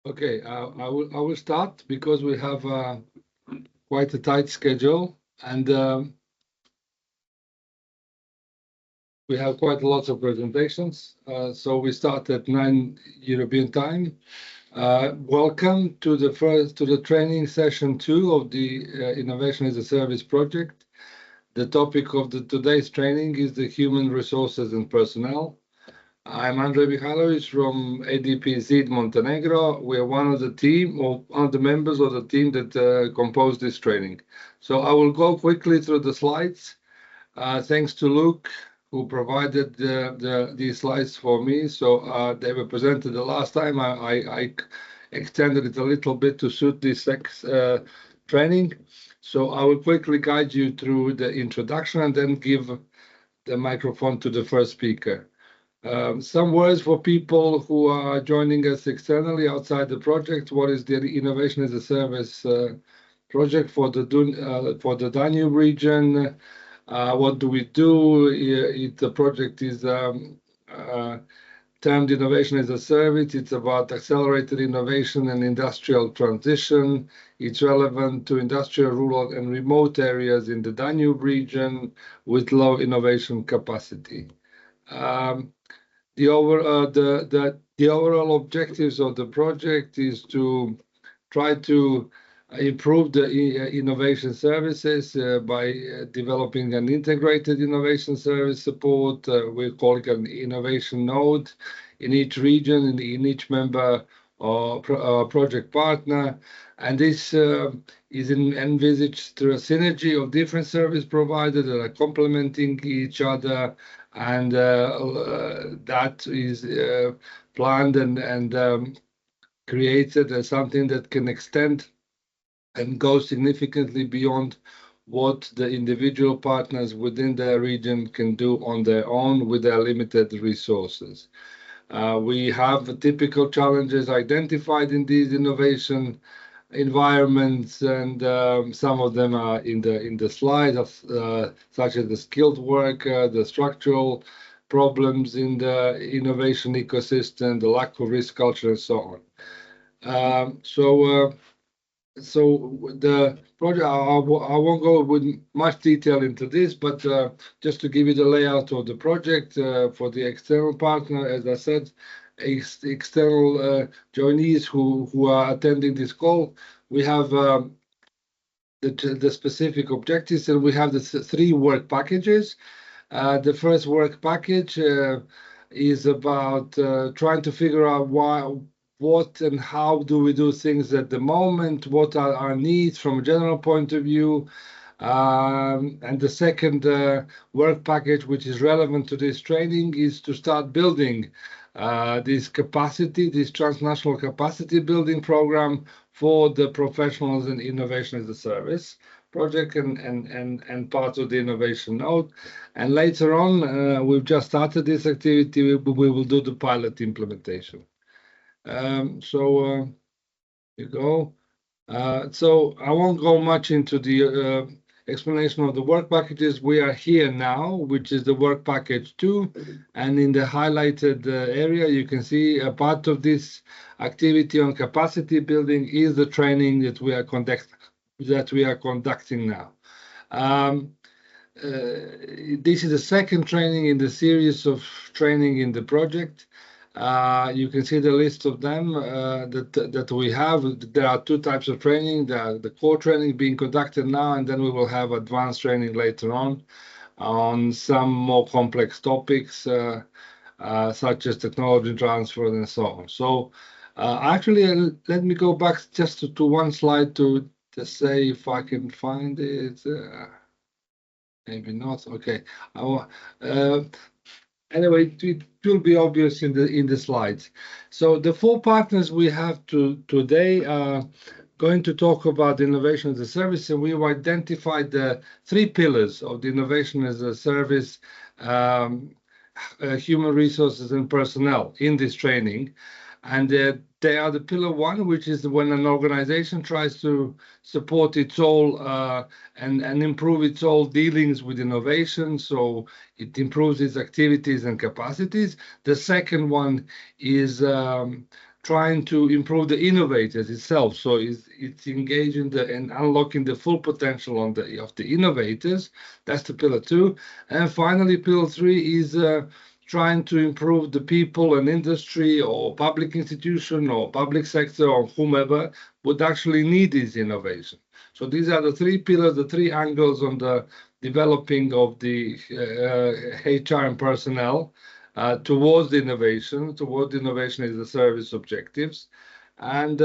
Okay, I will start because we have quite a tight schedule, and we have quite a lot of presentations. So we start at 9 European time. Welcome to the training session 2 of the Innovation as a Service project. The topic of today's training is the human resources and personnel. I'm Andrei Mikhailovich from ADP ZID Montenegro. We are one of the members of the team that composed this training. So I will go quickly through the slides. Thanks to Luke, who provided these slides for me. So they were presented the last time. I extended it a little bit to suit this training. So I will quickly guide you through the introduction and then give the microphone to the first speaker. Some words for people who are joining us externally outside the project. What is the Innovation as a Service project for the Danube region? What do we do? The project is termed Innovation as a Service. It's about accelerated innovation and industrial transition. It's relevant to industrial, rural, and remote areas in the Danube region with low innovation capacity. The overall objectives of the project is to try to improve the innovation services by developing an integrated innovation service support. We call it an innovation node in each region, in each member or project partner. And this is envisaged through a synergy of different service providers that are complementing each other, and that is planned and created as something that can extend and go significantly beyond what the individual partners within their region can do on their own with their limited resources. We have typical challenges identified in these innovation environments, and some of them are in the slide, such as the skilled worker, the structural problems in the innovation ecosystem, the lack of risk culture, and so on. So the project, I won't go with much detail into this, but just to give you the layout of the project for the external partner, as I said, external joinees who are attending this call, we have the specific objectives, and we have the three work packages. The first work package is about trying to figure out what and how do we do things at the moment, what are our needs from a general point of view. And the second work package, which is relevant to this training, is to start building this transnational capacity building program for the professionals in Innovation as a Service project and part of the innovation node. And later on, we've just started this activity, we will do the pilot implementation. You go. So I won't go much into the explanation of the work packages. We are here now, which is the work package 2, and in the highlighted area, you can see a part of this activity on capacity building is the training that we are conducting now. This is the second training in the series of training in the project. You can see the list of them that we have. There are two types of training. The core training being conducted now, and then we will have advanced training later on some more complex topics, such as technology transfer and so on. So actually, let me go back just to one slide to say if I can find it. Maybe not. Okay. Anyway, it will be obvious in the slides. So the four partners we have today are going to talk about innovation as a service, and we've identified the three pillars of the innovation as a service, human resources and personnel in this training. And they are the pillar one, which is when an organization tries to support its all and improve its all dealings with innovation, so it improves its activities and capacities. The second one is trying to improve the innovators itself. So it's engaging and unlocking the full potential of the innovators. That's the pillar 2. And finally, pillar 3 is trying to improve the people and industry or public institution or public sector or whomever would actually need this innovation. So these are the 3 pillars, the 3 angles on the developing of the HR and personnel towards the innovation. Towards innovation is the service objectives. And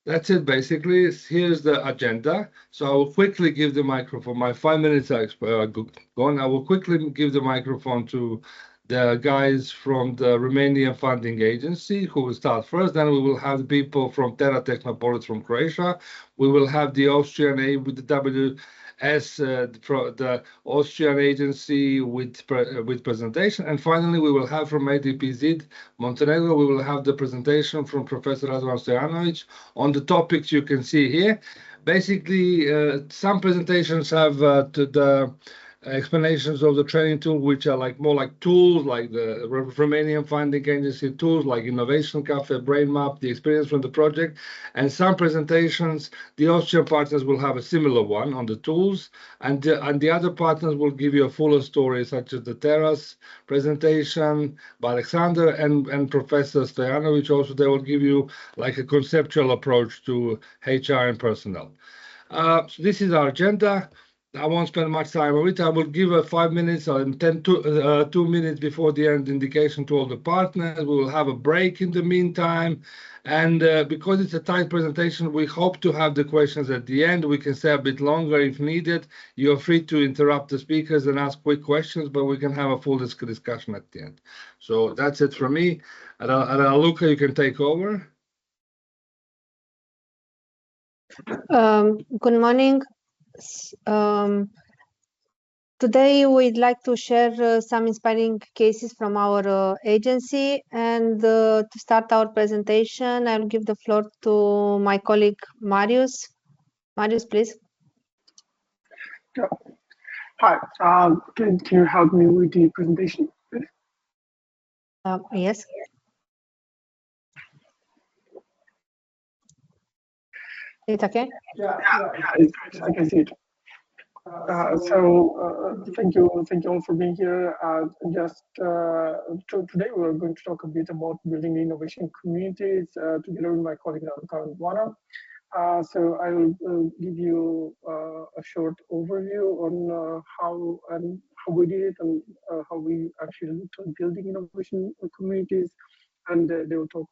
that's it, basically. Here's the agenda. So I will quickly give the microphone. My 5 minutes are gone. I will quickly give the microphone to the guys from the Romanian funding agency who will start first. Then we will have the people from Terra Technopolis from Croatia. We will have the Austrian aid with the WS, the Austrian agency with presentation. And finally, we will have from ADPZ Montenegro, we will have the presentation from Professor Radovan Stojanovic on the topics you can see here. Basically, some presentations have the explanations of the training tool, which are more like tools, like the Romanian funding agency tools, like Innovation Cafe, Brain Map, the experience from the project. And some presentations, the Austrian partners will have a similar one on the tools, and the other partners will give you a fuller story, such as the Terrace presentation by Alexander and Professor Stojanovic. Also, they will give you like a conceptual approach to HR and personnel. So this is our agenda. I won't spend much time on it. I will give a 5 minutes and 2 minutes before the end indication to all the partners. We will have a break in the meantime. And because it's a tight presentation, we hope to have the questions at the end. We can stay a bit longer if needed. You're free to interrupt the speakers and ask quick questions, but we can have a full discussion at the end. So that's it from me. And Luca, you can take over. Good morning. Today we'd like to share some inspiring cases from our agency, and to start our presentation I'll give the floor to my colleague Marius. Marius, please. Yeah. Hi, can you help me with the presentation, please? Yes. It's okay? Yeah, it's great. I can see it. Thank you all for being here. Today we're going to talk a bit about building innovation communities together with my colleague Radovan Stojanovic. So I will give you a short overview on how we did it and how we actually looked at building innovation communities, and they will talk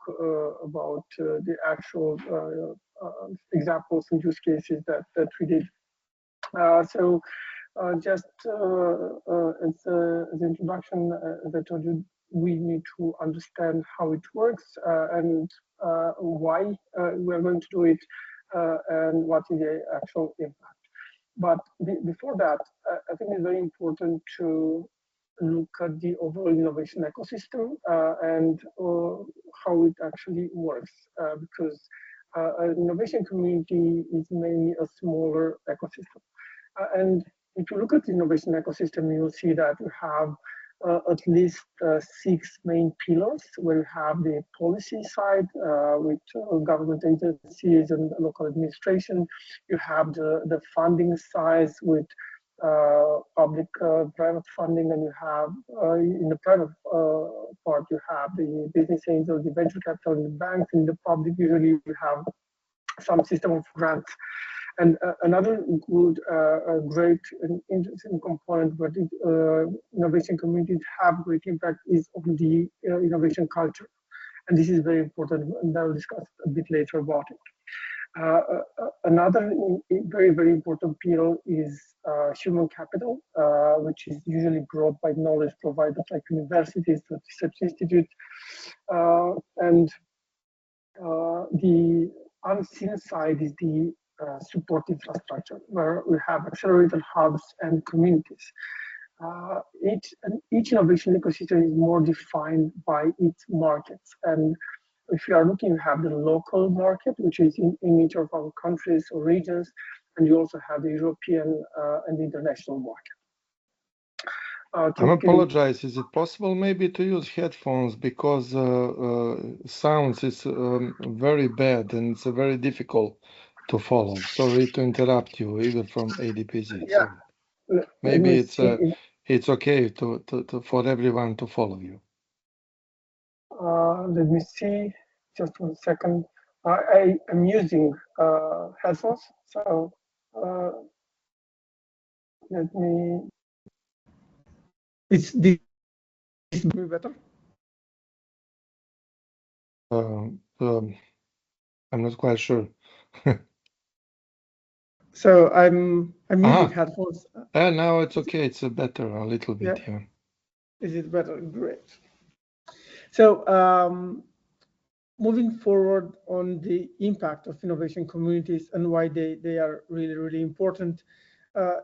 about the actual examples and use cases that we did. Just as an introduction, as I told you, we need to understand how it works and why we're going to do it and what is the actual impact. But before that, I think it's very important to look at the overall innovation ecosystem and how it actually works, because an innovation community is mainly a smaller ecosystem. And if you look at the innovation ecosystem, you'll see that we have at least 6 main pillars, where you have the policy side with government agencies and local administration. You have the funding side with public-private funding, and you have in the private part, you have the business angels, the venture capital, and the banks. In the public, usually we have some system of grants. And another good, great and interesting component where the innovation communities have great impact is on the innovation culture. And this is very important, and I will discuss a bit later about it. Another very, very important pillar is human capital, which is usually brought by knowledge providers like universities, research institutes, and the unseen side is the support infrastructure, where we have accelerator hubs and communities. Each innovation ecosystem is more defined by its markets. And if you are looking, you have the local market, which is in each of our countries or regions, and you also have the European and the international market. I apologize. Is it possible maybe to use headphones because sounds is very bad and it's very difficult to follow. Sorry to interrupt you, even from ADPZ. Yeah. So maybe it's okay to for everyone to follow you. Let me see. Just 1 second. I am using headphones, so let me. Is this better? I'm not quite sure. So I'm using headphones. Now it's okay. It's better a little bit. Yeah. Is it better? Great. So moving forward on the impact of innovation communities and why they are really, really important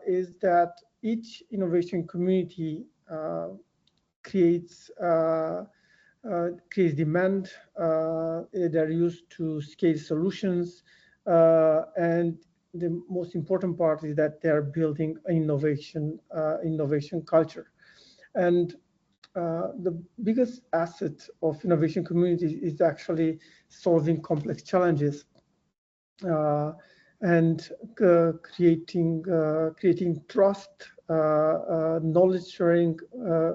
is that each innovation community creates demand. They're used to scale solutions, and the most important part is that they're building an innovation culture. And the biggest asset of innovation communities is actually solving complex challenges and creating trust, knowledge sharing,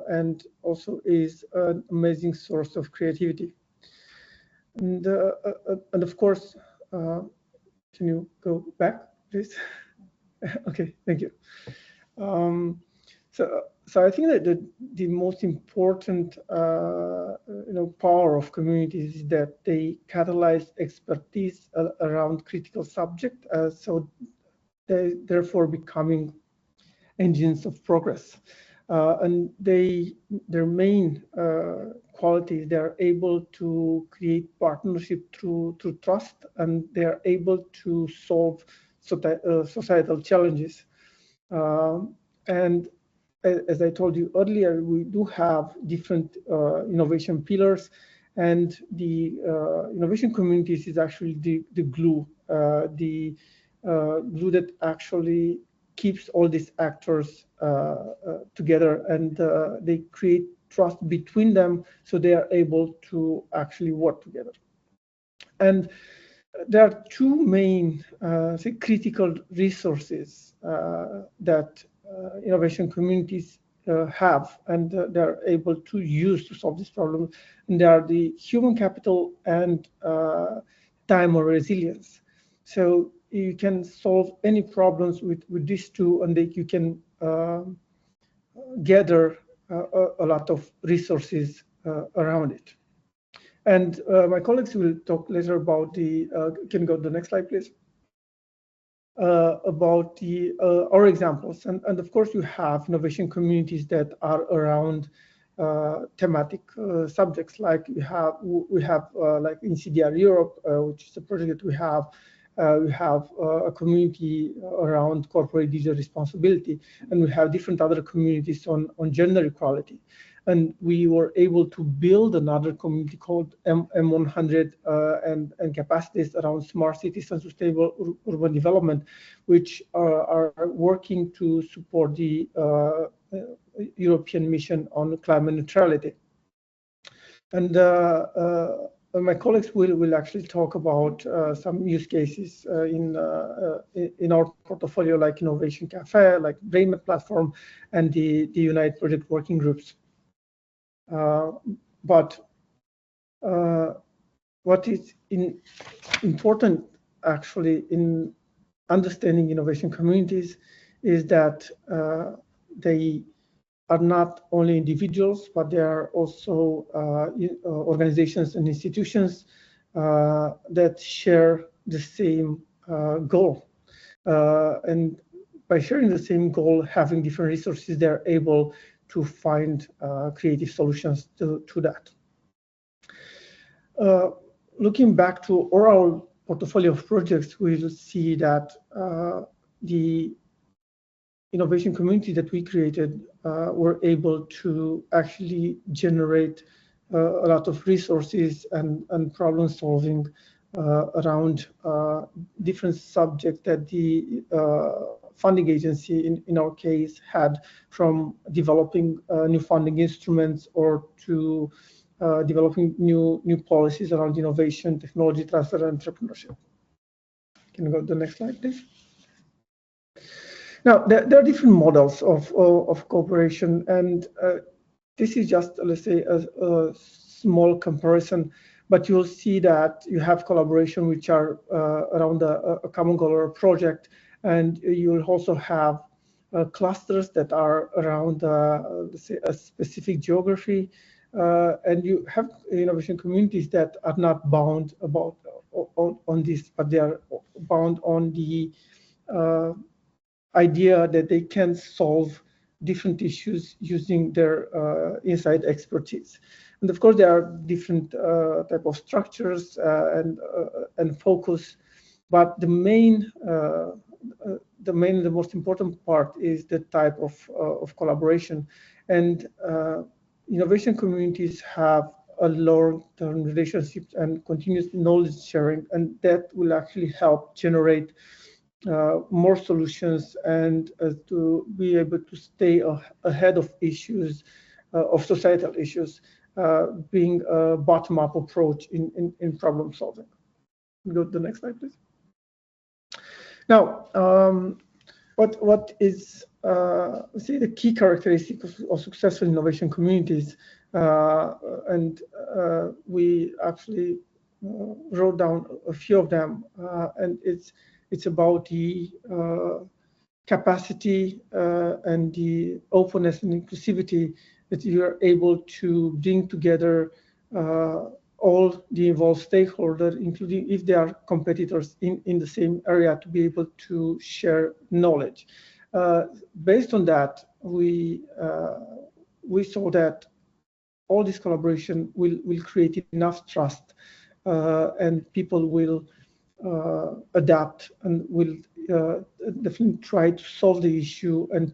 and also is an amazing source of creativity. And of course, can you go back, please? Okay, thank you. So I think that the most important power of communities is that they catalyze expertise around critical subject, so they therefore becoming engines of progress. And their main quality, they're able to create partnership through trust, and they're able to solve societal challenges. And as I told you earlier, we do have different innovation pillars, and the innovation communities is actually the glue, glue that actually keeps all these actors together, and they create trust between them, so they are able to actually work together. And there are two main critical resources that innovation communities have, and they're able to use to solve this problem. And they are the human capital and time or resilience. So you can solve any problems with these two, and you can gather a lot of resources around it. And my colleagues will talk later about the, can you go to the next slide, please? About the our examples. And of course, you have innovation communities that are around thematic subjects, like we have like in CDR Europe, which is a project that we have a community around corporate digital responsibility, and we have different other communities on gender equality. And we were able to build another community called M100 and capacities around smart cities and sustainable urban development, which are working to support the European mission on climate neutrality. And my colleagues will actually talk about some use cases in our portfolio, like Innovation Cafe, like Brainmet platform, and the Unite project working groups. But what is important actually in understanding innovation communities is that they are not only individuals, but they are also organizations and institutions that share the same goal. And by sharing the same goal, having different resources, they're able to find creative solutions to that. Looking back to our portfolio of projects, we'll see that the innovation community that we created were able to actually generate a lot of resources and problem solving around different subjects that the funding agency, in our case, had, from developing new funding instruments or to developing new policies around innovation, technology transfer, and entrepreneurship. Can you go to the next slide, please? Now, there are different models of cooperation, and this is just, let's say, a small comparison, but you'll see that you have collaboration which are around a common goal or a project, and you'll also have clusters that are around, let's say, a specific geography, and you have innovation communities that are not bound on this, but they are bound on the idea that they can solve different issues using their inside expertise. And of course, there are different type of structures and focus, but the most important part is the type of collaboration. And innovation communities have a long-term relationship and continuous knowledge sharing, and that will actually help generate more solutions and to be able to stay ahead of issues, of societal issues, being a bottom-up approach in problem solving. Go to the next slide, please. Now, what is see the key characteristics of successful innovation communities, and we actually wrote down a few of them, and it's about the capacity and the openness and inclusivity that you are able to bring together all the involved stakeholders, including if they are competitors in the same area, to be able to share knowledge. Based on that, we saw that all this collaboration will create enough trust, and people will adapt and will definitely try to solve the issue and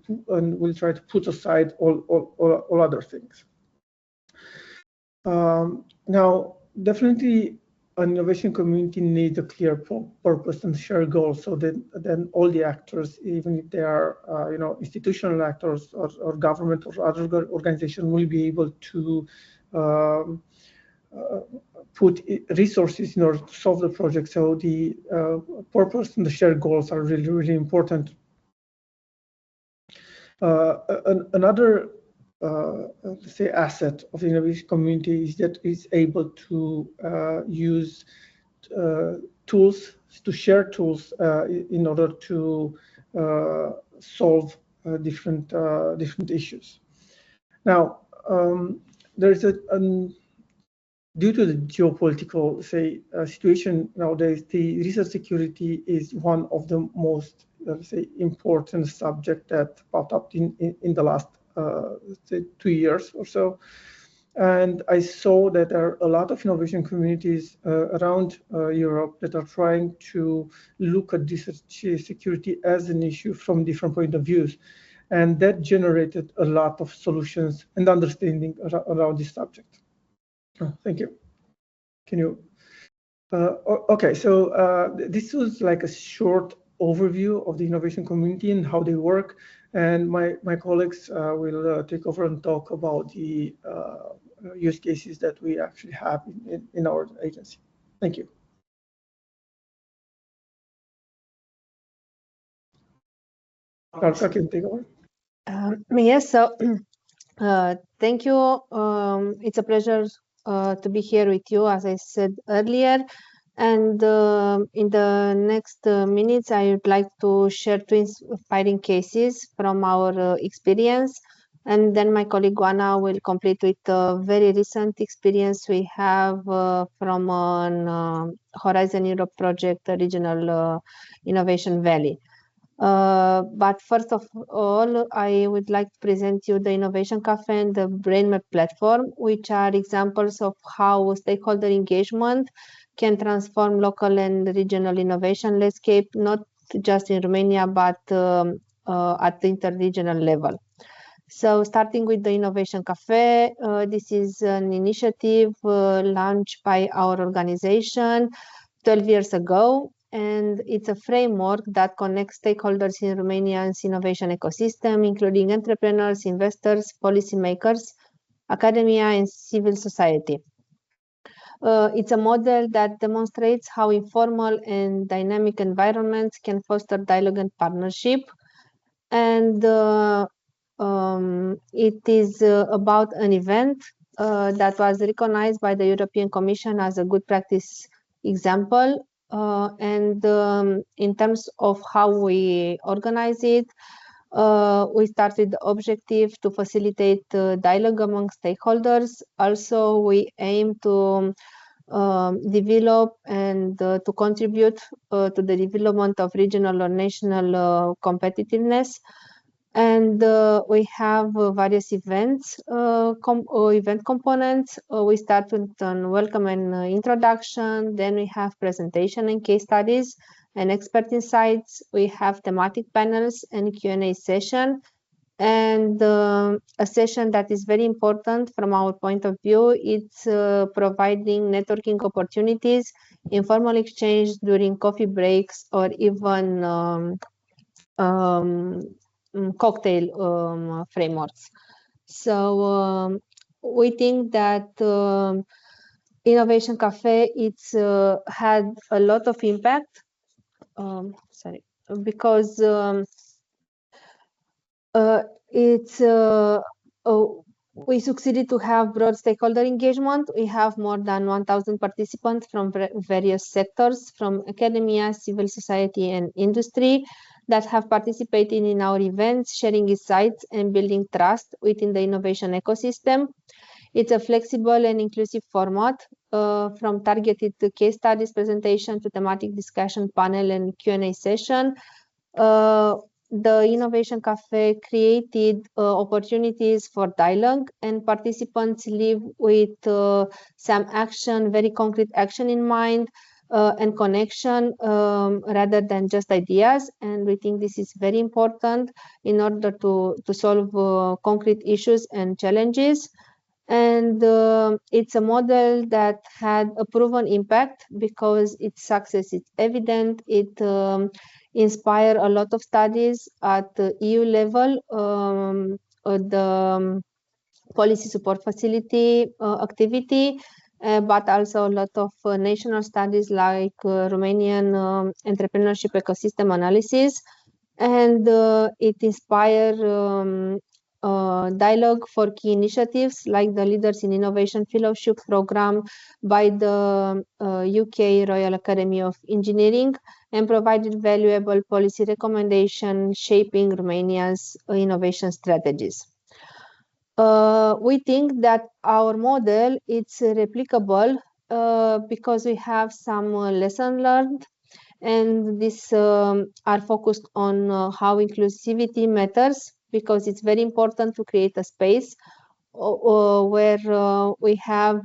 will try to put aside all other things. Now, definitely an innovation community needs a clear purpose and shared goals, so that then all the actors, even if they are institutional actors or government or other organizations, will be able to put resources in order to solve the project. So the purpose and the shared goals are really, really important. Another let's say asset of the innovation community is that it's able to use tools, to share tools in order to solve different issues. Now, there's due to the geopolitical, situation nowadays, the research security is one of the most, let's say, important subject that popped up in the last, say, 2 years or so. And I saw that there are a lot of innovation communities around Europe that are trying to look at research security as an issue from different point of views. And that generated a lot of solutions and understanding around this subject. Oh, thank you. Can you? Okay, so this was like a short overview of the innovation community and how they work. And my colleagues will take over and talk about the use cases that we actually have in our agency. Thank you. Karka, can you take over? Yes, so thank you. It's a pleasure to be here with you, as I said earlier. And in the next minutes, I would like to share 2 inspiring cases from our experience. And then my colleague Oana will complete with a very recent experience we have from an Horizon Europe project, Regional Innovation Valley. But first of all, I would like to present you the Innovation Cafe and the BrainMap platform, which are examples of how stakeholder engagement can transform local and regional innovation landscape, not just in Romania, but at the interregional level. So starting with the Innovation Cafe, this is an initiative launched by our organization 12 years ago, and it's a framework that connects stakeholders in Romania's innovation ecosystem, including entrepreneurs, investors, policymakers, academia, and civil society. It's a model that demonstrates how informal and dynamic environments can foster dialogue and partnership. And it is about an event that was recognized by the European Commission as a good practice example. And in terms of how we organize it, we start with the objective to facilitate dialogue among stakeholders. Also, we aim to develop and to contribute to the development of regional or national competitiveness. And we have various events, event components. We start with an welcome and introduction. Then we have presentation and case studies and expert insights. We have thematic panels and Q&A session. And a session that is very important from our point of view, it's providing networking opportunities, informal exchange during coffee breaks, or even cocktail frameworks. So we think that Innovation Cafe, it's had a lot of impact. Because we succeeded to have broad stakeholder engagement. We have more than 1,000 participants from various sectors, from academia, civil society, and industry, that have participated in our events, sharing insights and building trust within the innovation ecosystem. It's a flexible and inclusive format, from targeted case studies presentation to thematic discussion panel and Q&A session. The Innovation Cafe created opportunities for dialogue, and participants live with some action, very concrete action in mind, and connection rather than just ideas. And we think this is very important in order to solve concrete issues and challenges. And it's a model that had a proven impact because its success is evident. It inspired a lot of studies at the EU level. The policy support facility activity, but also a lot of national studies like Romanian entrepreneurship ecosystem analysis. And it inspired dialogue for key initiatives like the Leaders in Innovation Fellowship program by the UK Royal Academy of Engineering, and provided valuable policy recommendations shaping Romania's innovation strategies. We think that our model is replicable because we have some lessons learned, and these are focused on how inclusivity matters, because it's very important to create a space where we have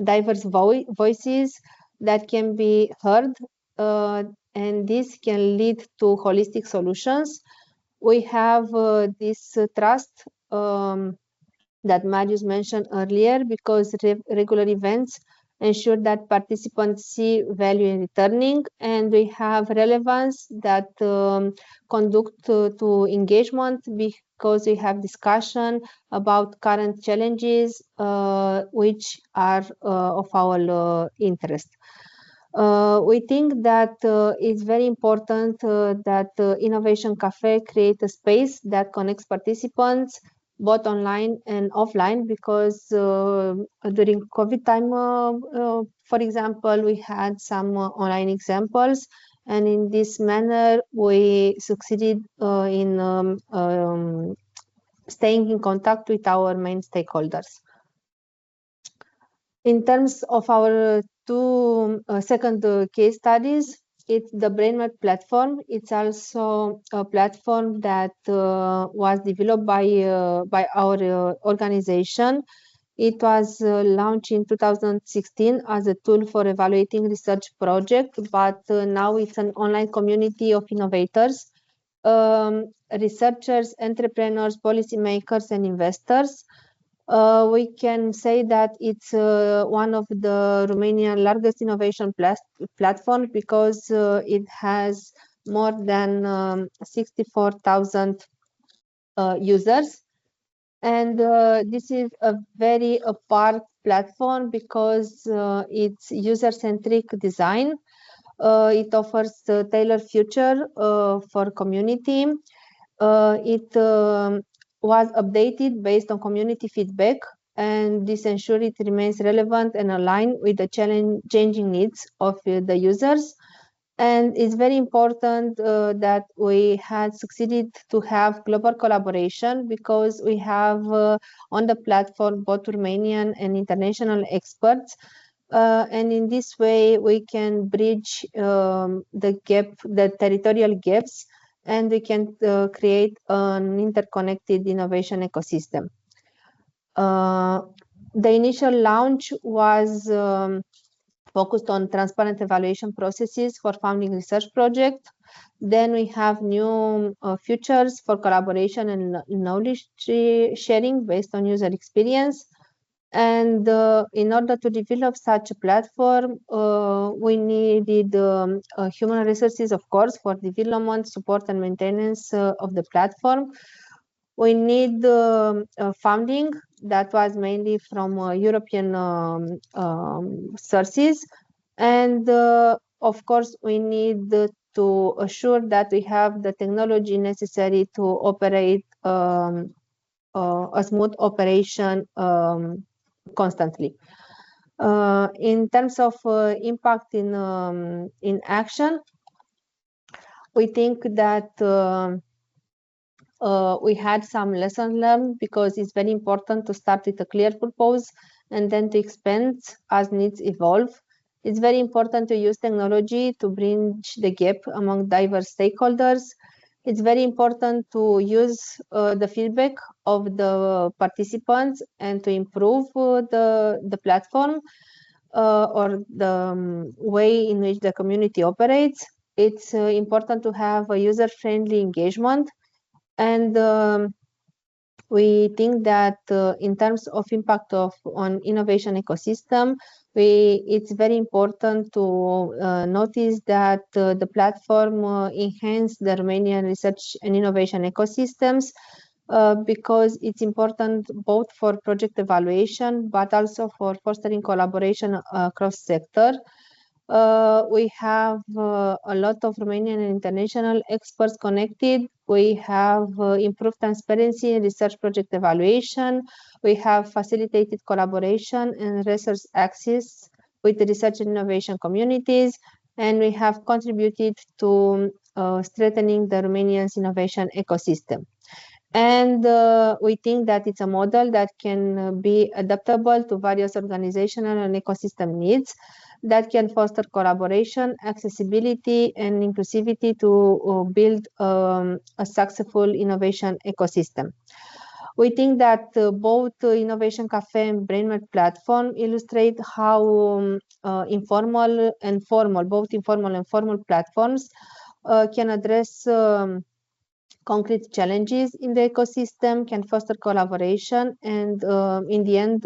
diverse voices that can be heard, and this can lead to holistic solutions. We have this trust that Marius mentioned earlier, because regular events ensure that participants see value in returning, and we have relevance that conduct to engagement, because we have discussion about current challenges which are of our interest. We think that it's very important that Innovation Cafe create a space that connects participants both online and offline, because during COVID time, for example, we had some online examples, and in this manner we succeeded in staying in contact with our main stakeholders. In terms of our two second case studies, it's the BrainMap platform. It's also a platform that was developed by our organization. It was launched in 2016 as a tool for evaluating research projects, but now it's an online community of innovators, researchers, entrepreneurs, policymakers, and investors. We can say that it's one of the Romanian largest innovation platforms because it has more than 64,000 users. And this is a very apart platform because it's user-centric design. It offers a tailored future for community. It was updated based on community feedback, and this ensures it remains relevant and aligned with the changing needs of the users. And it's very important that we had succeeded to have global collaboration because we have on the platform both Romanian and international experts. And in this way, we can bridge the territorial gaps, and we can create an interconnected innovation ecosystem. The initial launch was focused on transparent evaluation processes for founding research projects. Then we have new features for collaboration and knowledge sharing based on user experience. And in order to develop such a platform, we needed human resources, of course, for development, support, and maintenance of the platform. We need funding that was mainly from European sources. And of course, we need to assure that we have the technology necessary to operate a smooth operation constantly. In terms of impact in action, we think that we had some lessons learned because it's very important to start with a clear purpose and then to expand as needs evolve. It's very important to use technology to bridge the gap among diverse stakeholders. It's very important to use the feedback of the participants and to improve the platform or the way in which the community operates. It's important to have a user-friendly engagement. And we think that in terms of impact on innovation ecosystem, it's very important to notice that the platform enhance the Romanian research and innovation ecosystems because it's important both for project evaluation, but also for fostering collaboration across sector. We have a lot of Romanian and international experts connected. We have improved transparency in research project evaluation. We have facilitated collaboration and resource access with the research and innovation communities, and we have contributed to strengthening the Romanian's innovation ecosystem. And we think that it's a model that can be adaptable to various organizational and ecosystem needs, that can foster collaboration, accessibility, and inclusivity to build a successful innovation ecosystem. We think that both Innovation Cafe and BrainMed platform illustrate how informal and formal, both informal and formal platforms can address concrete challenges in the ecosystem, can foster collaboration, and in the end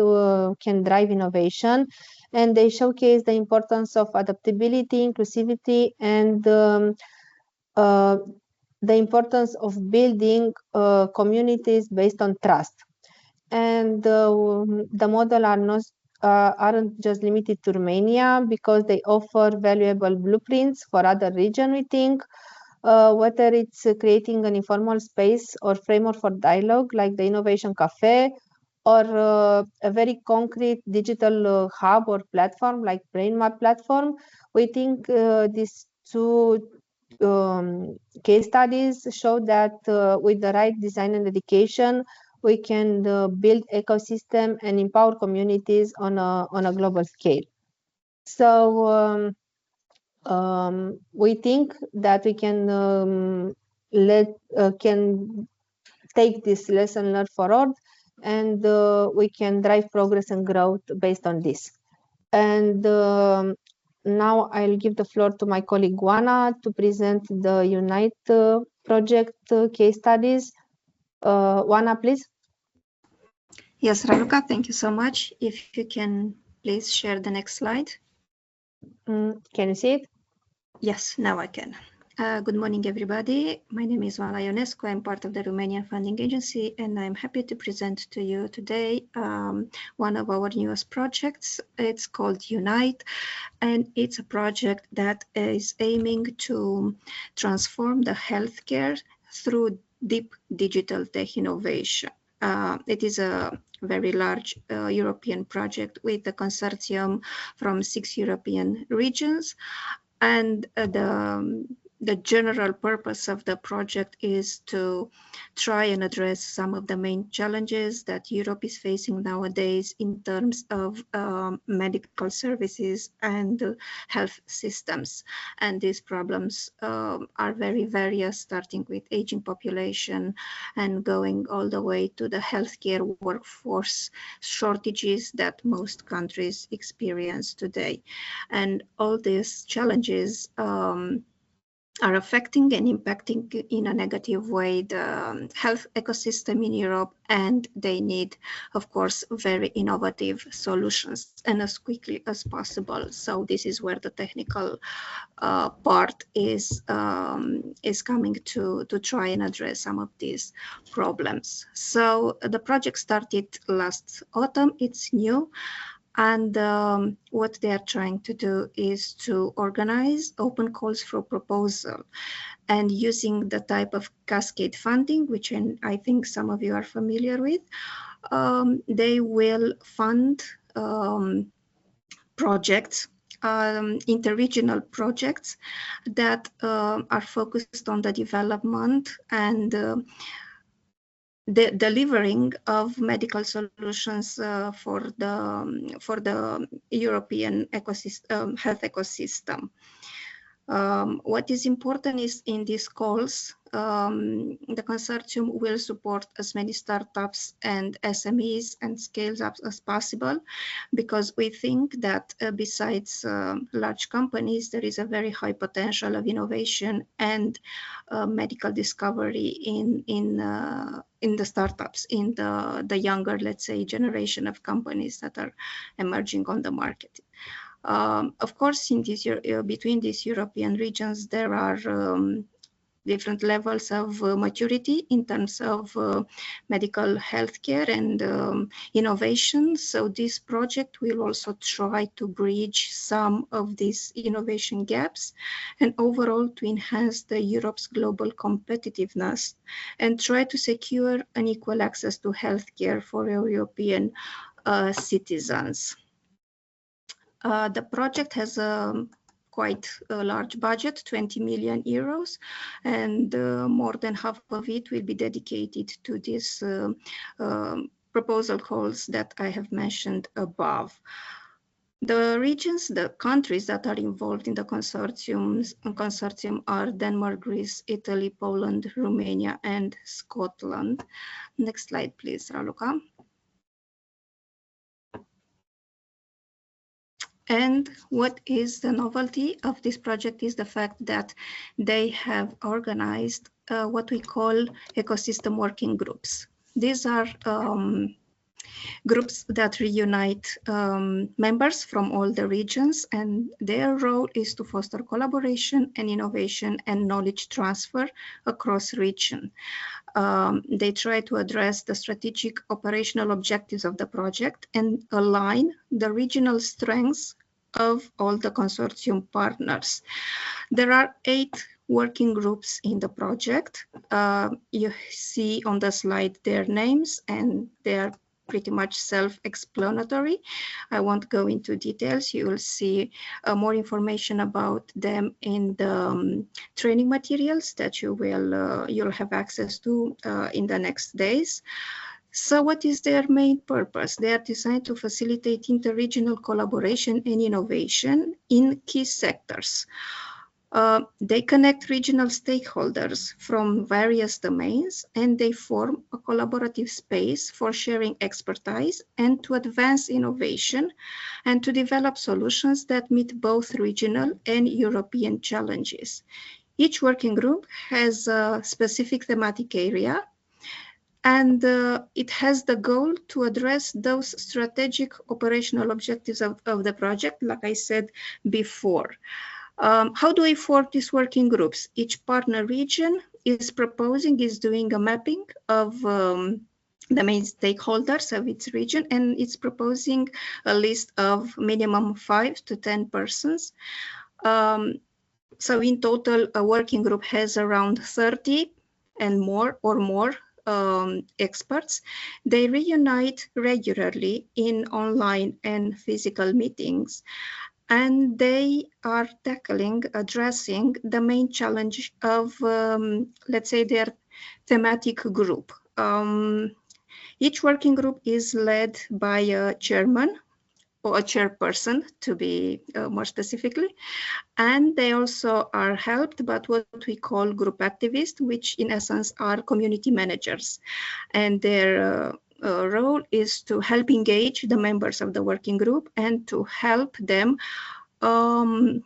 can drive innovation. And they showcase the importance of adaptability, inclusivity, and the importance of building communities based on trust. And the model aren't just limited to Romania because they offer valuable blueprints for other regions, we think. Whether it's creating an informal space or framework for dialogue like the Innovation Cafe, or a very concrete digital hub or platform like BrainMap platform, we think these two case studies show that with the right design and dedication, we can build ecosystem and empower communities on a global scale. So we think that we can can take this lesson learned forward, and we can drive progress and growth based on this. And now I'll give the floor to my colleague Oana to present the Unite project case studies. Oana, please. Yes, Raluca, thank you so much. If you can please share the next slide. Can you see it? Yes, now I can. Good morning, everybody. My name is Vala Ionescu. I'm part of the Romanian Funding Agency, and I'm happy to present to you today one of our newest projects. It's called Unite, and it's a project that is aiming to transform the healthcare through deep digital tech innovation. It is a very large European project with a consortium from 6 European regions. And the general purpose of the project is to try and address some of the main challenges that Europe is facing nowadays in terms of medical services and health systems. And these problems are very various, starting with aging population and going all the way to the healthcare workforce shortages that most countries experience today. And all these challenges are affecting and impacting in a negative way the health ecosystem in Europe, and they need, of course, very innovative solutions and as quickly as possible. So this is where the technical part is coming to try and address some of these problems. So the project started last autumn. It's new. And what they are trying to do is to organize open calls for proposal, and using the type of cascade funding, which I think some of you are familiar with, they will fund projects, interregional projects that are focused on the development and the delivering of medical solutions for the European health ecosystem. What is important is in these calls, the consortium will support as many startups and SMEs and scales up as possible, because we think that besides large companies, there is a very high potential of innovation and medical discovery in the startups, in the younger, let's say, generation of companies that are emerging on the market. Of course, in this between these European regions, there are different levels of maturity in terms of medical healthcare and innovation. So this project will also try to bridge some of these innovation gaps and overall to enhance the Europe's global competitiveness and try to secure an equal access to healthcare for European citizens. The project has quite a large budget, 20 million euros, and more than half of it will be dedicated to these proposal calls that I have mentioned above. The regions, the countries that are involved in the consortium are Denmark, Greece, Italy, Poland, Romania, and Scotland. Next slide, please, Raluca. And what is the novelty of this project is the fact that they have organized what we call ecosystem working groups. These are groups that reunite members from all the regions, and their role is to foster collaboration and innovation and knowledge transfer across region. They try to address the strategic operational objectives of the project and align the regional strengths of all the consortium partners. There are 8 working groups in the project. You see on the slide their names, and they are pretty much self-explanatory. I won't go into details. You will see more information about them in the training materials that you'll have access to in the next days. So what is their main purpose? They are designed to facilitate interregional collaboration and innovation in key sectors. They connect regional stakeholders from various domains, and they form a collaborative space for sharing expertise and to advance innovation and to develop solutions that meet both regional and European challenges. Each working group has a specific thematic area and it has the goal to address those strategic operational objectives of the project, like I said before. How do we form these working groups? Each partner region is doing a mapping of the main stakeholders of its region, and it's proposing a list of minimum 5 to 10 persons. So in total, a working group has around 30 and more experts. They reunite regularly in online and physical meetings, and they are addressing the main challenge of, let's say, their thematic group. Each working group is led by a chairman or a chairperson, to be more specifically, and they also are helped by what we call group activists, which in essence are community managers, and their role is to help engage the members of the working group and to help them find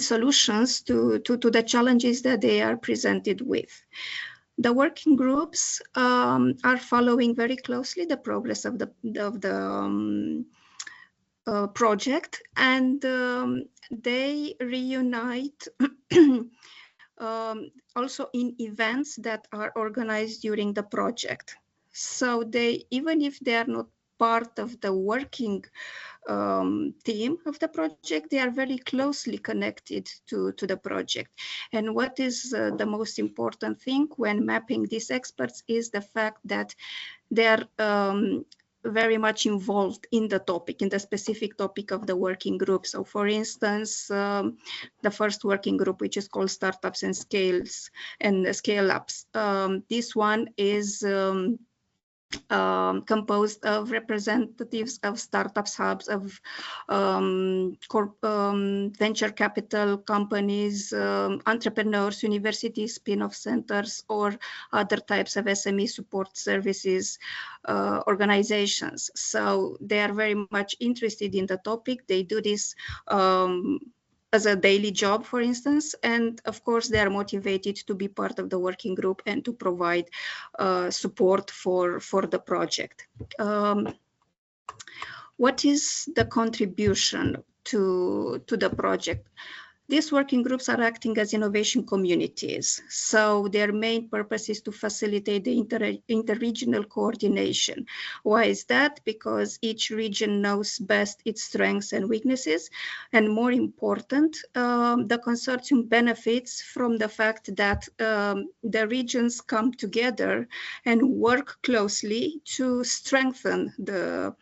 solutions to the challenges that they are presented with. The working groups are following very closely the progress of the project, and they reunite also in events that are organized during the project. So they, even if they are not part of the working team of the project, they are very closely connected to the project. And what is the most important thing when mapping these experts is the fact that they are very much involved in the topic, in the specific topic of the working group. So for instance, the first working group, which is called Startups and Scale-Ups, this one is composed of representatives of startups, hubs, of venture capital companies, entrepreneurs, universities, spin-off centers, or other types of SME support services organizations. So they are very much interested in the topic. They do this as a daily job, for instance, and of course they are motivated to be part of the working group and to provide support for the project. What is the contribution to the project? These working groups are acting as innovation communities. So their main purpose is to facilitate the interregional coordination. Why is that? Because each region knows best its strengths and weaknesses. And more important, the consortium benefits from the fact that the regions come together and work closely to strengthen the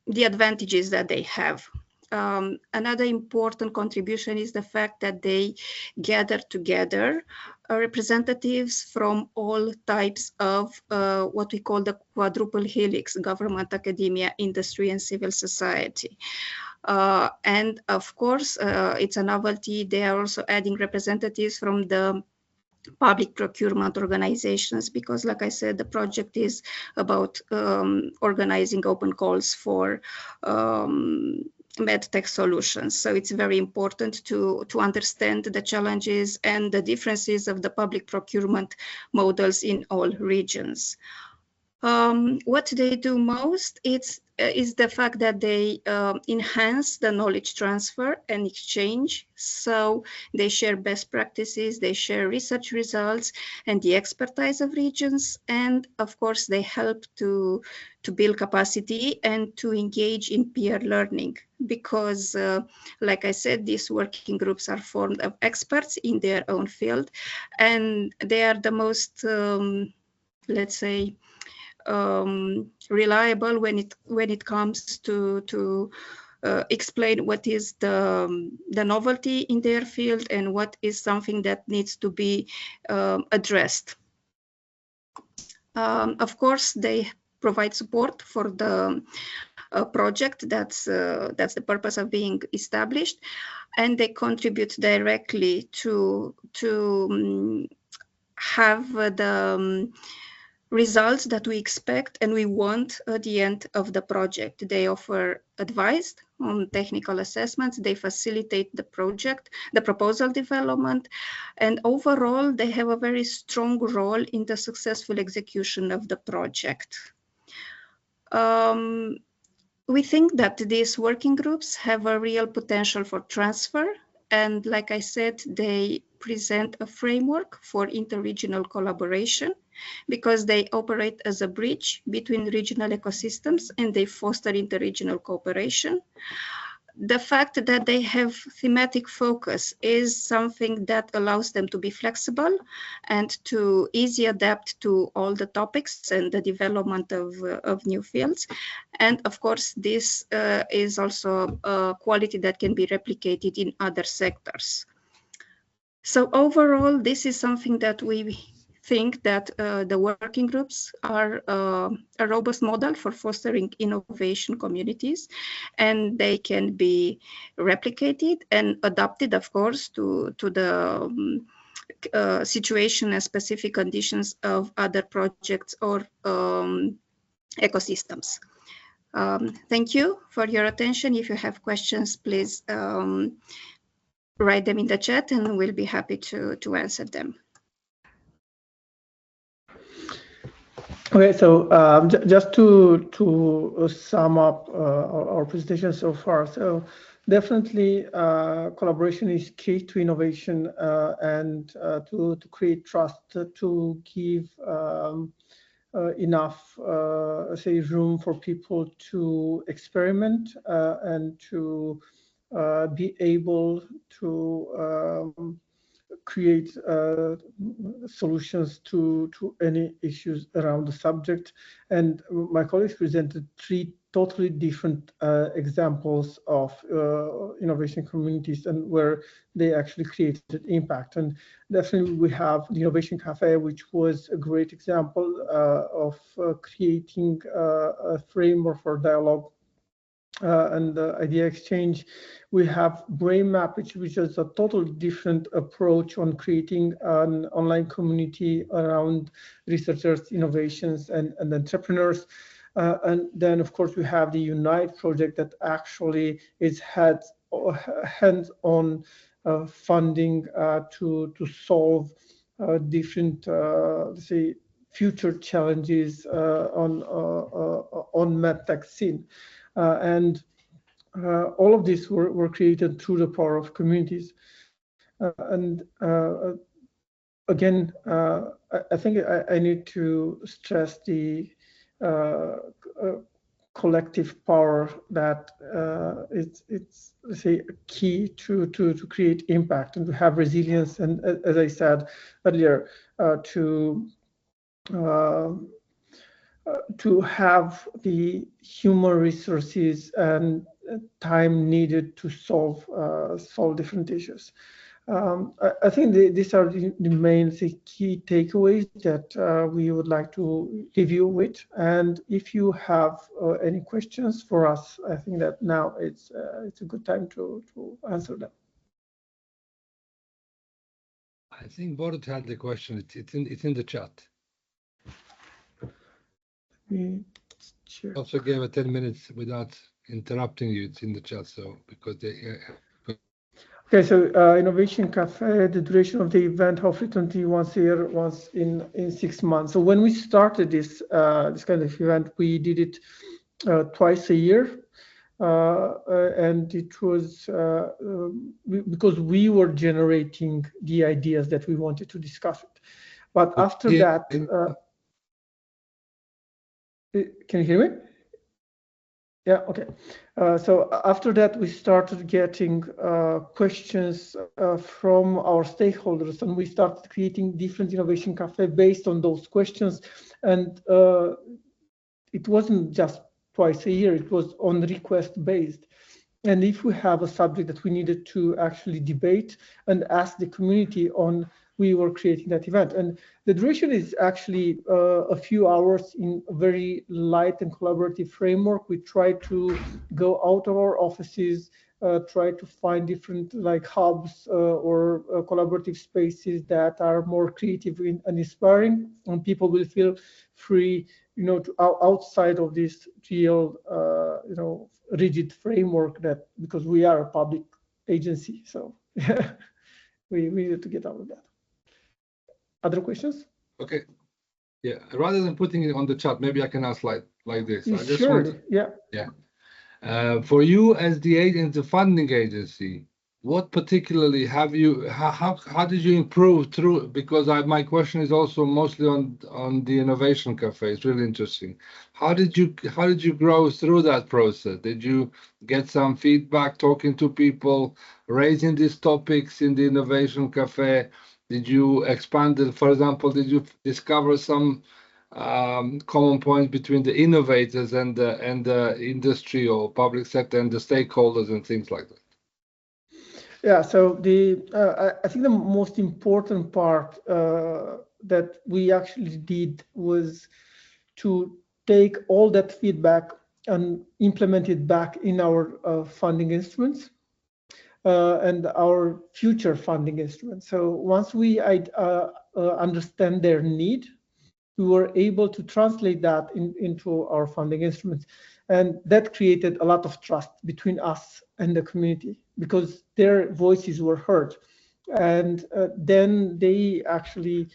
advantages that they have. Another important contribution is the fact that they gather together representatives from all types of what we call the quadruple helix: government, academia, industry, and civil society. And of course, it's a novelty. They are also adding representatives from the public procurement organizations, because like I said, the project is about organizing open calls for medtech solutions. So it's very important to understand the challenges and the differences of the public procurement models in all regions. What they do most is the fact that they enhance the knowledge transfer and exchange. So they share best practices, they share research results and the expertise of regions. And of course, they help to build capacity and to engage in peer learning, because like I said, these working groups are formed of experts in their own field, and they are the most, let's say, reliable when it comes to explain what is the novelty in their field and what is something that needs to be addressed. Of course, they provide support for the project. That's the purpose of being established, and they contribute directly to have the results that we expect and we want at the end of the project. They offer advice on technical assessments, they facilitate the project, the proposal development, and overall they have a very strong role in the successful execution of the project. We think that these working groups have a real potential for transfer, and like I said, they present a framework for interregional collaboration because they operate as a bridge between regional ecosystems and they foster interregional cooperation. The fact that they have thematic focus is something that allows them to be flexible and to easily adapt to all the topics and the development of new fields. And of course, this is also a quality that can be replicated in other sectors. So overall, this is something that we think that the working groups are a robust model for fostering innovation communities, and they can be replicated and adapted, of course, to the situation and specific conditions of other projects or ecosystems. Thank you for your attention. If you have questions, please write them in the chat and we'll be happy to answer them. Okay, so just to sum up our presentation so far, so definitely collaboration is key to innovation and to create trust, to give enough say room for people to experiment and to be able to create solutions to any issues around the subject. And my colleagues presented 3 totally different examples of innovation communities and where they actually created impact. And definitely we have the Innovation Cafe, which was a great example of creating a framework for dialogue and idea exchange. We have BrainMap, which is a totally different approach on creating an online community around researchers, innovations, and entrepreneurs. And then, of course, we have the Unite project that actually is hands-on funding to solve different, let's say, future challenges on medtech scene. And all of these were created through the power of communities. And again, I think I need to stress the collective power that it's let's say a key to create impact and to have resilience, and as I said earlier, to have the human resources and time needed to solve different issues. I think these are the main key takeaways that we would like to leave you with. And if you have any questions for us, I think that now it's a good time to answer them. I think Borut had the question. It's in the chat. Also gave it 10 minutes without interrupting you. It's in the chat, so because they. Okay, so Innovation Cafe, the duration of the event, how frequently once a year, once in 6 months. So when we started this kind of event, we did it twice a year, and it was because we were generating the ideas that we wanted to discuss it. But after that, can you hear me? Yeah, okay. So after that, we started getting questions from our stakeholders, and we started creating different Innovation Cafe based on those questions. And it wasn't just twice a year, it was on request based. And if we have a subject that we needed to actually debate and ask the community on we were creating that event. And the duration is actually a few hours in a very light and collaborative framework. We try to go out of our offices, try to find different like hubs or collaborative spaces that are more creative and inspiring, and people will feel free, you know, to outside of this real, you know, rigid framework that, because we are a public agency, so yeah, we needed to get out of that. Other questions? Okay. Yeah. Rather than putting it on the chat, maybe I can ask like this. I just Surely, want, yeah. yeah. For you as the agent, the funding agency, what particularly have you? How did you improve through? Because my question is also mostly on the innovation cafe. It's really interesting. How did you grow through that process? Did you get some feedback, talking to people, raising these topics in the innovation cafe? Did you expand it? For example, did you discover some common points between the innovators and the industry or public sector and the stakeholders and things like that? Yeah, so I think the most important part that we actually did was to take all that feedback and implement it back in our funding instruments and our future funding instruments. So once we understand their need, we were able to translate that into our funding instruments. And that created a lot of trust between us and the community because their voices were heard. And then they actually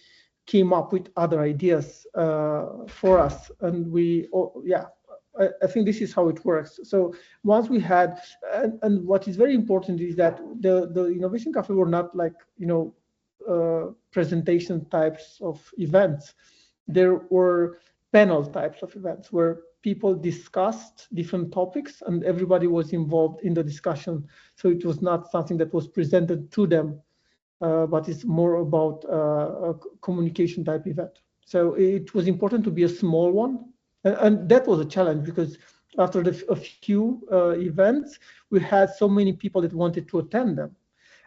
came up with other ideas for us. And I think this is how it works. So once we had, and what is very important is that the Innovation Cafe were not like, you know, presentation types of events. There were panel types of events where people discussed different topics and everybody was involved in the discussion. So it was not something that was presented to them, but it's more about a communication type event. So it was important to be a small one. And that was a challenge because after a few events, we had so many people that wanted to attend them.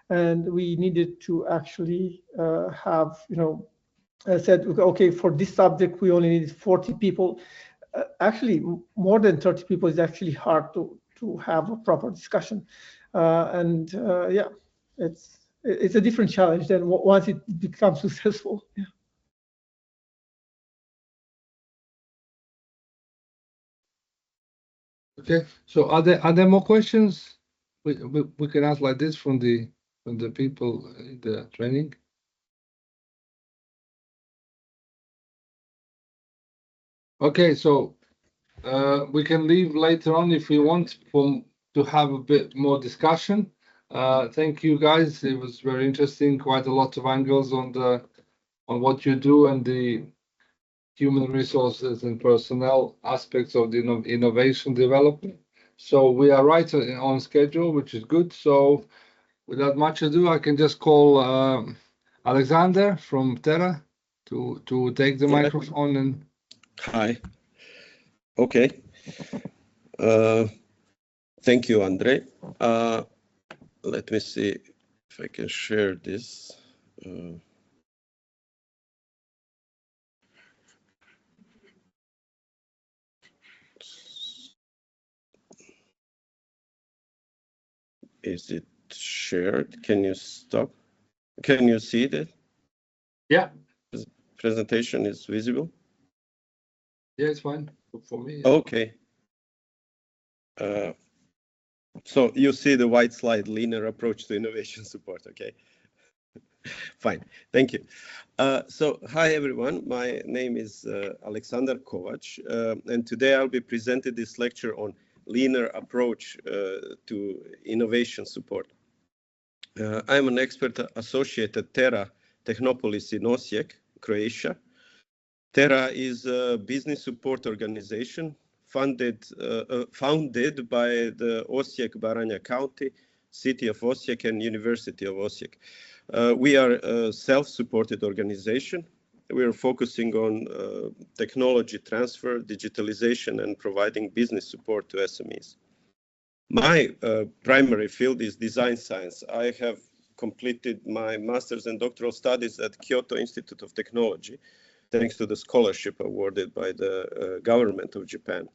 And we needed to actually have, you know, said, okay, for this subject, we only needed 40 people. Actually, more than 30 people is actually hard to have a proper discussion. Yeah, it's a different challenge than once it becomes successful. Yeah. Okay, so are there more questions we can ask like this from the people in the training? Okay, so we can leave later on if we want to have a bit more discussion. Thank you guys. It was very interesting. Quite a lot of angles on what you do and the human resources and personnel aspects of the innovation development. So we are right on schedule, which is good. So without much ado, I can just call Alexander from Terra to take the microphone and. Hi. Okay. Thank you, Andrei. Let me see if I can share this. Is it shared? Can you stop? Can you see that? Yeah. Presentation is visible? Yeah, it's fine for me. Yeah. Okay. So you see the white slide, linear approach to innovation support, okay? Fine, thank you. So hi everyone, my name is Alexander Kovac, and today I'll be presenting this lecture on linear approach to innovation support. I'm an expert associate at Terra Technopolis in Osijek, Croatia. Terra is a business support organization founded by the Osijek-Baranja County, City of Osijek, and University of Osijek. We are a self-supported organization. We are focusing on technology transfer, digitalization, and providing business support to SMEs. My primary field is design science. I have completed my master's and doctoral studies at Kyoto Institute of Technology, thanks to the scholarship awarded by the government of Japan.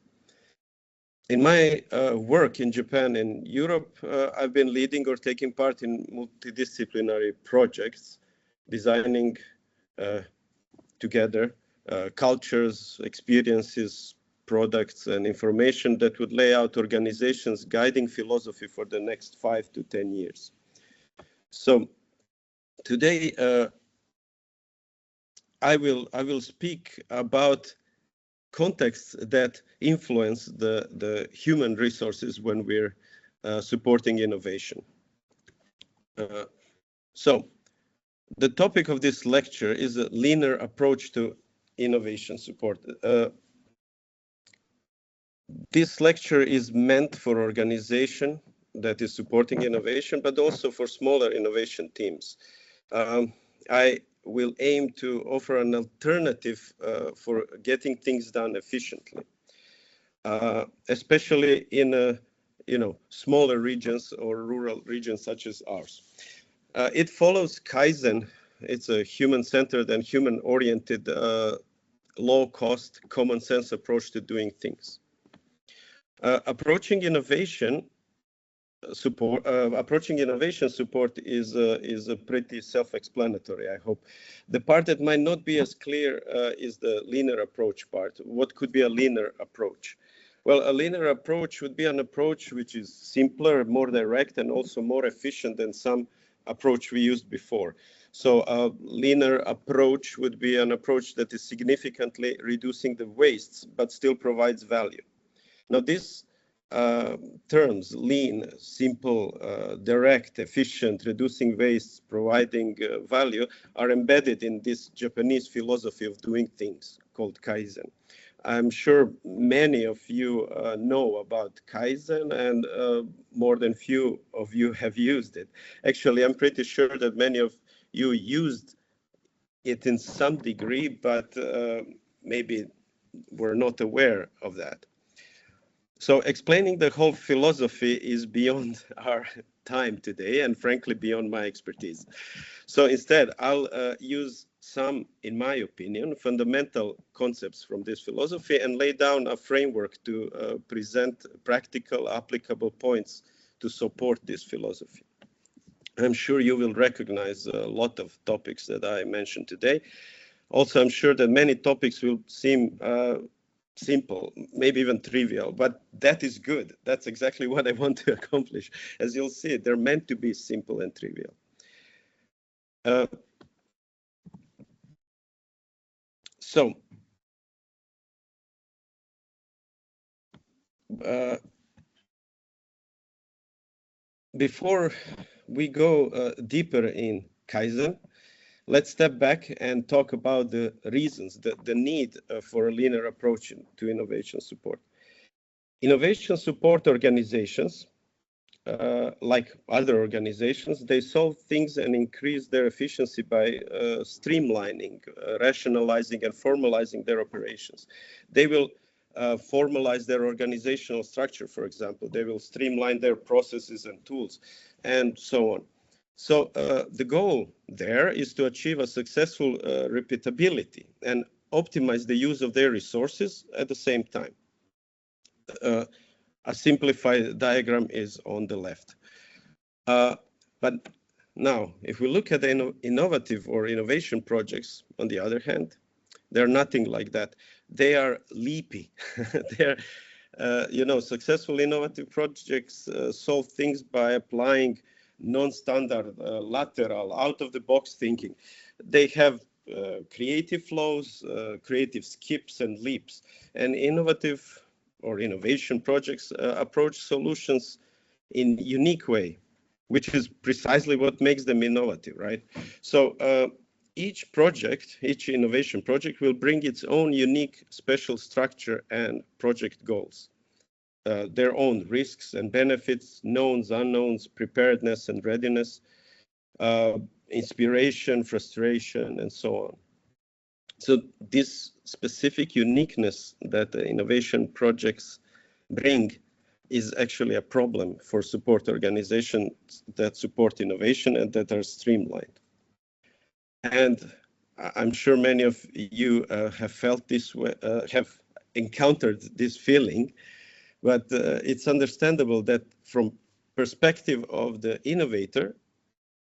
In my work in Japan and Europe, I've been leading or taking part in multidisciplinary projects, designing together cultures, experiences, products, and information that would lay out organizations' guiding philosophy for the next 5 to 10 years. So today, I will speak about contexts that influence the human resources when we're supporting innovation. So the topic of this lecture is a linear approach to innovation support. This lecture is meant for organization that is supporting innovation, but also for smaller innovation teams. I will aim to offer an alternative for getting things done efficiently, especially in smaller regions or rural regions such as ours. It follows Kaizen. It's a human-centered and human-oriented, low-cost, common-sense approach to doing things. Approaching innovation support is a pretty self-explanatory, I hope. The part that might not be as clear is the linear approach part. What could be a linear approach? Well, a linear approach would be an approach which is simpler, more direct, and also more efficient than some approach we used before. So a linear approach would be an approach that is significantly reducing the wastes, but still provides value. Now, these terms, lean, simple, direct, efficient, reducing waste, providing value, are embedded in this Japanese philosophy of doing things called Kaizen. I'm sure many of you know about Kaizen, and more than few of you have used it. Actually, I'm pretty sure that many of you used it in some degree, but maybe were not aware of that. So explaining the whole philosophy is beyond our time today, and frankly, beyond my expertise. So instead, I'll use some, in my opinion, fundamental concepts from this philosophy and lay down a framework to present practical, applicable points to support this philosophy. I'm sure you will recognize a lot of topics that I mentioned today. Also, I'm sure that many topics will seem simple, maybe even trivial, but that is good. That's exactly what I want to accomplish. As you'll see, they're meant to be simple and trivial. So, before we go deeper in Kaizen, let's step back and talk about the reasons, the need for a linear approach to innovation support. Innovation support organizations, like other organizations, they solve things and increase their efficiency by streamlining, rationalizing, and formalizing their operations. They will formalize their organizational structure, for example. They will streamline their processes and tools, and so on. So the goal there is to achieve a successful repeatability and optimize the use of their resources at the same time. A simplified diagram is on the left. But now, if we look at the innovative or innovation projects, on the other hand, they're nothing like that. They are leapy. They're, successful innovative projects solve things by applying non-standard, lateral, out-of-the-box thinking. They have creative flows, creative skips and leaps, and innovative or innovation projects approach solutions in a unique way, which is precisely what makes them innovative, right? So each innovation project will bring its own unique special structure and project goals, their own risks and benefits, knowns, unknowns, preparedness and readiness, inspiration, frustration, and so on. So this specific uniqueness that the innovation projects bring is actually a problem for support organizations that support innovation and that are streamlined. And I'm sure many of you have felt this way, have encountered this feeling, but it's understandable that from perspective of the innovator,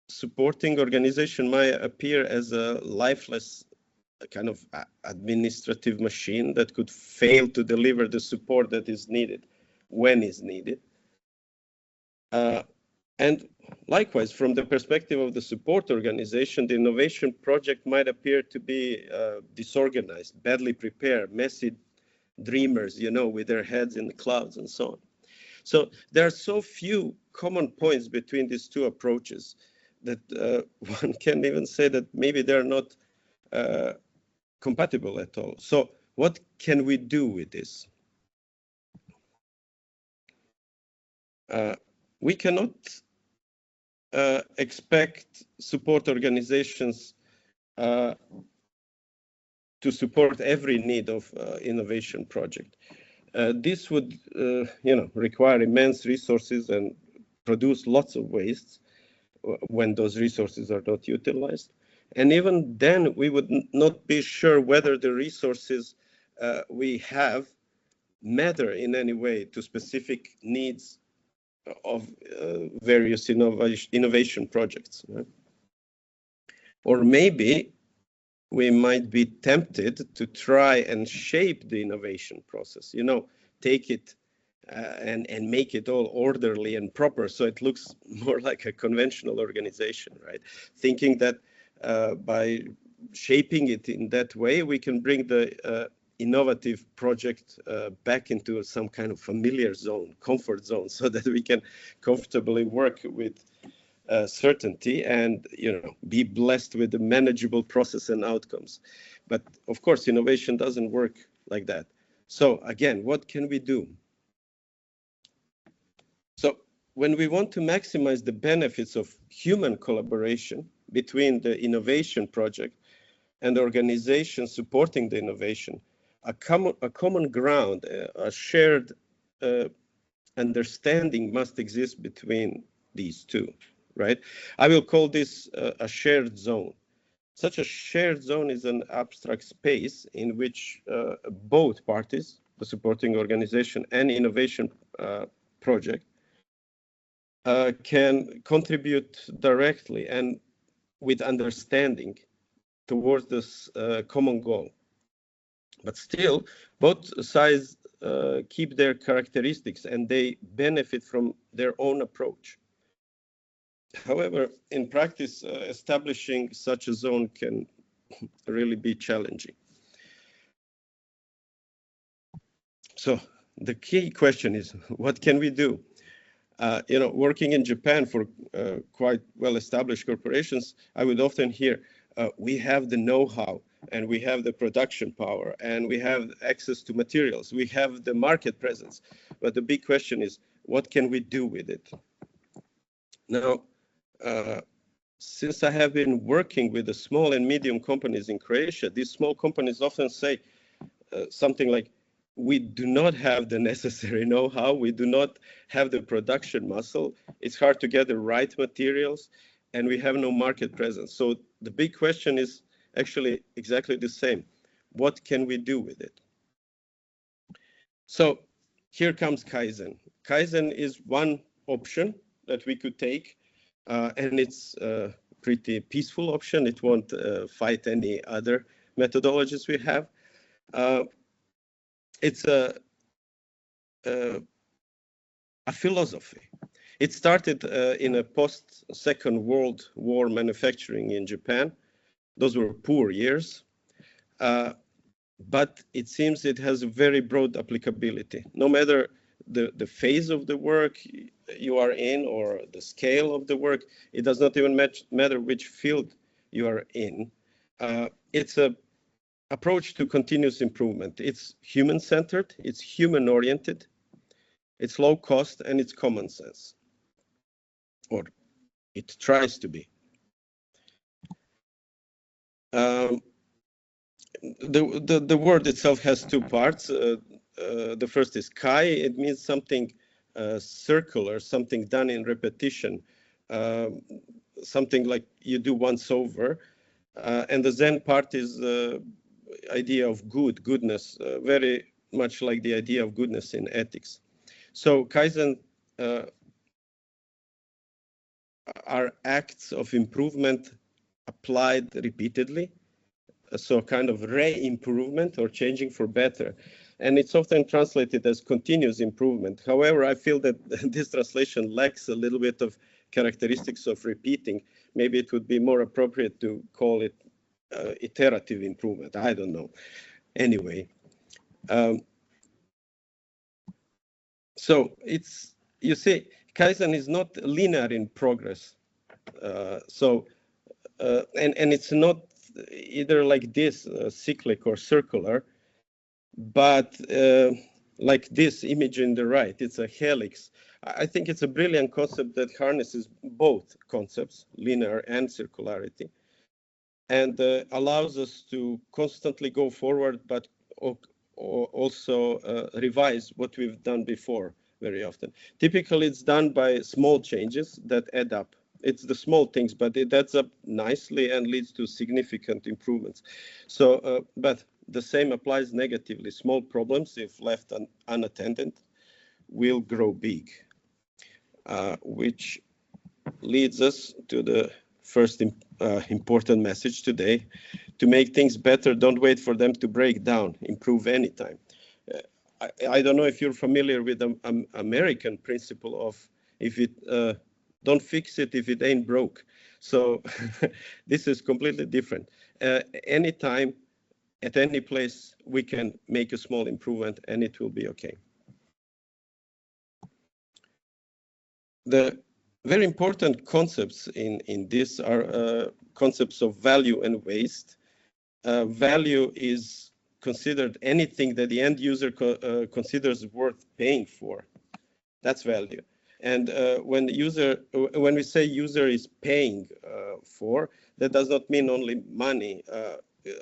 supporting organization might appear as a lifeless kind of administrative machine that could fail to deliver the support that is needed when is needed. And likewise, from the perspective of the support organization, the innovation project might appear to be disorganized, badly prepared, messy dreamers, you know, with their heads in the clouds and so on. So there are so few common points between these two approaches that one can even say that maybe they're not compatible at all. So what can we do with this? We cannot expect support organizations to support every need of innovation project. This would, require immense resources and produce lots of wastes when those resources are not utilized. And even then, we would not be sure whether the resources we have matter in any way to specific needs of various innovation projects. Right? Or maybe we might be tempted to try and shape the innovation process, take it and make it all orderly and proper so it looks more like a conventional organization, right? Thinking that by shaping it in that way, we can bring the innovative project back into some kind of familiar zone, comfort zone, so that we can comfortably work with certainty and be blessed with the manageable process and outcomes. But of course, innovation doesn't work like that. So again, what can we do? So when we want to maximize the benefits of human collaboration between the innovation project and the organization supporting the innovation, a common ground, a shared understanding must exist between these two, right? I will call this a shared zone. Such a shared zone is an abstract space in which both parties, the supporting organization and innovation project, can contribute directly and with understanding towards this common goal. But still, both sides keep their characteristics and they benefit from their own approach. However, in practice, establishing such a zone can really be challenging. So the key question is, what can we do? Working in Japan for quite well-established corporations, I would often hear, we have the know-how and we have the production power and we have access to materials, we have the market presence. But the big question is, what can we do with it? Now, since I have been working with the small and medium companies in Croatia, these small companies often say something like, we do not have the necessary know-how, we do not have the production muscle, it's hard to get the right materials, and we have no market presence. So the big question is actually exactly the same. What can we do with it? So here comes Kaizen. Kaizen is one option that we could take, and it's a pretty peaceful option. It won't fight any other methodologies we have. It's a philosophy. It started in a post-Second World War manufacturing in Japan. Those were poor years, but it seems it has a very broad applicability. No matter the phase of the work you are in or the scale of the work, it does not even matter which field you are in. It's a approach to continuous improvement. It's human-centered, it's human-oriented, it's low cost, and it's common sense. Or it tries to be. The word itself has two parts. The first is kai. It means something circular, something done in repetition, something like you do once over. And the Zen part is the idea of goodness, very much like the idea of goodness in ethics. So Kaizen are acts of improvement applied repeatedly, so kind of re-improvement or changing for better. And it's often translated as continuous improvement. However, I feel that this translation lacks a little bit of characteristics of repeating. Maybe it would be more appropriate to call it iterative improvement. I don't know. Anyway, so it's, you see, Kaizen is not linear in progress. And it's not either like this, cyclic or circular, but like this image in the right, it's a helix. I think it's a brilliant concept that harnesses both concepts, linear and circularity, and allows us to constantly go forward, but also revise what we've done before very often. Typically, it's done by small changes that add up. It's the small things, but it adds up nicely and leads to significant improvements. So, but the same applies negatively. Small problems, if left unattended, will grow big, which leads us to the first important message today. To make things better, don't wait for them to break down, improve anytime. I don't know if you're familiar with the American principle of if it, don't fix it if it ain't broke. So this is completely different. Anytime, at any place, we can make a small improvement and it will be okay. The very important concepts in this are concepts of value and waste. Value is considered anything that the end user considers worth paying for. That's value. And when we say user is paying for, that does not mean only money.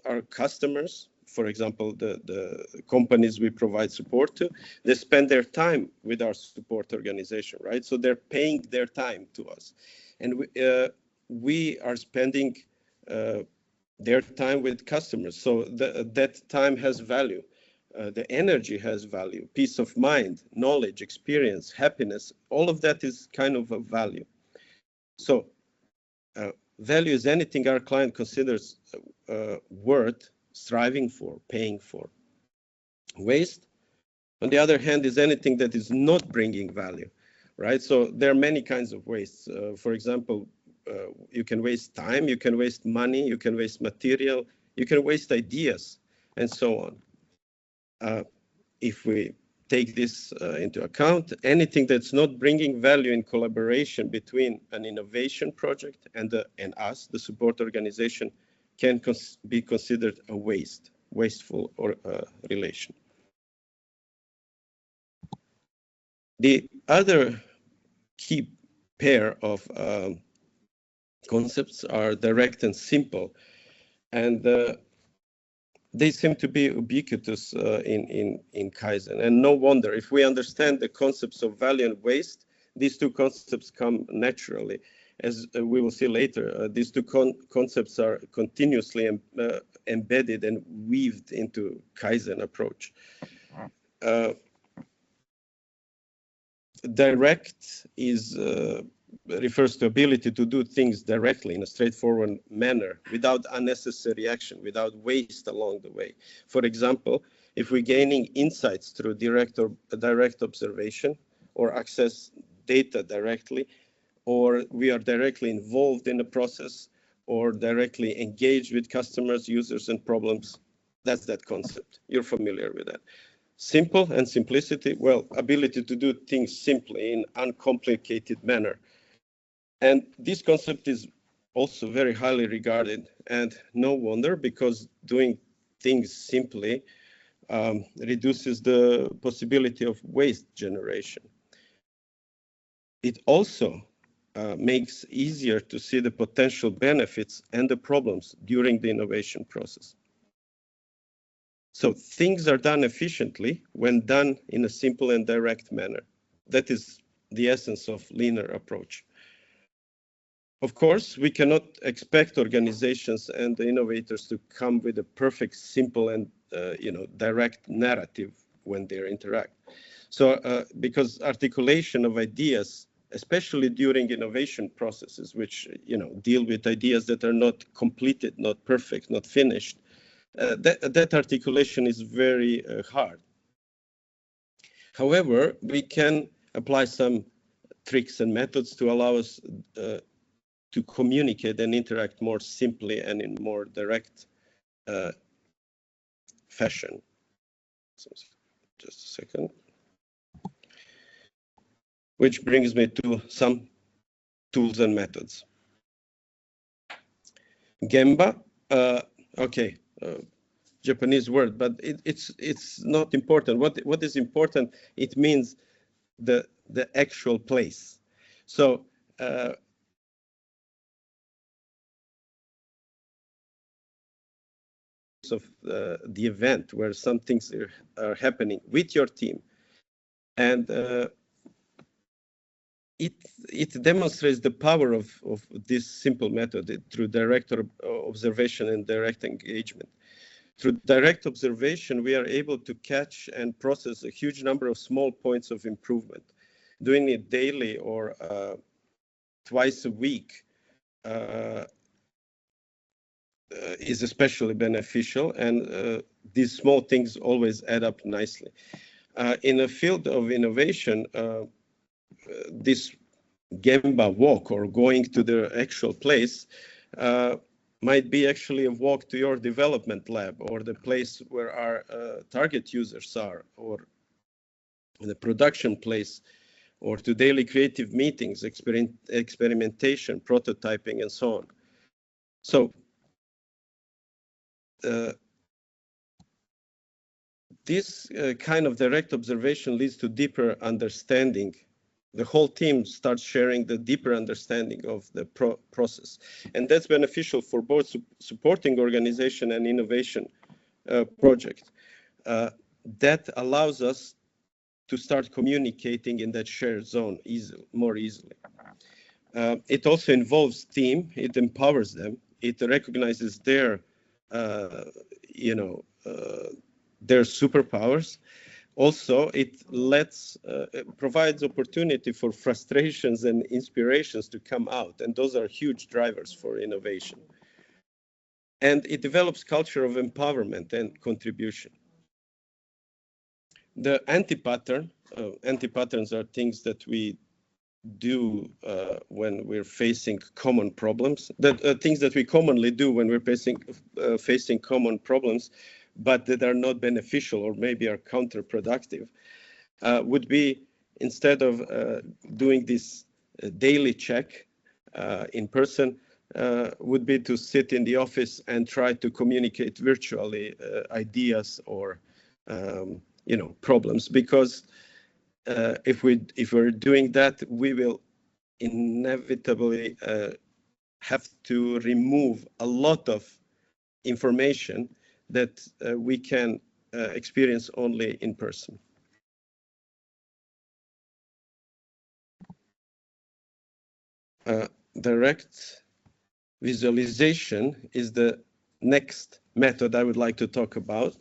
Our customers, for example, the companies we provide support to, they spend their time with our support organization, right? So they're paying their time to us. And we are spending their time with customers. So that time has value. The energy has value, peace of mind, knowledge, experience, happiness, all of that is kind of a value. So value is anything our client considers worth striving for, paying for. Waste, on the other hand, is anything that is not bringing value, right? So there are many kinds of wastes. For example, you can waste time, you can waste money, you can waste material, you can waste ideas, and so on. If we take this into account, anything that's not bringing value in collaboration between an innovation project and us, the support organization, can be considered a wasteful or relation. The other key pair of concepts are direct and simple, and they seem to be ubiquitous in Kaizen, and no wonder. If we understand the concepts of value and waste, these two concepts come naturally. As we will see later, these two concepts are continuously embedded and weaved into Kaizen approach. Direct refers to ability to do things directly in a straightforward manner without unnecessary action, without waste along the way. For example, if we're gaining insights through direct observation or access data directly, or we are directly involved in the process or directly engaged with customers, users, and problems, that's that concept. You're familiar with that. Simple and simplicity, well, ability to do things simply in uncomplicated manner. And this concept is also very highly regarded, and no wonder, because doing things simply reduces the possibility of waste generation. It also makes easier to see the potential benefits and the problems during the innovation process. So things are done efficiently when done in a simple and direct manner. that is the essence of linear approach. Of course, we cannot expect organizations and the innovators to come with a perfect, simple, and direct narrative when they interact. So, because articulation of ideas, especially during innovation processes, which deal with ideas that are not completed, not perfect, not finished, that articulation is very hard. However, we can apply some tricks and methods to allow us to communicate and interact more simply and in more direct fashion. So, just a second. Which brings me to some tools and methods. Gemba, Japanese word, but it's not important. What is important? It means the actual place. So of the event where some things are happening with your team, and it demonstrates the power of this simple method through direct observation and direct engagement. Through direct observation, we are able to catch and process a huge number of small points of improvement. Doing it daily or twice a week is especially beneficial, and these small things always add up nicely. In the field of innovation, this Gemba walk or going to the actual place might be actually a walk to your development lab or the place where our target users are, or the production place, or to daily creative meetings, experimentation, prototyping, and so on. So this kind of direct observation leads to deeper understanding. The whole team starts sharing the deeper understanding of the process. And that's beneficial for both supporting organization and innovation project. That allows us to start communicating in that shared zone more easily. It also involves team. It empowers them. It recognizes their superpowers. Also, it provides opportunity for frustrations and inspirations to come out, and those are huge drivers for innovation. And it develops culture of empowerment and contribution. The anti-patterns are things that we do when we're facing common problems, things that we commonly do when we're facing common problems, but that are not beneficial or maybe are counterproductive, would be, instead of doing this daily check in person, would be to sit in the office and try to communicate virtually ideas or problems, because if we're doing that, we will inevitably have to remove a lot of information that we can experience only in person. Direct visualization is the next method I would like to talk about.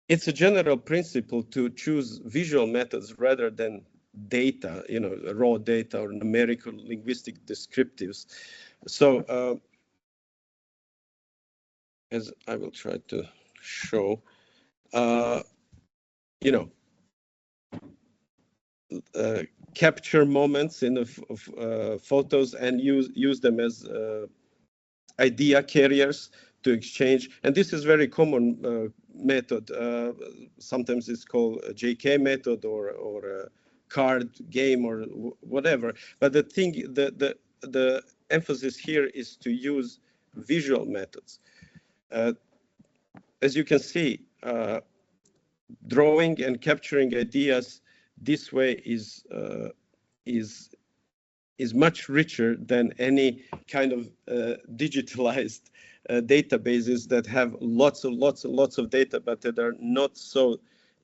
It's a general principle to choose visual methods rather than data, raw data or numerical linguistic descriptives. So as I will try to show, capture moments in the photos and use them as idea carriers to exchange. And this is very common method. Sometimes it's called a JK method or a card game or whatever. But the thing, the emphasis here is to use visual methods. As you can see, drawing and capturing ideas this way is much richer than any kind of digitalized databases that have lots of data, but that are not so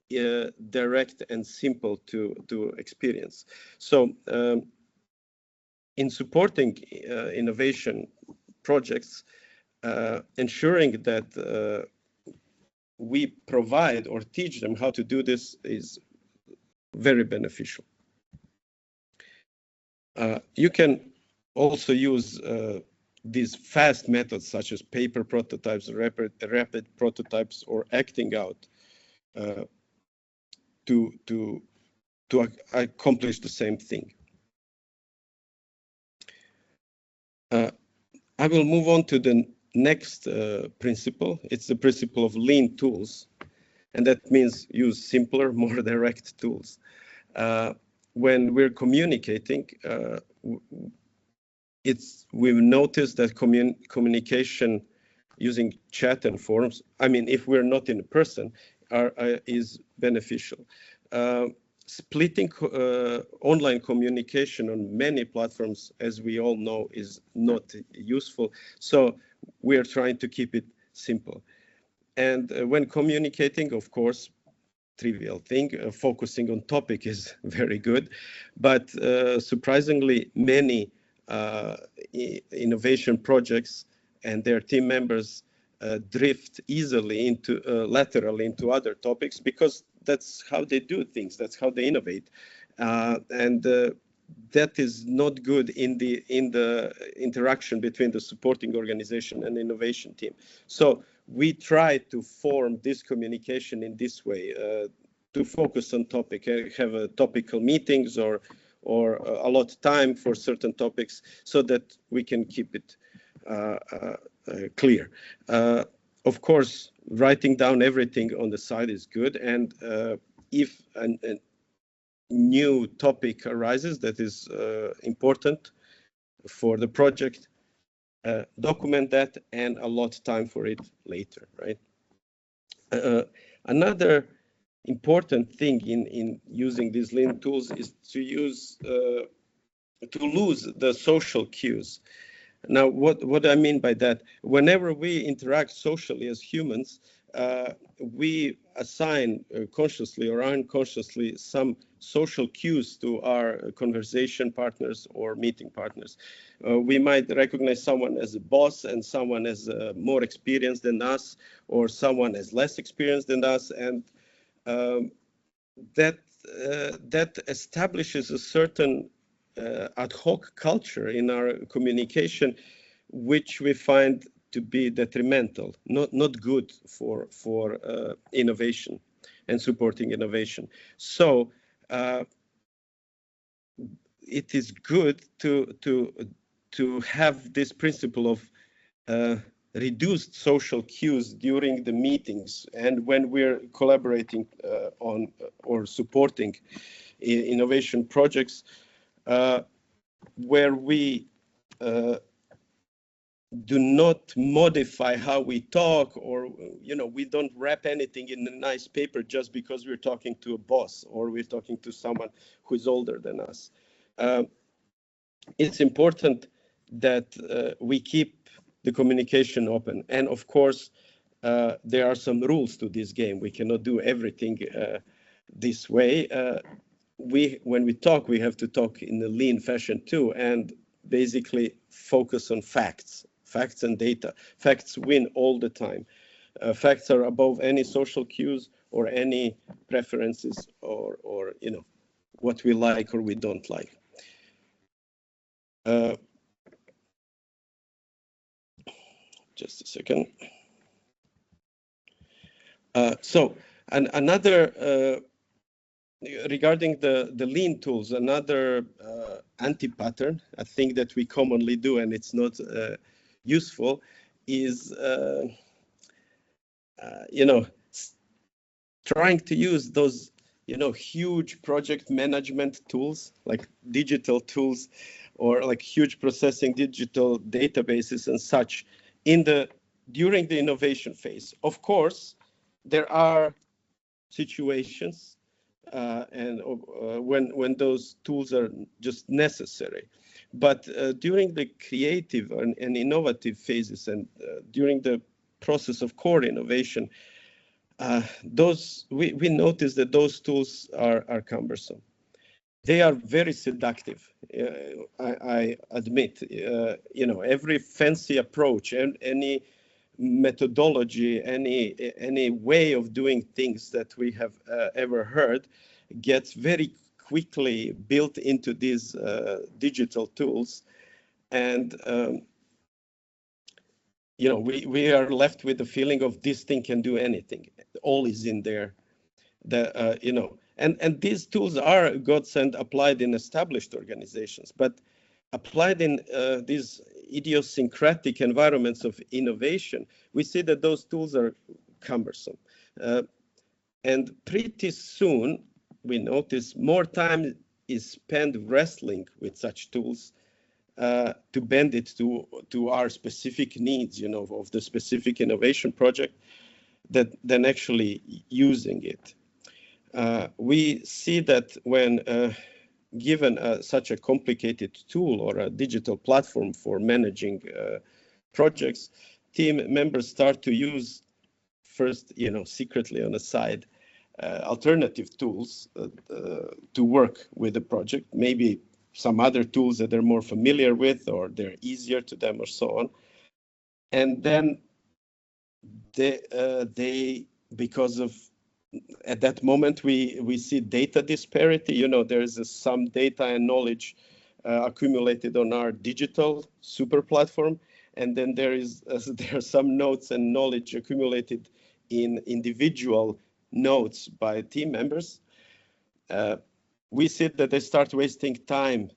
direct and simple to experience. So in supporting innovation projects, ensuring that we provide or teach them how to do this is very beneficial. You can also use these fast methods such as paper prototypes, rapid prototypes, or acting out to accomplish the same thing. I will move on to the next principle. It's the principle of lean tools, and that means use simpler, more direct tools. When we're communicating, we've noticed that communication using chat and forums, I mean, if we're not in person, is beneficial. Splitting online communication on many platforms, as we all know, is not useful. So we are trying to keep it simple. And when communicating, of course, trivial thing, focusing on topic is very good. But surprisingly, many innovation projects and their team members drift easily into laterally into other topics, because that's how they do things, that's how they innovate, and that is not good in the interaction between the supporting organization and innovation team. So we try to form this communication in this way, to focus on topic, have topical meetings or a lot of time for certain topics, so that we can keep it clear. Of course, writing down everything on the side is good, and if a new topic arises that is important for the project, document that and allot time for it later, right? Another important thing in using these lean tools is to use to lose the social cues. Now, what I mean by that, whenever we interact socially as humans, we assign consciously or unconsciously some social cues to our conversation partners or meeting partners. We might recognize someone as a boss and someone as more experienced than us, or someone as less experienced than us, and that establishes a certain ad hoc culture in our communication, which we find to be detrimental, not good for innovation and supporting innovation. So it is good to have this principle of reduced social cues during the meetings and when we're collaborating on or supporting innovation projects, where we do not modify how we talk, or we don't wrap anything in a nice paper just because we're talking to a boss or we're talking to someone who is older than us. It's important that we keep the communication open, and of course there are some rules to this game. We cannot do everything this way. When we talk, we have to talk in a lean fashion too, and basically focus on facts and data. Facts win all the time. Facts are above any social cues or any preferences or what we like or we don't like. Just a second. Another regarding the lean tools, another anti-pattern, I think that we commonly do, and it's not useful, is trying to use those huge project management tools like digital tools or like huge processing digital databases and such during the innovation phase. Of course, there are situations and when those tools are just necessary, but during the creative and innovative phases and during the process of core innovation, we notice that those tools are cumbersome. They are very seductive. I admit, every fancy approach and any methodology, any way of doing things that we have ever heard gets very quickly built into these digital tools. And, we are left with the feeling of this thing can do anything. All is in there. And these tools are godsend applied in established organizations, but applied in these idiosyncratic environments of innovation, we see that those tools are cumbersome. And pretty soon, we notice more time is spent wrestling with such tools to bend it to our specific needs, of the specific innovation project, than actually using it. We see that when given such a complicated tool or a digital platform for managing projects, team members start to use first, secretly on the side, alternative tools to work with the project, maybe some other tools that they're more familiar with or they're easier to them or so on. And then they because of at that moment we see data disparity. There is some data and knowledge accumulated on our digital super platform, and then there are some notes and knowledge accumulated in individual notes by team members. We see that they start wasting time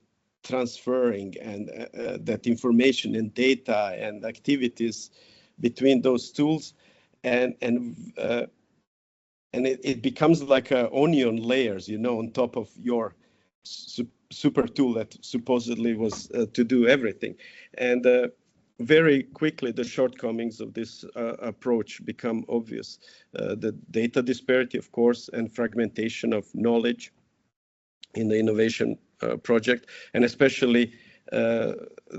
transferring and that information and data and activities between those tools, and it becomes like onion layers, on top of your super tool that supposedly was to do everything. And very quickly, the shortcomings of this approach become obvious. The data disparity, of course, and fragmentation of knowledge in the innovation project, and especially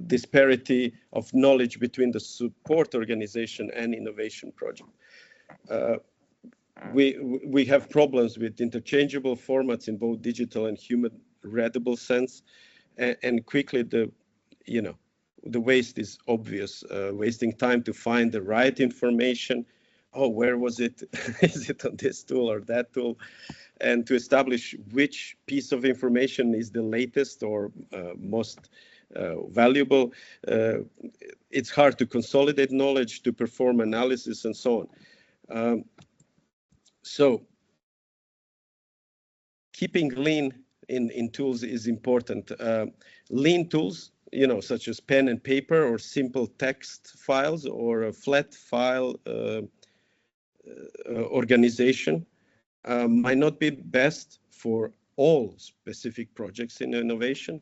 disparity of knowledge between the support organization and innovation project. We have problems with interchangeable formats in both digital and human readable sense, and quickly the waste is obvious, wasting time to find the right information. Oh, where was it? Is it on this tool or that tool? And to establish which piece of information is the latest or most valuable. It's hard to consolidate knowledge, to perform analysis, and so on. So keeping lean in tools is important. Lean tools, such as pen and paper or simple text files or a flat file organization might not be best for all specific projects in innovation,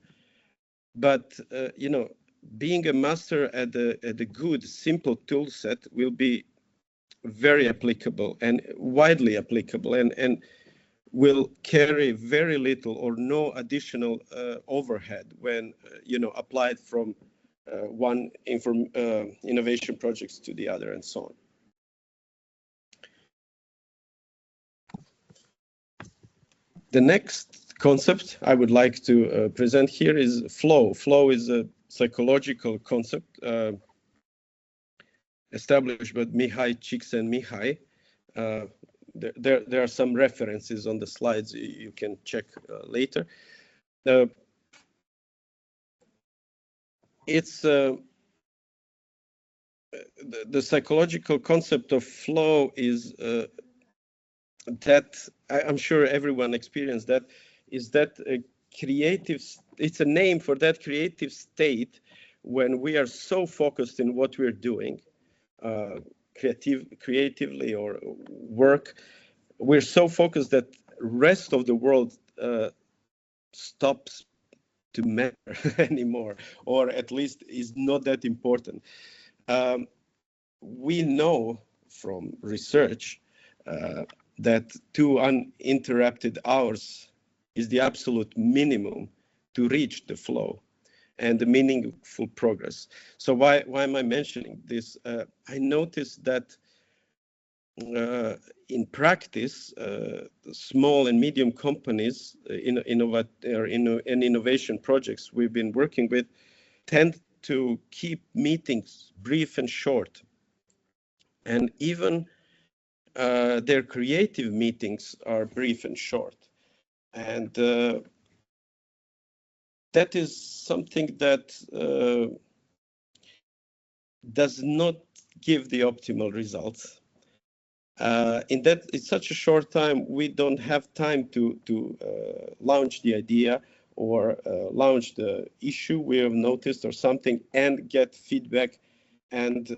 but being a master at a good simple tool set will be very applicable and widely applicable, and will carry very little or no additional overhead when applied from one innovation projects to the other, and so on. The next concept I would like to present here is flow. Flow is a psychological concept established by Mihai Csikszentmihalyi. There are some references on the slides you can check later. It's the psychological concept of flow is that I'm sure everyone experienced that, is that a creative, it's a name for that creative state when we are so focused in what we're doing, creatively or work, we're so focused that rest of the world stops to matter anymore, or at least is not that important. We know from research that 2 uninterrupted hours is the absolute minimum to reach the flow and the meaningful progress. So why am I mentioning this? I noticed that in practice, small and medium companies in innovation projects we've been working with tend to keep meetings brief and short. And even their creative meetings are brief and short. And that is something that does not give the optimal results. In such a short time, we don't have time to launch the idea or launch the issue we have noticed or something and get feedback and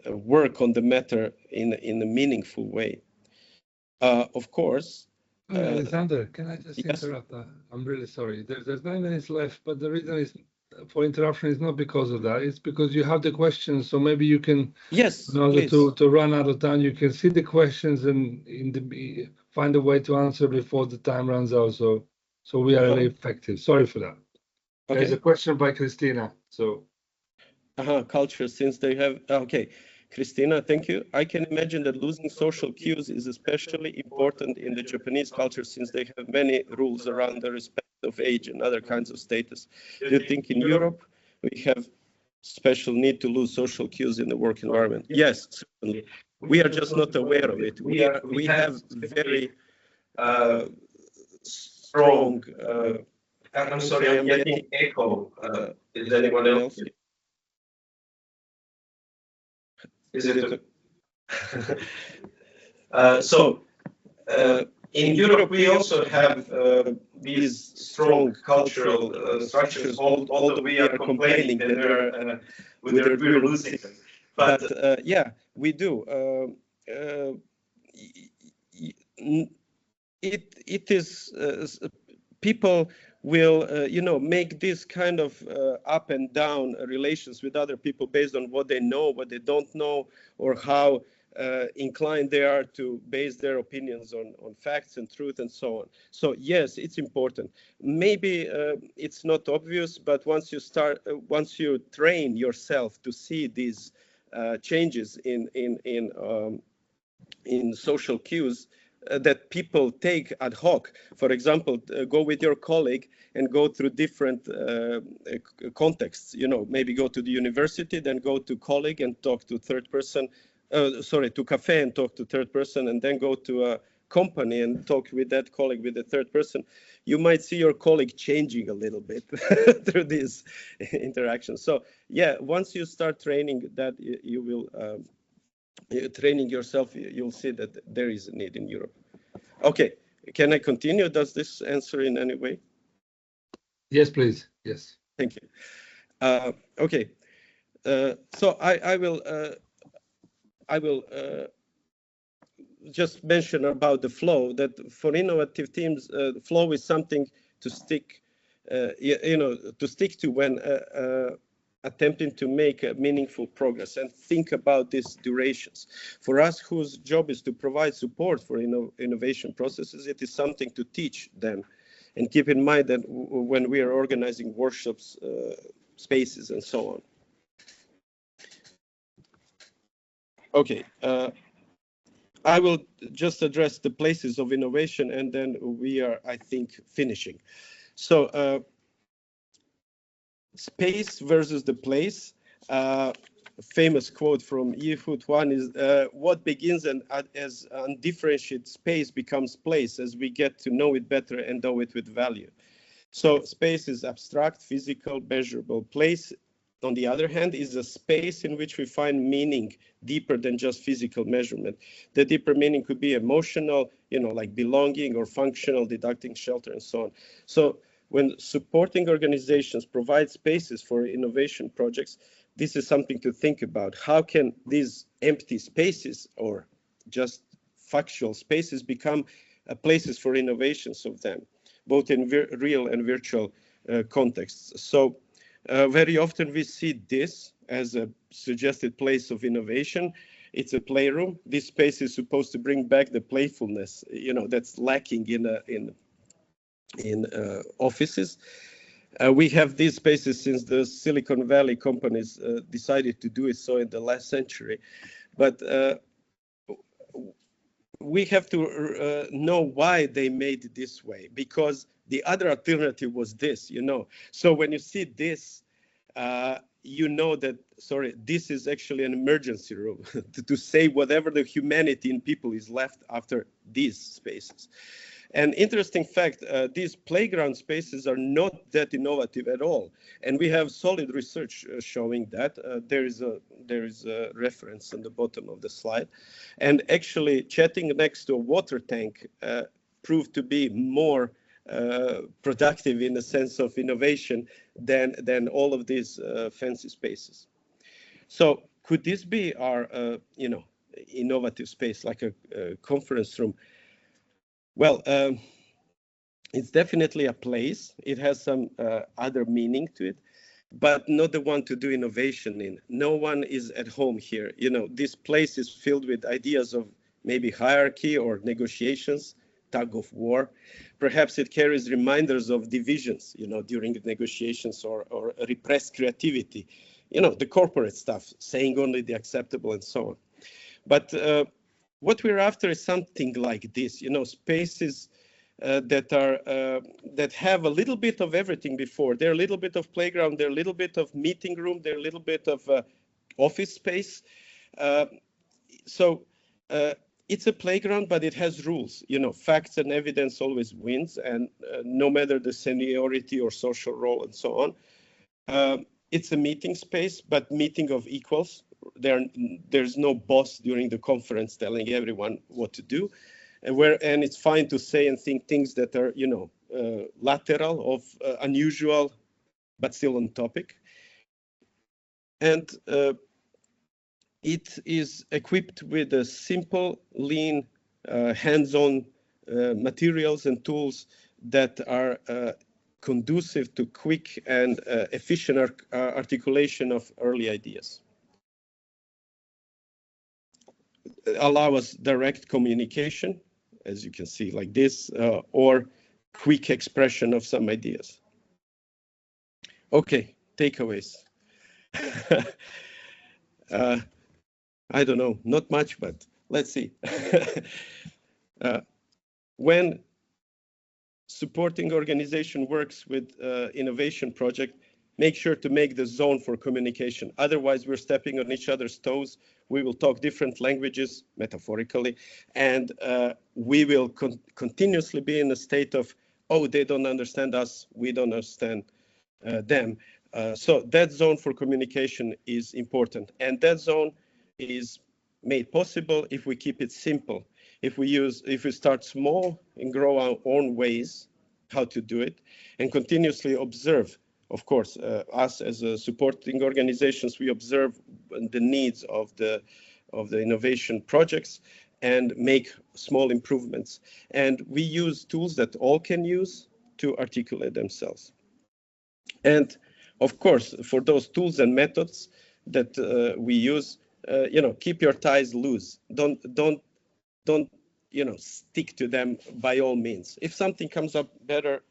work on the matter in a meaningful way. Of course. Alexander, can I just yes? interrupt? I'm really sorry. There's 9 minutes left, but the reason is for interruption is not because of that. It's because you have the questions, so maybe you can, yes, in order please. to run out of time, you can see the questions and find a way to answer before the time runs out. So we are really effective. Sorry for that. Okay. There's a question by Christina. So. Culture, since they have, okay. Christina, thank you. I can imagine that losing social cues is especially important in the Japanese culture since they have many rules around the respect of age and other kinds of status. Do you think in Europe we have special need to lose social cues in the work environment? Yes, certainly. We are just not aware of it. We have very strong. I'm sorry, I'm getting echo. Is anyone else? Is it? In Europe, we also have these strong cultural structures, although we are complaining that we're losing them. But yeah, we do. It is people will make this kind of up and down relations with other people based on what they know, what they don't know, or how inclined they are to base their opinions on facts and truth and so on. So yes, it's important. Maybe it's not obvious, but once you train yourself to see these changes in social cues that people take ad hoc. For example, go with your colleague and go through different contexts. Maybe go to the university, then go to colleague and talk to third person. To cafe and talk to third person, and then go to a company and talk with that colleague with the third person. You might see your colleague changing a little bit through these interactions. So yeah, once you start training that, you will training yourself, you'll see that there is a need in Europe. Okay, can I continue? Does this answer in any way? Yes, please. Yes. Thank you. Okay, so I will just mention about the flow, that for innovative teams, flow is something to stick, to stick to when attempting to make a meaningful progress, and think about these durations. For us, whose job is to provide support for innovation processes, it is something to teach them, and keep in mind that when we are organizing workshops, spaces, and so on. Okay, I will just address the places of innovation, and then we are, I think, finishing. So, space versus the place. Famous quote from Ehud One is, what begins as undifferentiated space becomes place as we get to know it better and know it with value. So space is abstract, physical, measurable. Place, on the other hand, is a space in which we find meaning deeper than just physical measurement. The deeper meaning could be emotional, like belonging, or functional, deducting shelter, and so on. So when supporting organizations provide spaces for innovation projects, this is something to think about. How can these empty spaces, or just factual spaces, become places for innovations of them, both in real and virtual contexts? So very often we see this as a suggested place of innovation. It's a playroom. This space is supposed to bring back the playfulness, that's lacking in offices. We have these spaces since the Silicon Valley companies decided to do it so in the last century. But we have to know why they made it this way, because the other alternative was this, you know. So when you see this, you know that, sorry, this is actually an emergency room to save whatever the humanity in people is left after these spaces. An interesting fact, these playground spaces are not that innovative at all. And we have solid research showing that. There is a reference on the bottom of the slide. And actually chatting next to a water tank proved to be more productive in the sense of innovation than all of these fancy spaces. So could this be our, innovative space, like a conference room? Well, it's definitely a place. It has some other meaning to it, but not the one to do innovation in. No one is at home here. You know, this place is filled with ideas of maybe hierarchy or negotiations, tug of war. Perhaps it carries reminders of divisions, you know, during the negotiations or repressed creativity, you know, the corporate stuff, saying only the acceptable and so on. But what we're after is something like this, you know, spaces that have a little bit of everything before. They're a little bit of playground, they're a little bit of meeting room, they're a little bit of office space. So it's a playground, but it has rules. You know, facts and evidence always wins, and no matter the seniority or social role and so on. It's a meeting space, but meeting of equals. There's no boss during the conference telling everyone what to do, and it's fine to say and think things that are, you know, lateral, of unusual, but still on topic. And it is equipped with a simple, lean, hands-on materials and tools that are conducive to quick and efficient articulation of early ideas. Allow us direct communication, as you can see, like this, or quick expression of some ideas. Okay, takeaways. I don't know, not much, but let's see. When supporting organization works with innovation project, make sure to make the zone for communication. Otherwise, we're stepping on each other's toes. We will talk different languages, metaphorically, and we will continuously be in a state of, oh, they don't understand us, we don't understand them. So that zone for communication is important. And that zone is made possible if we keep it simple. If we start small and grow our own ways how to do it, and continuously observe. Of course, us as supporting organizations, we observe the needs of the innovation projects and make small improvements. And we use tools that all can use to articulate themselves. And of course, for those tools and methods that we use, you know, keep your ties loose. Don't you know, stick to them by all means. If something comes up better,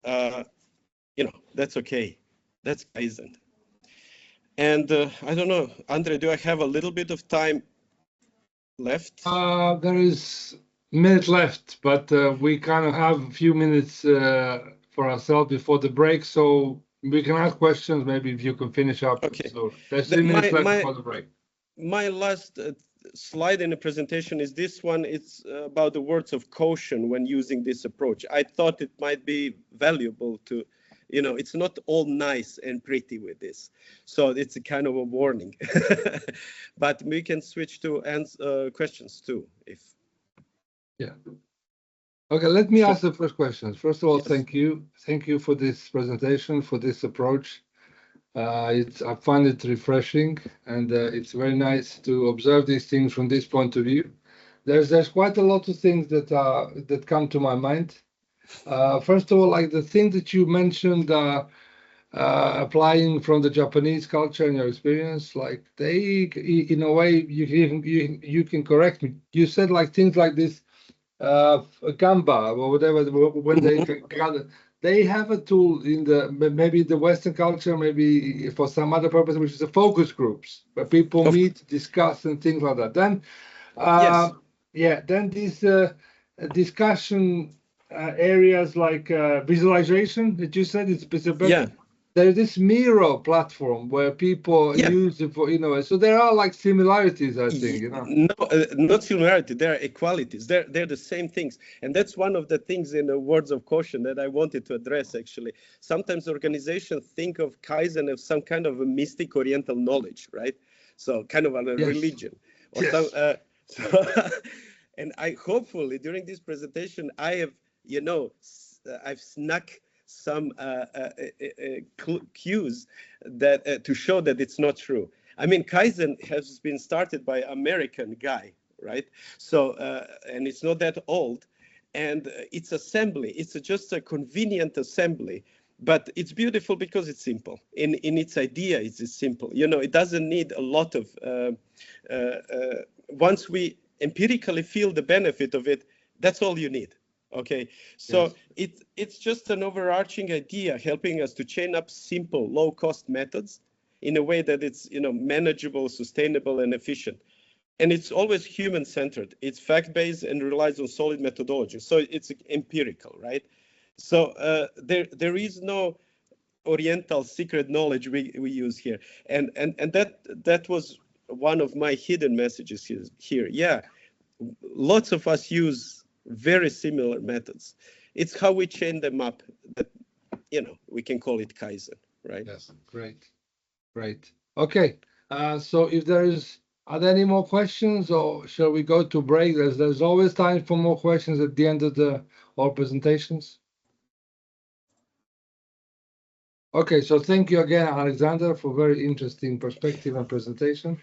you know, that's okay. That's Kaizen. And I don't know, Andre, do I have a little bit of time left? There is a minute left, but we kind of have a few minutes for ourselves before the break, so we can ask questions. Maybe if you can finish up. Okay. So there's 3 minutes left before the break. My last slide in the presentation is this one. It's about the words of caution when using this approach. I thought it might be valuable to, you know, it's not all nice and pretty with this. So it's a kind of a warning. But we can switch to answer questions too, if. Yeah. Okay, let me ask the first question. First of all, Yes. thank you. Thank you for this presentation, for this approach. I find it refreshing, and it's very nice to observe these things from this point of view. There's quite a lot of things that come to my mind. First of all, like the thing that you mentioned, applying from the Japanese culture and your experience, like they, in a way, you can correct me. You said like things like this, gamba or whatever, when they gather, they have a tool in the maybe the Western culture, maybe for some other purpose, which is the focus groups where people meet, discuss, and things like that. Then, Yes. yeah, then these discussion areas like visualization that you said, it's a bit. Yeah. There's this Miro platform where people Yeah. use it for, so there are like similarities, I think, No, not similarity. There are equalities. They're the same things, and that's one of the things in the words of caution that I wanted to address. Actually, sometimes organizations think of Kaizen as some kind of a mystic Oriental knowledge, right? So kind of a religion, or yes. some. So, and I hopefully during this presentation I have, I've snuck some cues that to show that it's not true. I mean, Kaizen has been started by American guy, right? So, and it's not that old, and it's assembly. It's just a convenient assembly, but it's beautiful because it's simple. In its idea, it's simple. It doesn't need a lot of. Once we empirically feel the benefit of it, that's all you need. Okay, so yes. It's just an overarching idea helping us to chain up simple, low-cost methods in a way that it's manageable, sustainable, and efficient. And it's always human-centered. It's fact-based and relies on solid methodology. So it's empirical, right? So there is no Oriental secret knowledge we use here, and that was one of my hidden messages here. Yeah, lots of us use very similar methods. It's how we chain them up that we can call it Kaizen, right? Yes, great. Okay, so if are there any more questions, or shall we go to break? There's always time for more questions at the end of our presentations. Okay, so thank you again, Alexander, for very interesting perspective and presentation.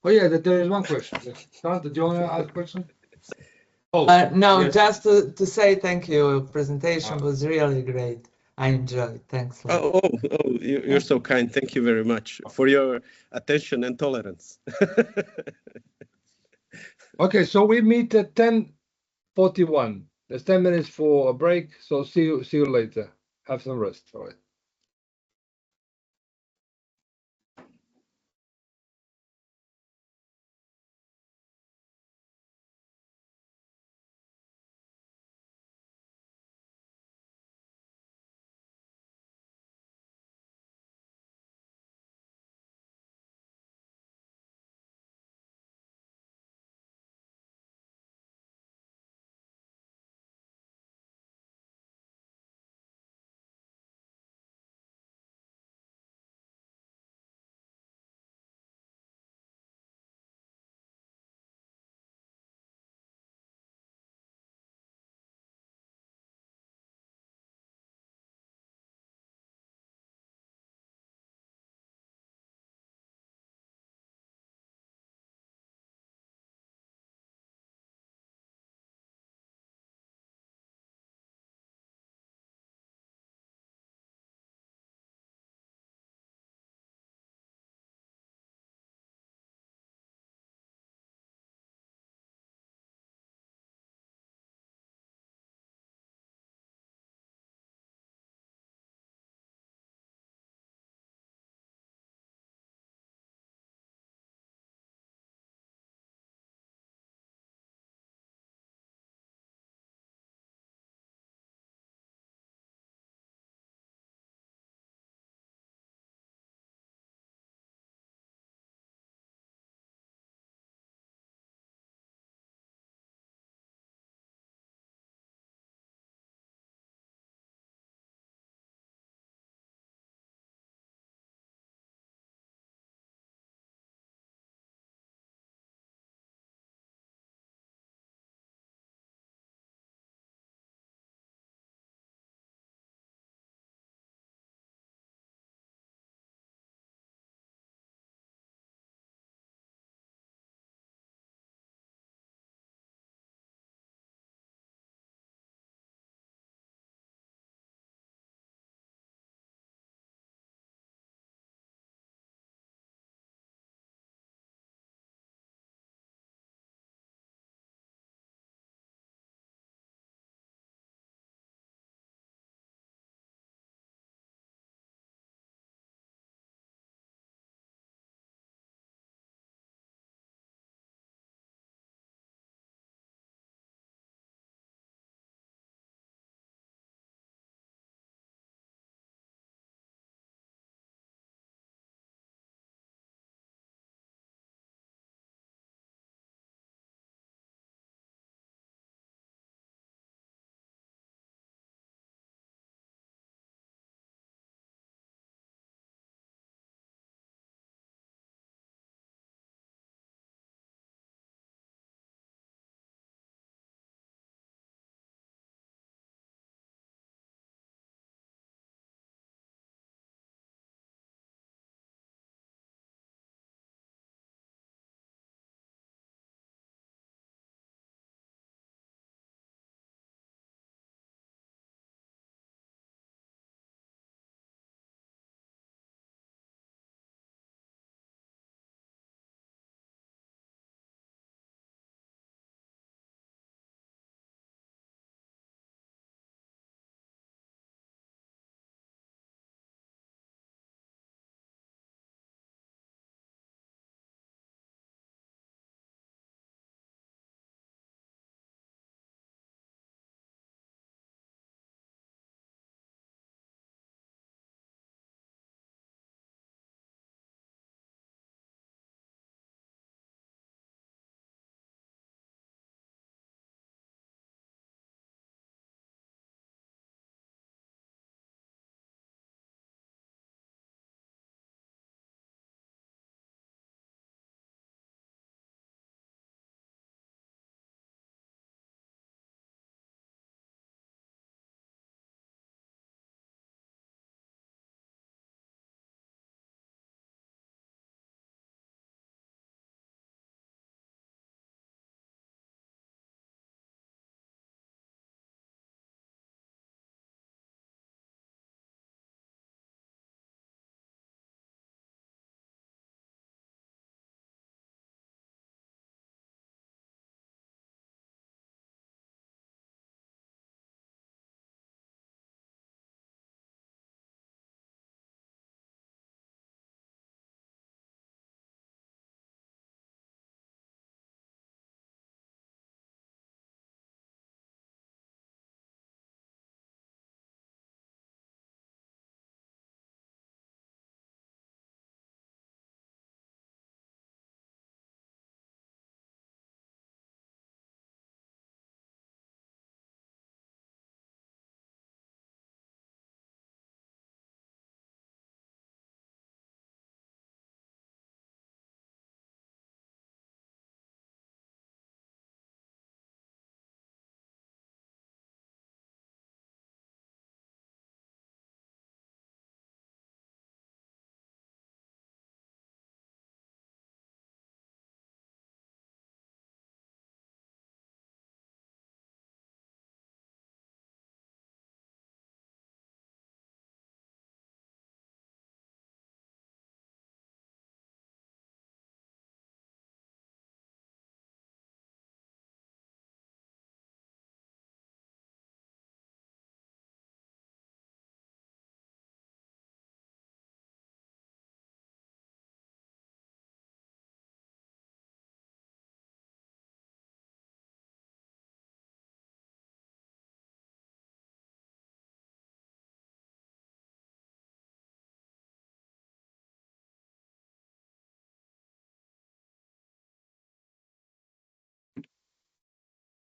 Oh yeah, there is one question. Sandra, do you want to ask a question? No, yes. Just to say thank you. Presentation was really great. I enjoyed. Thanks. You're so kind. Thank you very much for your attention and tolerance. Okay, so we meet at 10:41. There's 10 minutes for a break. So see you later. Have some rest. All right.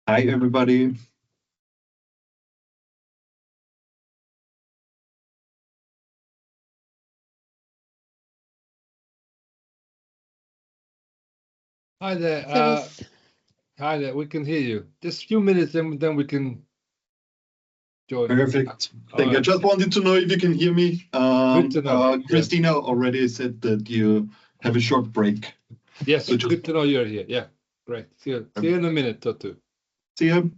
Hi, everybody. Hi there. Hi there. We can hear you. Just a few minutes, and then we can join. Perfect. Thank you. I right. just wanted to know if you can hear me. Good to know. Christina already said that you have a short break. Yes, So good to know you're here. Yeah, great. See you in a minute or two. See you.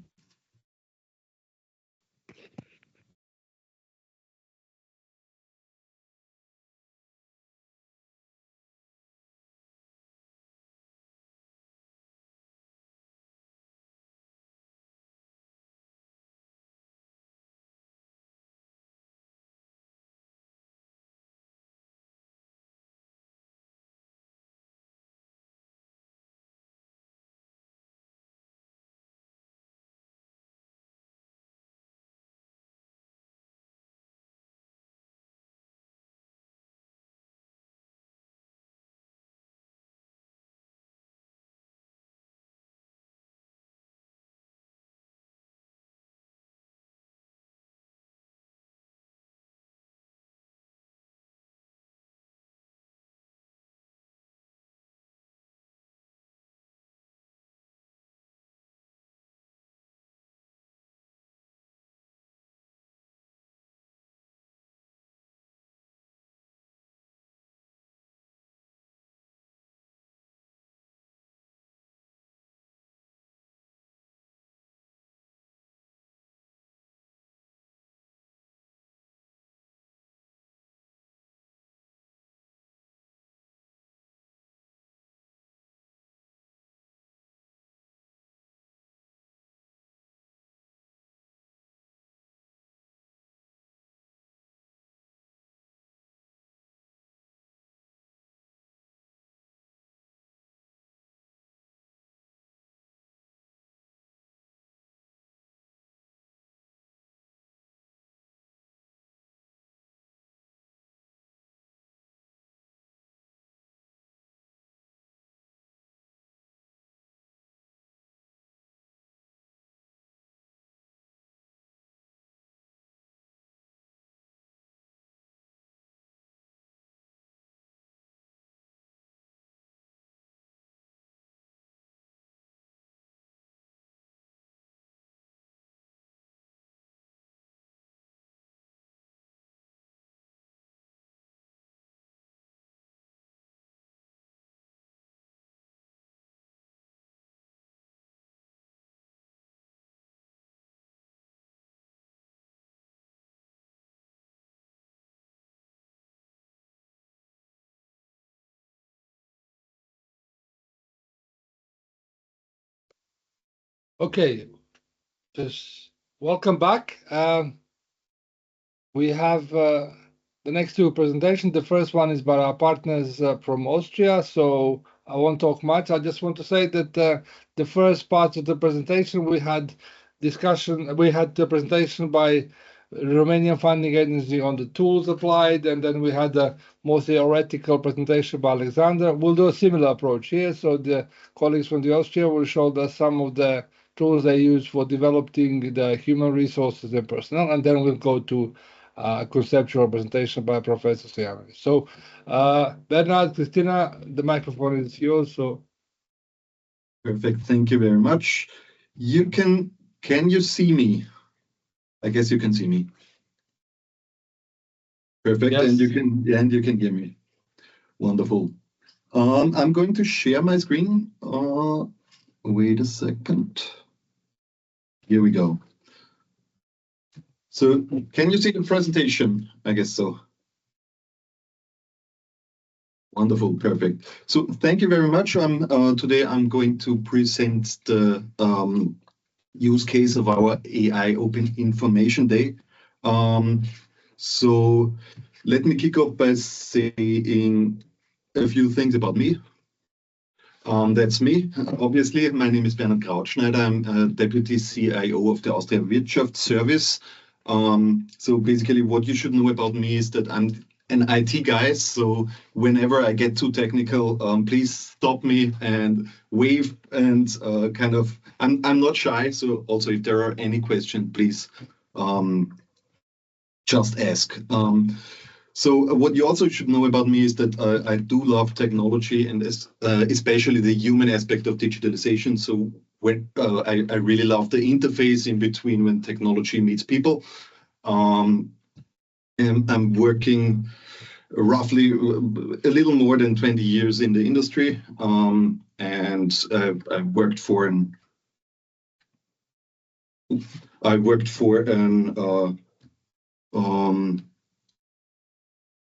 Okay, just welcome back. We have the next two presentations. The first one is by our partners from Austria. So I won't talk much. I just want to say that the first part of the presentation we had discussion. We had the presentation by Romanian funding agency on the tools applied, and then we had a more theoretical presentation by Alexander. We'll do a similar approach here. So the colleagues from the Austria will show us some of the tools they use for developing the human resources and personnel, and then we'll go to conceptual presentation by Professor Stojanovic. So, Bernard, Christina, the microphone is yours. So, perfect. Thank you very much. Can you see me? I guess you can see me. Perfect. yes. And you can hear me. Wonderful. I'm going to share my screen. Wait a second. Here we go. So can you see the presentation? I guess so. Wonderful, perfect. So thank you very much. Today I'm going to present the use case of our AI Open Information Day. So let me kick off by saying a few things about me. That's me. Obviously, my name is Bernhard Krautschneider. I'm Deputy CIO of the Austria Wirtschaftsservice. So basically what you should know about me is that I'm an IT guy, so whenever I get too technical, please stop me and wave and kind of. I'm not shy, so also if there are any questions, please just ask. So what you also should know about me is that I do love technology and especially the human aspect of digitalization. So when I really love the interface in between when technology meets people. And I'm working roughly a little more than 20 years in the industry, and I worked for an.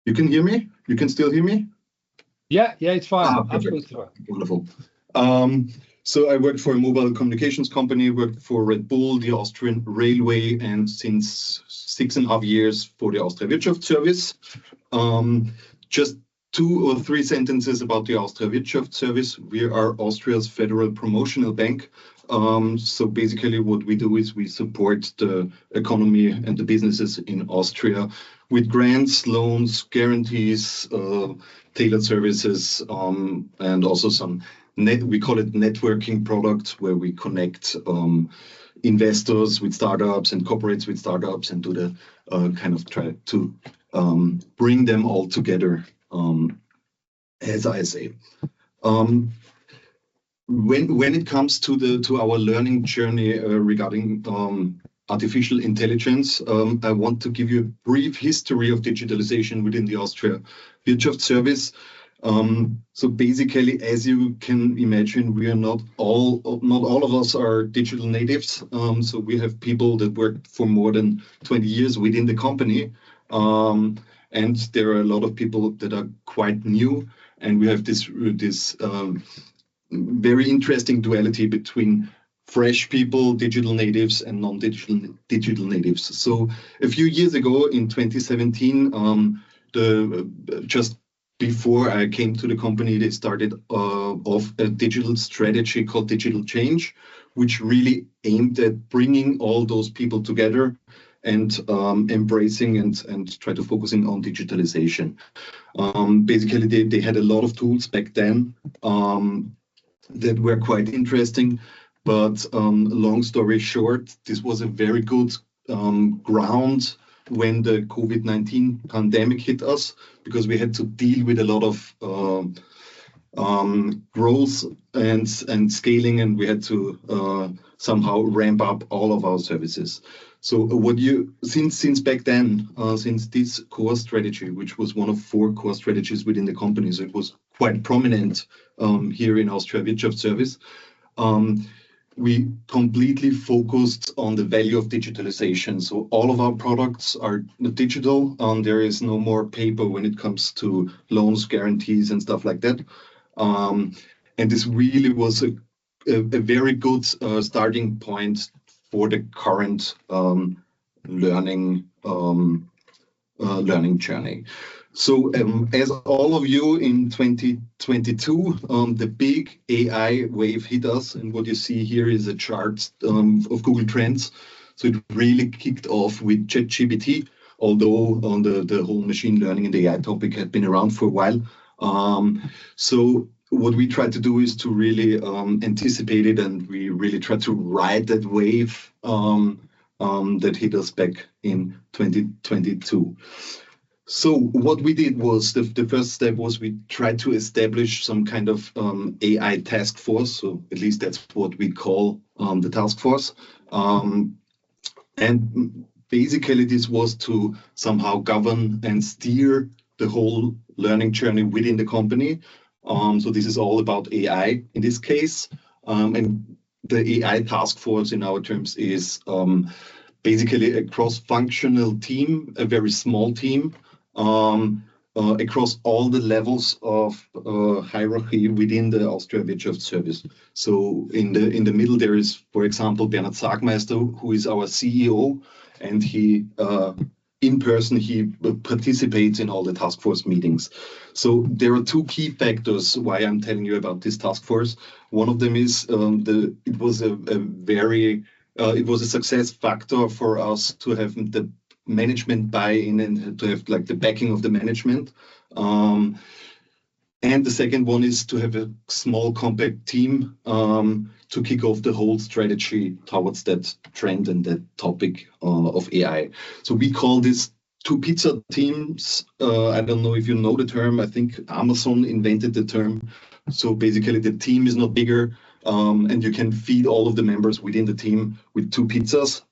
You can hear me? You can still hear me? Yeah, it's fine. Absolutely fine. Wonderful. So I worked for a mobile communications company, worked for Red Bull, the Austrian Railway, and since 6.5 years for the Austria Wirtschaftsservice. Just 2 or 3 sentences about the Austria Wirtschaftsservice. We are Austria's federal promotional bank. So basically what we do is we support the economy and the businesses in Austria with grants, loans, guarantees, tailored services, and also some we call it networking products, where we connect investors with startups and corporates with startups and do the kind of try to bring them all together, as I say. When it comes to our learning journey regarding artificial intelligence, I want to give you a brief history of digitalization within the Austria Wirtschaftsservice. So basically, as you can imagine, we are not all of us are digital natives. So we have people that work for more than 20 years within the company, and there are a lot of people that are quite new, and we have this very interesting duality between fresh people, digital natives, and non-digital natives. So a few years ago, in 2017, just before I came to the company, they started off a digital strategy called Digital Change, which really aimed at bringing all those people together and embracing and try to focusing on digitalization. Basically, they had a lot of tools back then that were quite interesting, but long story short, this was a very good ground when the COVID-19 pandemic hit us, because we had to deal with a lot of growth and scaling, and we had to somehow ramp up all of our services. So since back then, since this core strategy, which was one of 4 core strategies within the company, so it was quite prominent here in Austria Wirtschaftsservice, we completely focused on the value of digitalization. So all of our products are digital. There is no more paper when it comes to loans, guarantees, and stuff like that. And this really was a very good starting point for the current learning journey. So as all of you in 2022, the big AI wave hit us, and what you see here is a chart of Google Trends. So it really kicked off with ChatGPT, although on the whole machine learning and AI topic had been around for a while. So what we try to do is to really anticipate it, and we really try to ride that wave that hit us back in 2022. So what we did was the first step was we tried to establish some kind of AI task force. So at least that's what we call the task force. And basically this was to somehow govern and steer the whole learning journey within the company. So this is all about AI in this case. And the AI task force in our terms is basically a cross-functional team, a very small team, across all the levels of hierarchy within the Austria Wirtschaftsservice. So in the middle there is, for example, Bernhard Sagmeister, who is our CEO, and he in person he participates in all the task force meetings. So there are 2 key factors why I'm telling you about this task force. One of them is it was a success factor for us to have the management buy-in and to have like the backing of the management. And the second one is to have a small compact team to kick off the whole strategy towards that trend and that topic of AI. So we call this two pizza teams. I don't know if you know the term. I think Amazon invented the term. So basically the team is not bigger and you can feed all of the members within the team with two pizzas.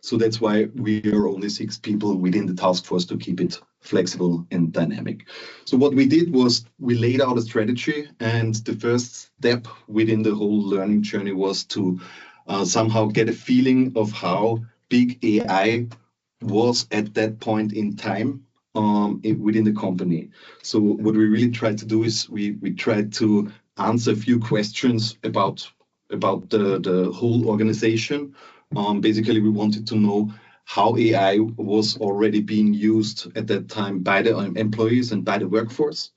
So that's why we are only 6 people within the task force to keep it flexible and dynamic. So what we did was we laid out a strategy, and the first step within the whole learning journey was to somehow get a feeling of how big AI was at that point in time within the company. So what we really tried to do is we tried to answer a few questions about the whole organization. Basically, we wanted to know how AI was already being used at that time by the employees and by the workforce.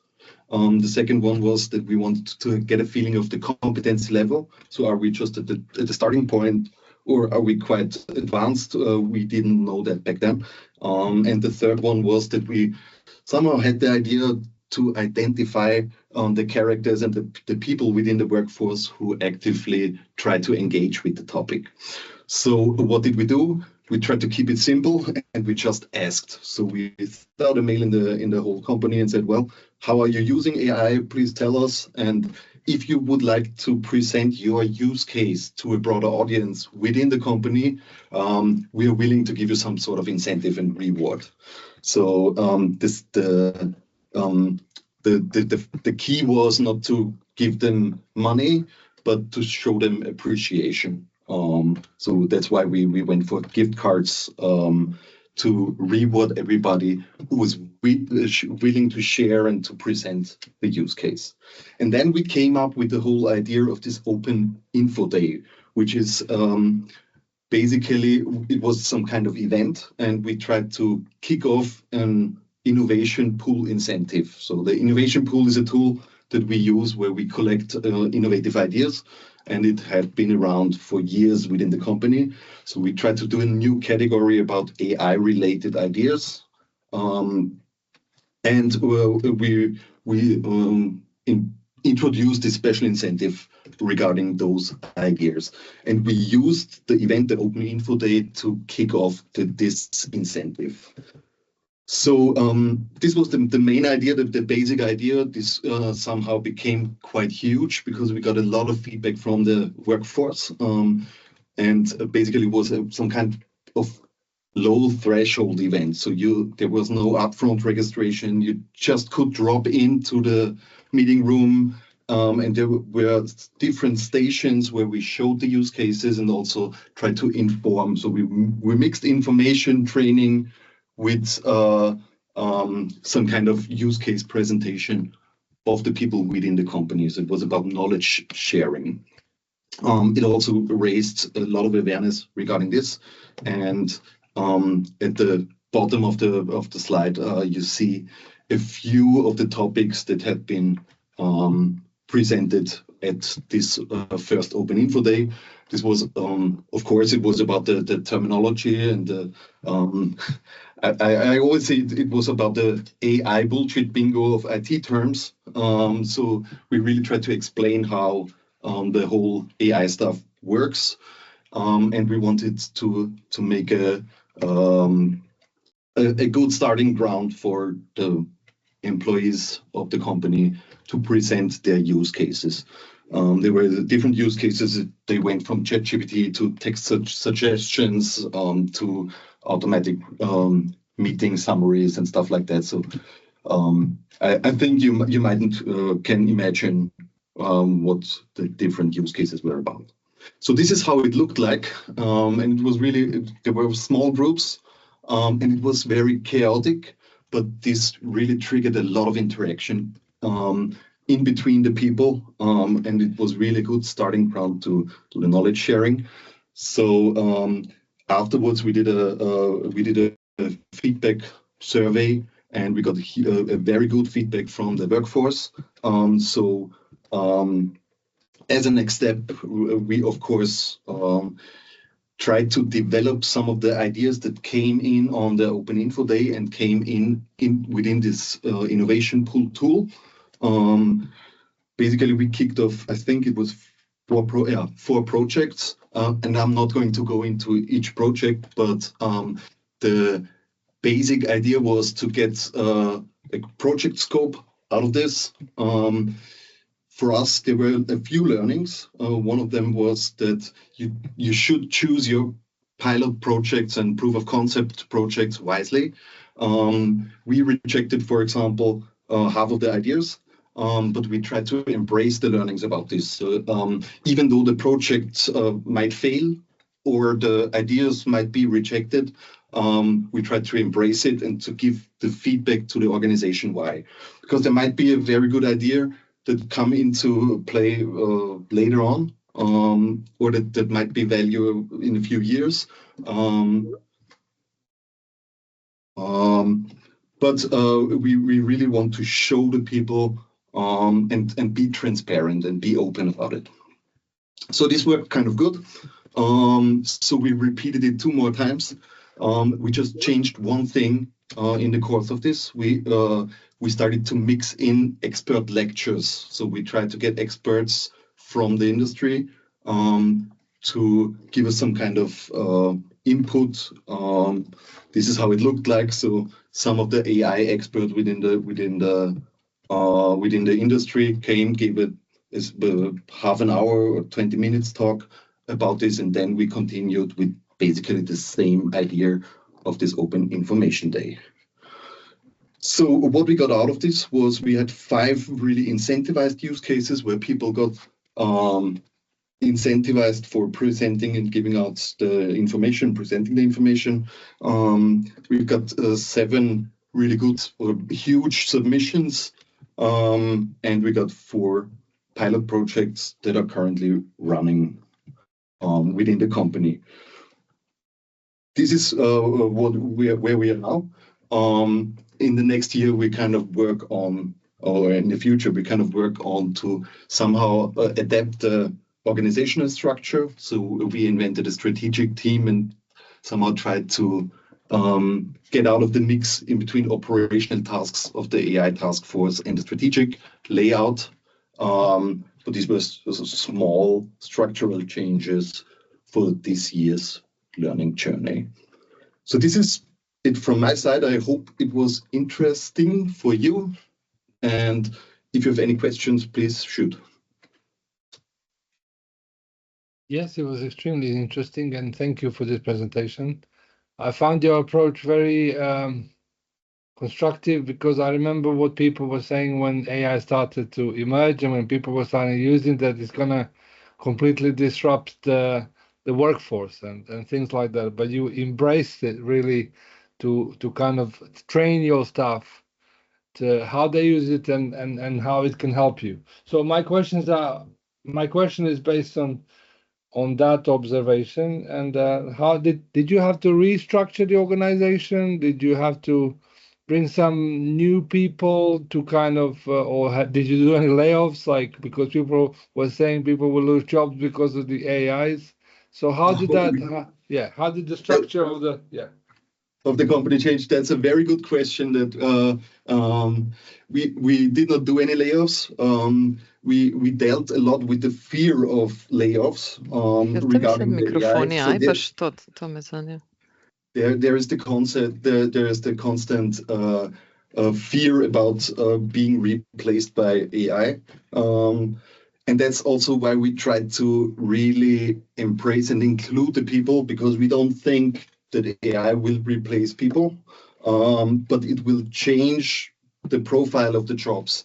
The second one was that we wanted to get a feeling of the competence level. So are we just at the starting point, or are we quite advanced? We didn't know that back then. And the third one was that we somehow had the idea to identify the characters and the people within the workforce who actively try to engage with the topic. So what did we do? We tried to keep it simple, and we just asked. So we sent out a mail in the whole company and said, well, how are you using AI? Please tell us. And if you would like to present your use case to a broader audience within the company, we are willing to give you some sort of incentive and reward. So the key was not to give them money, but to show them appreciation. So that's why we went for gift cards to reward everybody who was willing to share and to present the use case. And then we came up with the whole idea of this open info day, which is basically, it was some kind of event, and we tried to kick off an innovation pool incentive. So the innovation pool is a tool that we use where we collect innovative ideas, and it had been around for years within the company. So we tried to do a new category about AI-related ideas, and we introduced a special incentive regarding those ideas. And we used the event, the Open Info Day, to kick off this incentive. So this was the main idea, the basic idea. This somehow became quite huge because we got a lot of feedback from the workforce, and basically was some kind of low threshold event. So there was no upfront registration. You just could drop into the meeting room, and there were different stations where we showed the use cases and also tried to inform. So we mixed information training with some kind of use case presentation of the people within the company. So it was about knowledge sharing. It also raised a lot of awareness regarding this. And at the bottom of the slide, you see a few of the topics that had been presented at this first Open Info Day. This was, of course, it was about the terminology and the I always say it was about the AI bullshit bingo of IT terms. So we really tried to explain how the whole AI stuff works, and we wanted to make a good starting ground for the employees of the company to present their use cases. There were different use cases. They went from ChatGPT to text suggestions to automatic meeting summaries and stuff like that. So I think you mightn't can imagine what the different use cases were about. So this is how it looked like, and it was really, there were small groups, and it was very chaotic, but this really triggered a lot of interaction in between the people, and it was really good starting ground to the knowledge sharing. So afterwards, we did a feedback survey, and we got a very good feedback from the workforce. As a next step, we of course tried to develop some of the ideas that came in on the Open Info Day and came in within this innovation pool tool. Basically, we kicked off, I think it was four projects, and I'm not going to go into each project, but the basic idea was to get a project scope out of this. For us, there were a few learnings. One of them was that you should choose your pilot projects and proof of concept projects wisely. We rejected, for example, half of the ideas, but we tried to embrace the learnings about this. So, even though the projects might fail or the ideas might be rejected, we tried to embrace it and to give the feedback to the organization why. Because there might be a very good idea that come into play later on, or that might be value in a few years. But we really want to show the people and be transparent and be open about it. So this worked kind of good. So we repeated it 2 more times. We just changed one thing in the course of this. We started to mix in expert lectures. So we tried to get experts from the industry to give us some kind of input. This is how it looked like. So some of the AI experts within the industry came, gave it half an hour or 20 minutes talk about this, and then we continued with basically the same idea of this Open Information Day. So what we got out of this was we had 5 really incentivized use cases where people got incentivized for presenting and giving out the information, presenting the information. We've got 7 really good or huge submissions, and we got 4 pilot projects that are currently running within the company. This is where we are now. In the next year, we kind of work on, or in the future, we kind of work on to somehow adapt the organizational structure. So we invented a strategic team and somehow tried to get out of the mix in between operational tasks of the AI task force and the strategic layout. But these were small structural changes for this year's learning journey. So this is it from my side. I hope it was interesting for you. And if you have any questions, please shoot. Yes, it was extremely interesting, and thank you for this presentation. I found your approach very constructive, because I remember what people were saying when AI started to emerge and when people were starting using that it's going to completely disrupt the workforce and things like that. But you embraced it really to kind of train your staff to how they use it and how it can help you. So my question is based on that observation, and how did you have to restructure the organization? Did you have to bring some new people to kind of, did you do any layoffs? Like, because people were saying people will lose jobs because of the AIs. So how did that? How did the structure of the company change? That's a very good question. That we did not do any layoffs. We dealt a lot with the fear of layoffs regarding the AI. There is the concept. There is the constant fear about being replaced by AI, and that's also why we try to really embrace and include the people, because we don't think that AI will replace people, but it will change the profile of the jobs.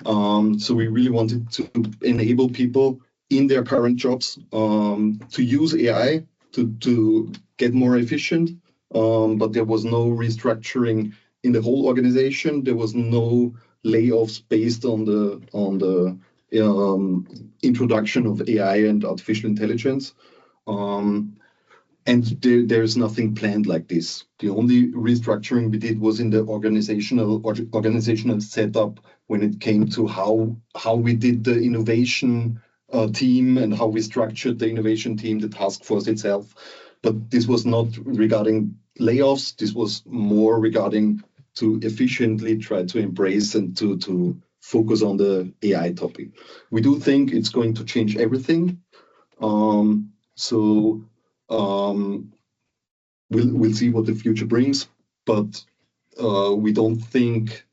So we really wanted to enable people in their current jobs to use AI to get more efficient. But there was no restructuring in the whole organization. There was no layoffs based on the introduction of AI and artificial intelligence. And there's nothing planned like this. The only restructuring we did was in the organizational setup when it came to how we did the innovation team and how we structured the innovation team, the task force itself. But this was not regarding layoffs. This was more regarding to efficiently try to embrace and to focus on the AI topic. We do think it's going to change everything. We'll see what the future brings, but we don't think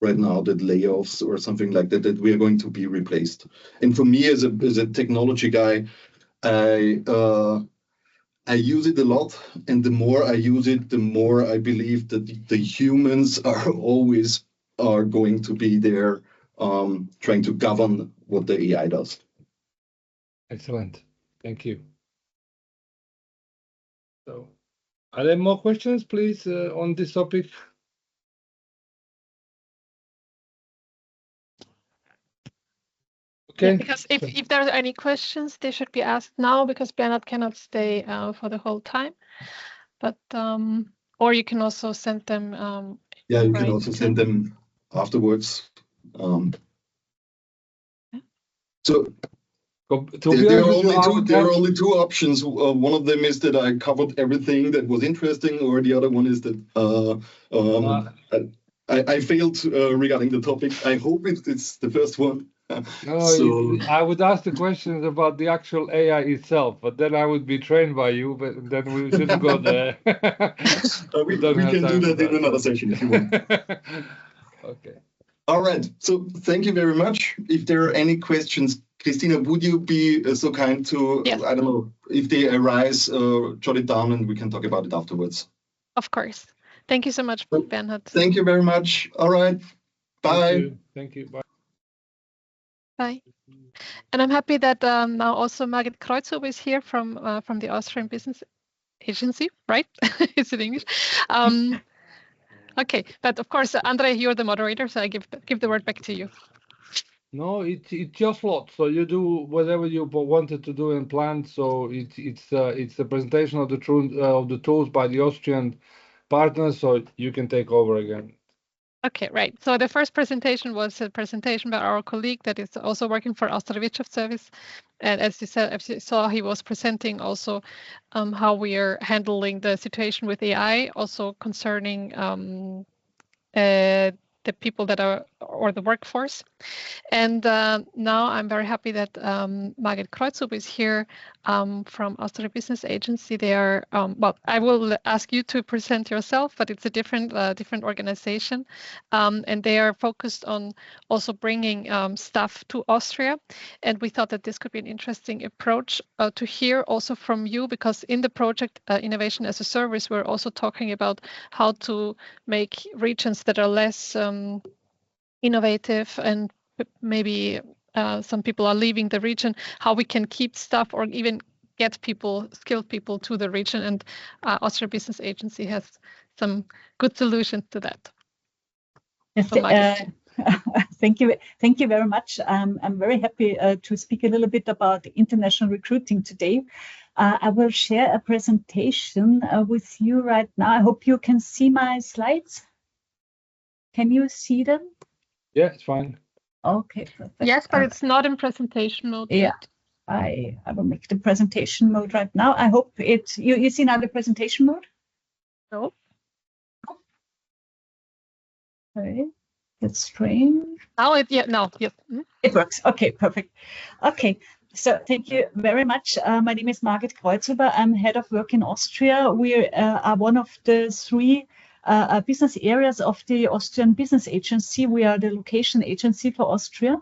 right now that layoffs or something like that we are going to be replaced. And for me as a technology guy, I use it a lot, and the more I use it, the more I believe that the humans are always going to be there, trying to govern what the AI does. Excellent. Thank you. So, are there more questions, please, on this topic? Okay. Yeah, because if there are any questions, they should be asked now, because Bernhard cannot stay for the whole time. But or you can also send them. Yeah, you can also send them afterwards. So there are only two options. One of them is that I covered everything that was interesting, or the other one is that I failed regarding the topic. I hope it's the first one. No, I would ask the questions about the actual AI itself, but then I would be trained by you, but then we shouldn't go there. we can do that in another session if you want. Okay. All right. So thank you very much. If there are any questions, Christina, would you be so kind to, yes. I don't know, if they arise, jot it down and we can talk about it afterwards. Of course. Thank you so much, Bernhard. Thank you very much. All right. Bye. Thank you. Bye. Bye. And I'm happy that now also Margit Kreuzhuber is here from the Austrian Business Agency, right? Is it English? Okay, but of course, Andre, you're the moderator, so I give the word back to you. No, it's your slot. So you do whatever you wanted to do and planned. So it's a presentation of the tools by the Austrian partners. So you can take over again. Okay, right. So the first presentation was a presentation by our colleague that is also working for Austria Wirtschaftsservice. And as you saw, he was presenting also how we are handling the situation with AI, also concerning the people that are, or the workforce. And now I'm very happy that Margit Kreuzhuber is here from Austria Business Agency. They are, well, I will ask you to present yourself, but it's a different organization. And they are focused on also bringing staff to Austria. And we thought that this could be an interesting approach to hear also from you, because in the project Innovation as a Service, we're also talking about how to make regions that are less innovative, and maybe some people are leaving the region, how we can keep staff or even get people, skilled people to the region. And Austria Business Agency has some good solutions to that. Yes, thank you very much. I'm very happy to speak a little bit about international recruiting today. I will share a presentation with you right now. I hope you can see my slides. Can you see them? Yeah, it's fine. Okay, perfect. Yes, but it's not in presentation mode yet. I will make the presentation mode right now. I hope you see now the presentation mode? No. Okay, that's strange. Now yes. It works. Okay, perfect. Okay, so thank you very much. My name is Margit Kreuzhuber. I'm head of work in Austria. We are one of the three business areas of the Austrian Business Agency. We are the location agency for Austria,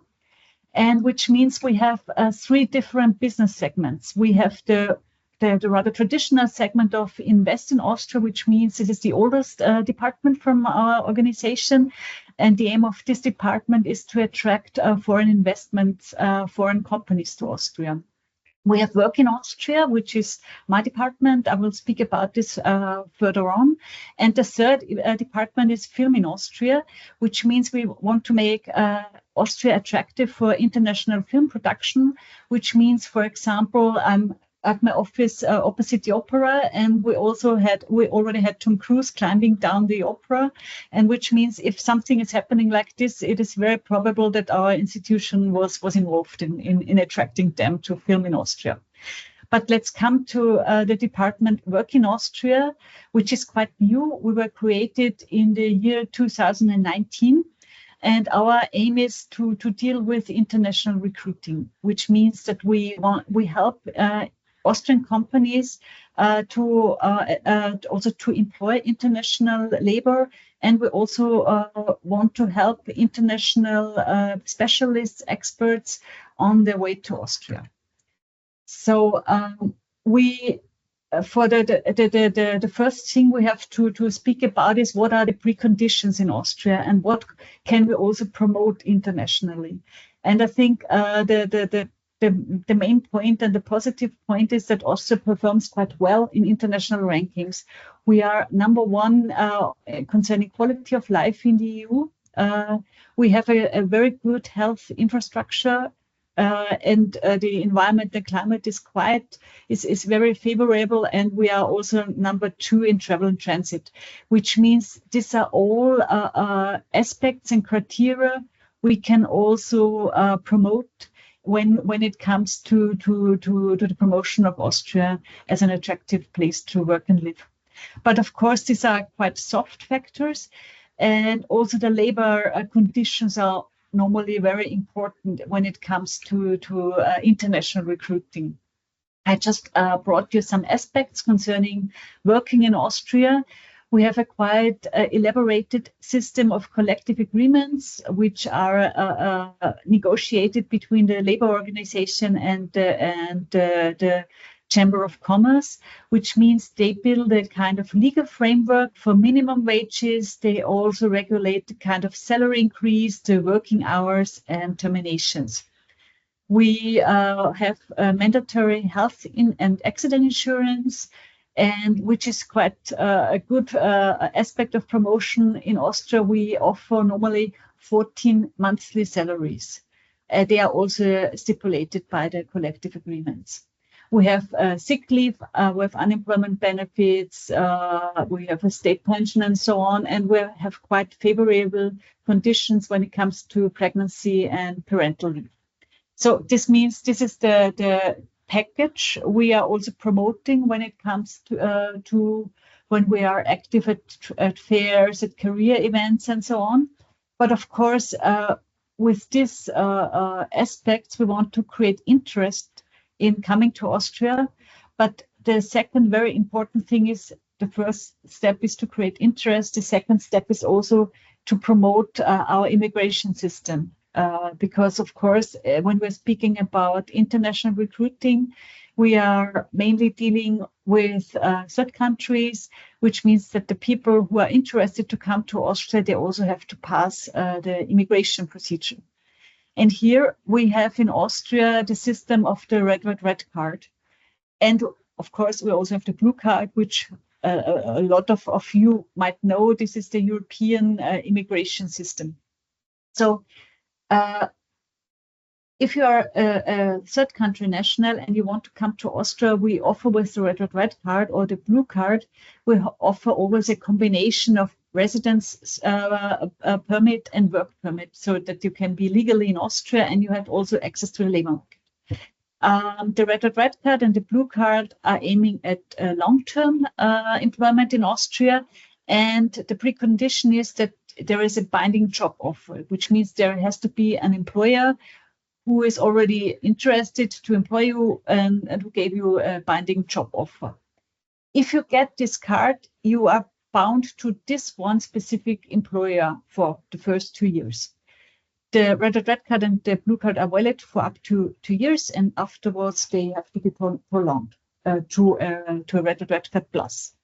and which means we have three different business segments. We have the rather traditional segment of Invest in Austria, which means it is the oldest department from our organization. And the aim of this department is to attract foreign investments, foreign companies to Austria. We have Work in Austria, which is my department. I will speak about this further on. And the third department is Film in Austria, which means we want to make Austria attractive for international film production, which means, for example, I'm at my office opposite the opera, and we already had Tom Cruise climbing down the opera, and which means if something is happening like this, it is very probable that our institution was involved in attracting them to film in Austria. But let's come to the department Work in Austria, which is quite new. We were created in the year 2019. And our aim is to deal with international recruiting, which means that we help Austrian companies to also to employ international labor, and we also want to help international specialists, experts on their way to Austria. So we. For the first thing we have to speak about is what are the preconditions in Austria and what can we also promote internationally. And I think the main point and the positive point is that Austria performs quite well in international rankings. We are #1 concerning quality of life in the EU. We have a very good health infrastructure. And the environment, the climate is very favorable, and we are also #2 in travel and transit, which means these are all aspects and criteria we can also promote when it comes to the promotion of Austria as an attractive place to work and live. But of course, these are quite soft factors, and also the labor conditions are normally very important when it comes to international recruiting. I just brought you some aspects concerning working in Austria. We have a quite elaborated system of collective agreements, which are negotiated between the labor organization and the Chamber of Commerce, which means they build a kind of legal framework for minimum wages. They also regulate the kind of salary increase, the working hours, and terminations. We have mandatory health and accident insurance, and which is quite a good aspect of promotion. In Austria, we offer normally 14 monthly salaries. They are also stipulated by the collective agreements. We have sick leave, we have unemployment benefits, we have a state pension and so on, and we have quite favorable conditions when it comes to pregnancy and parental leave. So this means this is the package we are also promoting when it comes to when we are active at fairs, at career events and so on. But of course, with these aspects, we want to create interest in coming to Austria. But the second very important thing is, the first step is to create interest. The second step is also to promote our immigration system. Because of course, when we're speaking about international recruiting, we are mainly dealing with third countries, which means that the people who are interested to come to Austria, they also have to pass the immigration procedure. And here we have in Austria the system of the red card. And of course, we also have the blue card, which a lot of you might know. This is the European immigration system. So if you are a third country national and you want to come to Austria, we offer with the red card or the blue card, we offer always a combination of residence permit and work permit, so that you can be legally in Austria and you have also access to the labor market. The red card and the blue card are aiming at long-term employment in Austria, and the precondition is that there is a binding job offer, which means there has to be an employer who is already interested to employ you and who gave you a binding job offer. If you get this card, you are bound to this one specific employer for the first 2 years. The red card and the blue card are valid for up to 2 years, and afterwards they have to be prolonged to a red card plus.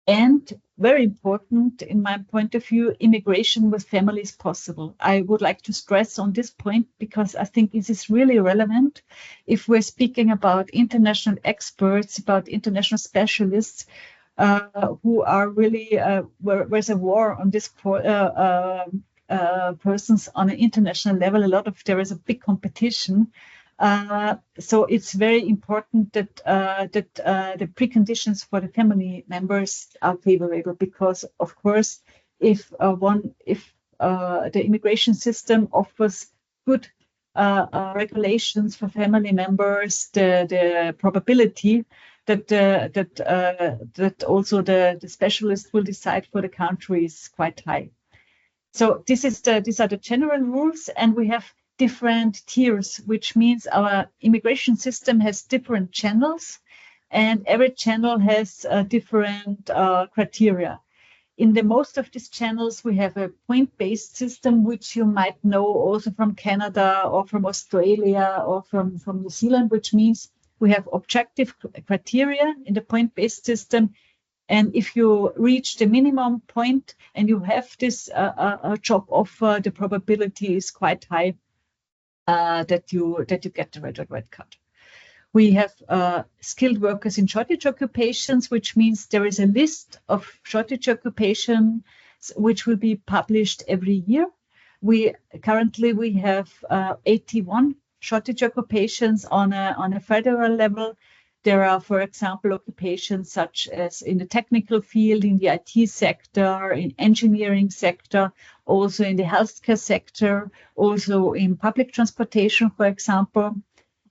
And very important, in my point of view, immigration with family is possible. I would like to stress on this point because I think this is really relevant. If we're speaking about international experts, about international specialists who are really, where's a war on this persons on an international level, there is a big competition. So it's very important that the preconditions for the family members are favorable, because of course, if the immigration system offers good regulations for family members, the probability that also the specialist will decide for the country is quite high. So these are the general rules, and we have different tiers, which means our immigration system has different channels, and every channel has different criteria. In the most of these channels, we have a point-based system, which you might know also from Canada or from Australia or from New Zealand, which means we have objective criteria in the point-based system. And if you reach the minimum point and you have this job offer, the probability is quite high that you get the red card. We have skilled workers in shortage occupations, which means there is a list of shortage occupations which will be published every year. Currently we have 81 shortage occupations on a federal level. There are, for example, occupations such as in the technical field, in the IT sector, in engineering sector, also in the healthcare sector, also in public transportation, for example.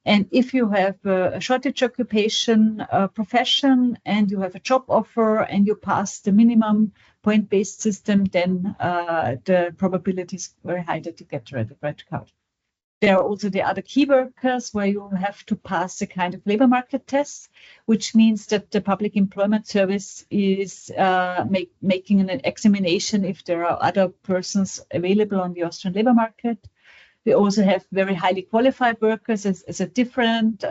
And if you have a shortage occupation profession and you have a job offer and you pass the minimum point-based system, then the probability is very high that you get the red card. There are also the other key workers where you have to pass a kind of labor market test, which means that the Public Employment Service is making an examination if there are other persons available on the Austrian labor market. We also have very highly qualified workers as a different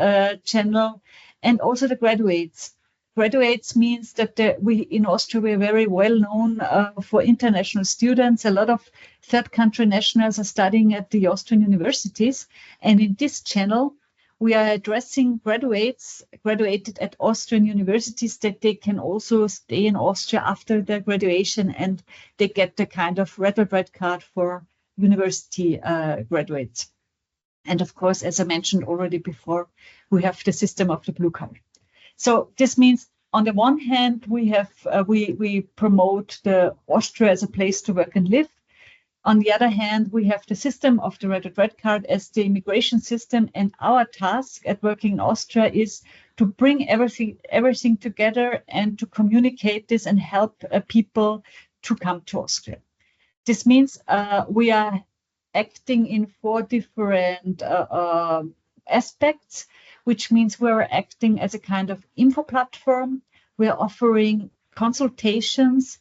channel, and also the graduates. Graduates means that we in Austria, we're very well known for international students. A lot of third country nationals are studying at the Austrian universities. And in this channel, we are addressing graduates graduated at Austrian universities that they can also stay in Austria after their graduation, and they get the kind of red card for university graduates. And of course, as I mentioned already before, we have the system of the blue card. So this means, on the one hand, we have we promote the Austria as a place to work and live. On the other hand, we have the system of the red card as the immigration system, and our task at Working in Austria is to bring everything together and to communicate this and help people to come to Austria. This means we are acting in 4 different aspects, which means we're acting as a kind of info platform. We're offering consultations.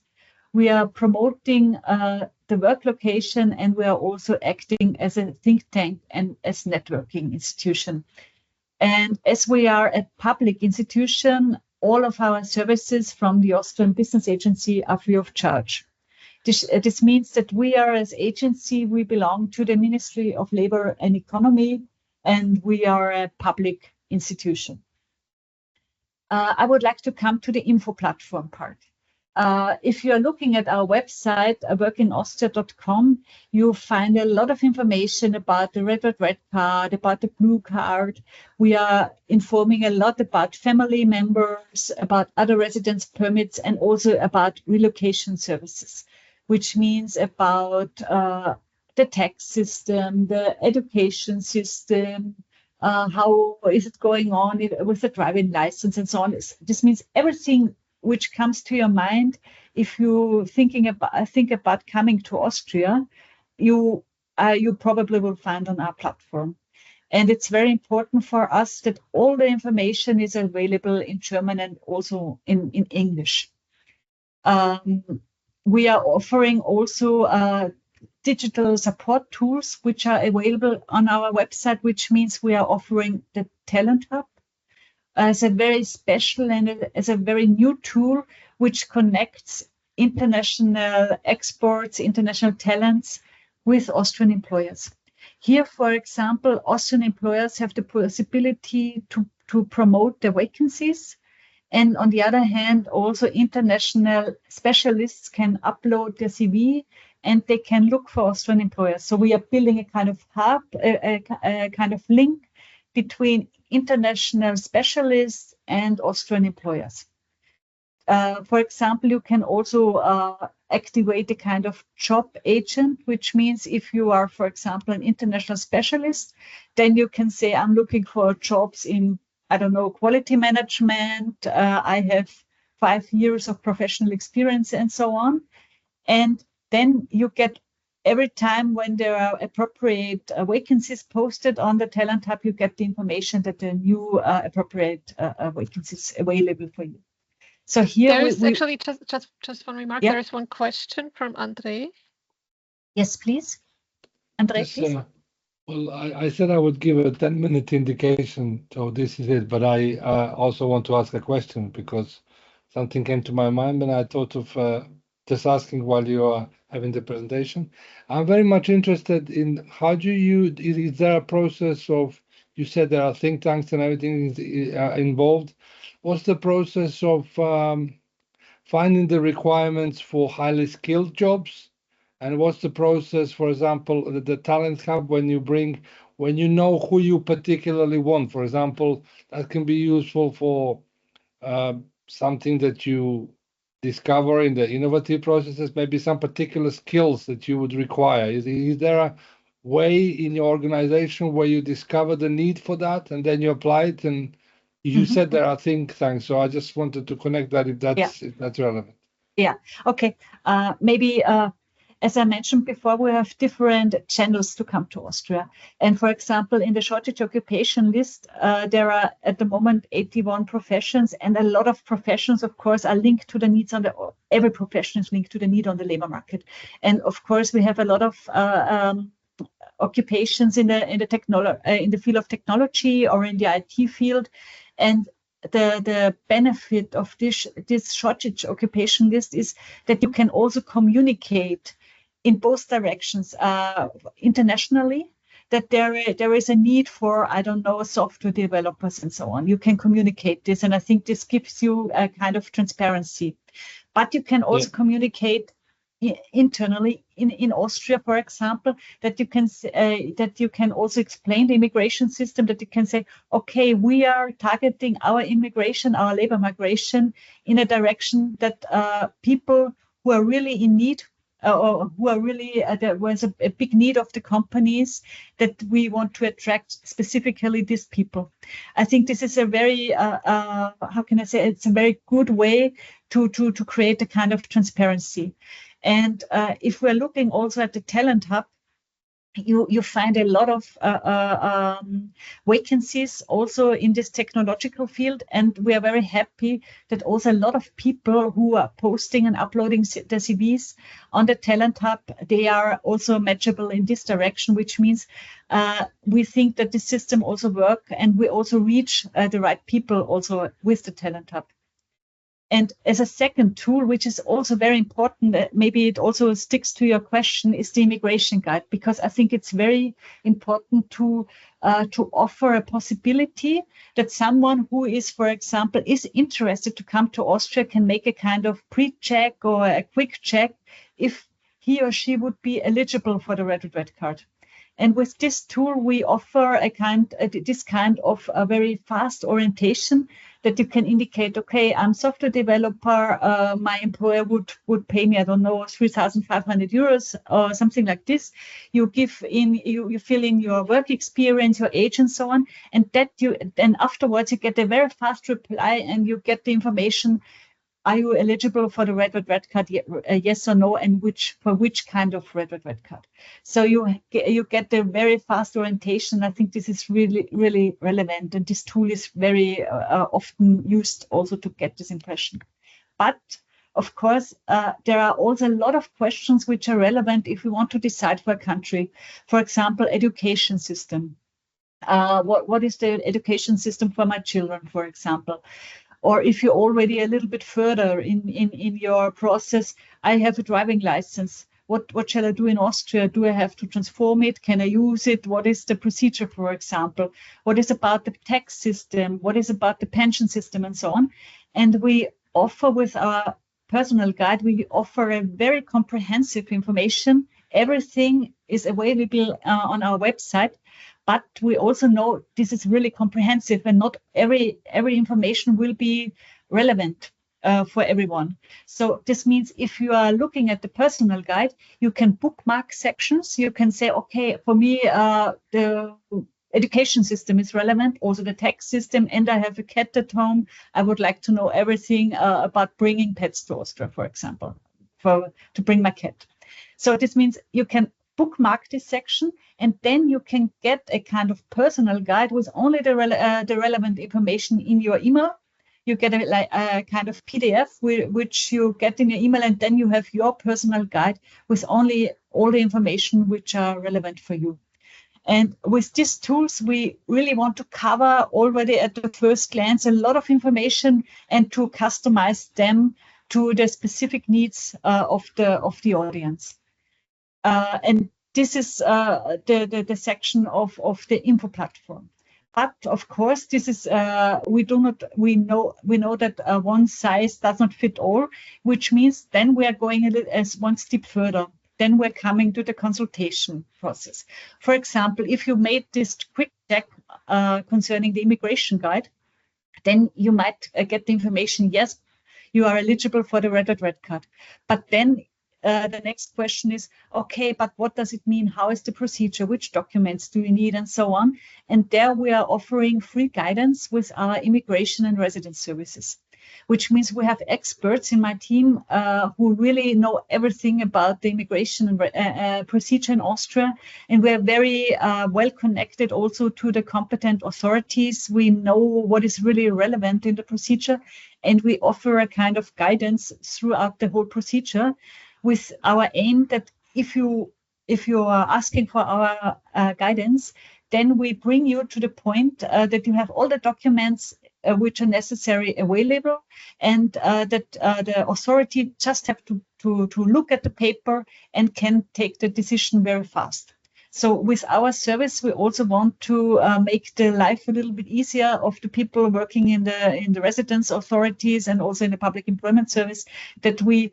We are promoting the work location, and we are also acting as a think tank and as networking institution. And as we are a public institution, all of our services from the Austrian Business Agency are free of charge. This means that we are, as agency, we belong to the Ministry of Labor and Economy, and we are a public institution. I would like to come to the info platform part. If you are looking at our website, workinaustria.com, you find a lot of information about the red card, about the blue card. We are informing a lot about family members, about other residence permits, and also about relocation services, which means about the tax system, the education system, how is it going on with the driving license and so on. This means everything which comes to your mind if you think about coming to Austria, you probably will find on our platform. And it's very important for us that all the information is available in German and also in English. We are offering also digital support tools which are available on our website, which means we are offering the Talent Hub as a very special and as a very new tool which connects international experts, international talents with Austrian employers. Here, for example, Austrian employers have the possibility to promote their vacancies. And on the other hand, also international specialists can upload their CV and they can look for Austrian employers. So we are building a kind of hub, a kind of link between international specialists and Austrian employers. For example, you can also activate a kind of job agent, which means if you are, for example, an international specialist, then you can say, I'm looking for jobs in, I don't know, quality management. I have 5 years of professional experience and so on. And then you get every time when there are appropriate vacancies posted on the Talent Hub, you get the information that the new appropriate vacancies available for you. So here there is actually just one remark. Yeah. There is one question from Andre. Yes, please. Andre, Yes, please. well, I said I would give a 10-minute indication, so this is it. But I also want to ask a question because something came to my mind and I thought of just asking while you are having the presentation. I'm very much interested in how do you, is there a process of, you said there are think tanks and everything is involved. What's the process of finding the requirements for highly skilled jobs? And what's the process, for example, the Talent Hub, when you know who you particularly want? For example, that can be useful for something that you discover in the innovative processes, maybe some particular skills that you would require. Is there a way in your organization where you discover the need for that and then you apply it? And you said there are think tanks, so I just wanted to connect that if that's relevant. Yeah. Okay. Maybe as I mentioned before, we have different channels to come to Austria. And for example, in the shortage occupation list, there are at the moment 81 professions, and a lot of professions, of course, are linked to the needs every profession is linked to the need on the labor market. And of course, we have a lot of occupations in the field of technology or in the IT field. And the benefit of this shortage occupation list is that you can also communicate in both directions internationally, that there is a need for, I don't know, software developers and so on. You can communicate this, and I think this gives you a kind of transparency. But you can also communicate internally in Austria, for example, that you can also explain the immigration system, that you can say, okay, we are targeting our immigration, our labor migration in a direction that people who are really in need or who are really, there was a big need of the companies, that we want to attract specifically these people. I think this is a very, how can I say, it's a very good way to create a kind of transparency. And if we're looking also at the Talent Hub, you find a lot of vacancies also in this technological field. And we are very happy that also a lot of people who are posting and uploading their CVs on the Talent Hub, they are also matchable in this direction, which means we think that the system also works, and we also reach the right people also with the Talent Hub. And as a second tool, which is also very important, maybe it also sticks to your question, is the immigration guide, because I think it's very important to offer a possibility that someone who is, for example, is interested to come to Austria can make a kind of pre-check or a quick check if he or she would be eligible for the Red Card. And with this tool, we offer this kind of a very fast orientation, that you can indicate, okay, I'm software developer, my employer would pay me, I don't know, 3,500 euros or something like this. You fill in your work experience, your age, and so on, and then afterwards you get a very fast reply, and you get the information. Are you eligible for the Red Card? Yes or no, and for which kind of Red Card? So you get the very fast orientation. I think this is really, really relevant, and this tool is very often used also to get this impression. But of course, there are also a lot of questions which are relevant if we want to decide for a country. For example, education system. What is the education system for my children, for example? Or if you're already a little bit further in your process, I have a driving license. What shall I do in Austria? Do I have to transform it? Can I use it? What is the procedure, for example? What is about the tax system? What is about the pension system, and so on? And we offer, with our personal guide, we offer a very comprehensive information. Everything is available on our website. But we also know this is really comprehensive, and not every information will be relevant. for everyone. So this means if you are looking at the personal guide, you can bookmark sections. You can say, okay, for me, the education system is relevant, also the tax system, and I have a cat at home. I would like to know everything about bringing pets to Austria, for example, to bring my cat. So this means you can bookmark this section, and then you can get a kind of personal guide with only the relevant information in your email. You get a kind of PDF which you get in your email, and then you have your personal guide with only all the information which are relevant for you. And with these tools, we really want to cover already at the first glance a lot of information and to customize them to the specific needs of the audience. And this is the section of the info platform. But of course, this is we know that one size does not fit all, which means then we are going a little as one step further. Then we're coming to the consultation process. For example, if you made this quick check concerning the immigration guide, then you might get the information, yes, you are eligible for the red card. But then the next question is, okay, but what does it mean? How is the procedure? Which documents do you need? And so on. And there we are offering free guidance with our immigration and residence services, which means we have experts in my team who really know everything about the immigration and procedure in Austria. And we're very well connected also to the competent authorities. We know what is really relevant in the procedure, and we offer a kind of guidance throughout the whole procedure, with our aim that if you are asking for our guidance, then we bring you to the point that you have all the documents which are necessary available, and that the authority just have to look at the paper and can take the decision very fast. So with our service, we also want to make the life a little bit easier of the people working in the residence authorities and also in the public employment service, that we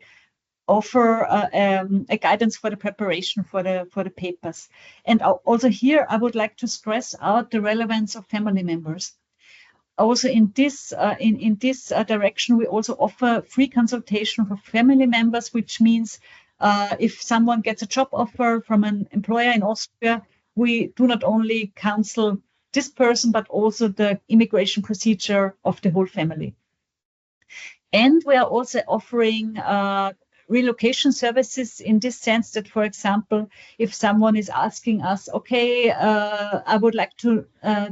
offer a guidance for the preparation for the papers. And also here, I would like to stress out the relevance of family members. Also in this direction, we also offer free consultation for family members, which means if someone gets a job offer from an employer in Austria, we do not only counsel this person, but also the immigration procedure of the whole family. And we are also offering relocation services in this sense that, for example, if someone is asking us, okay, I would like to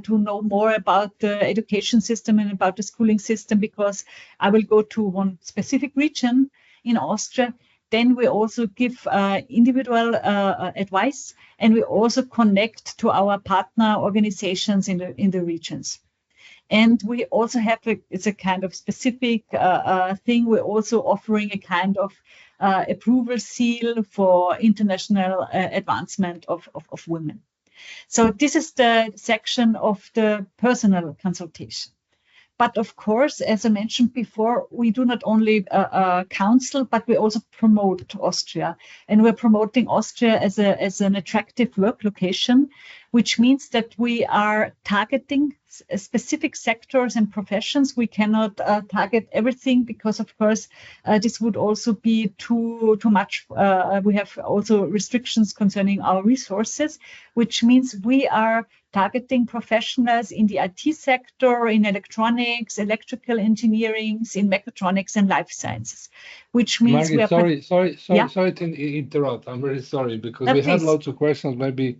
know more about the education system and about the schooling system because I will go to one specific region in Austria, then we also give individual advice, and we also connect to our partner organizations in the regions. And we also have it's a kind of specific thing. We're also offering a kind of approval seal for international advancement of women. So this is the section of the personal consultation. But of course, as I mentioned before, we do not only counsel, but we also promote Austria. And we're promoting Austria as an attractive work location, which means that we are targeting specific sectors and professions. We cannot target everything because, of course, this would also be too much. We have also restrictions concerning our resources, which means we are targeting professionals in the IT sector, in electronics, electrical engineering, in mechatronics and life sciences, which means Margit, we are... sorry to interrupt. I'm very sorry because we please. had lots of questions. Maybe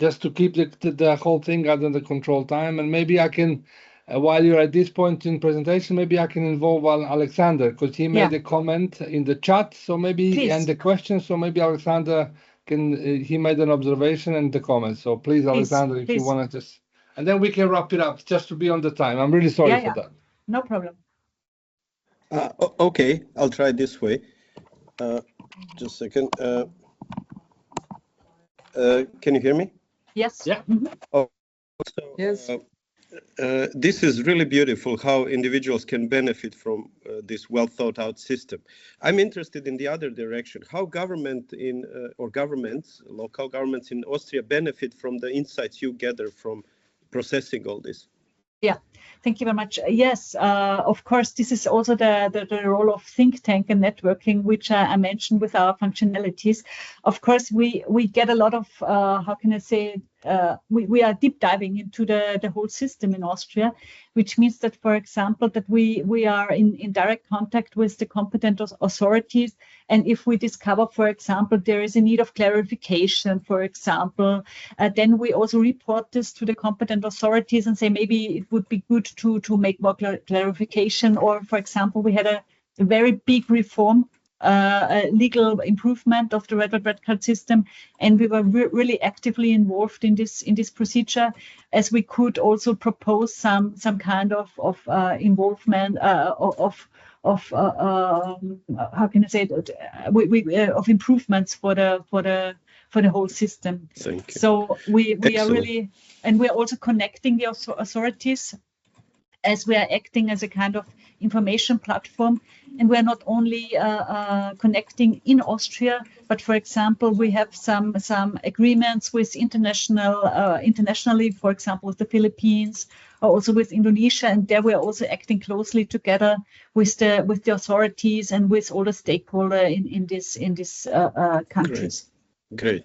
just to keep the whole thing under the control time, and maybe I can, while you're at this point in presentation, maybe I can involve Alexander because he made a comment in the chat. So maybe Please. and the question. So maybe Alexander can. He made an observation and the comment. So please, Alexander, if you want to just, and then we can wrap it up just to be on the time. I'm really sorry for that. No problem. Okay, I'll try this way. Just a second. Can you hear me? Yes. Yeah. Mm-hmm. Oh, so, yes. This is really beautiful how individuals can benefit from this well thought out system. I'm interested in the other direction, how government or governments, local governments in Austria benefit from the insights you gather from processing all this. Yeah, thank you very much. Yes, of course, this is also the role of think tank and networking, which I mentioned with our functionalities. Of course, we get a lot of, how can I say, we are deep diving into the whole system in Austria, which means that, for example, that we are in direct contact with the competent authorities. And if we discover, for example, there is a need of clarification, for example, then we also report this to the competent authorities and say maybe it would be good to make more clarification. Or, for example, we had a very big reform, a legal improvement of the red card system, and we were really actively involved in this procedure, as we could also propose some kind of involvement how can I say it? Of improvements for the whole system. Thank you. So we are Excellent. really, and we are also connecting the authorities, as we are acting as a kind of information platform. And we're not only connecting in Austria, but, for example, we have some agreements with internationally, for example, with the Philippines, or also with Indonesia, and there we're also acting closely together with the authorities and with all the stakeholders in these countries. Great.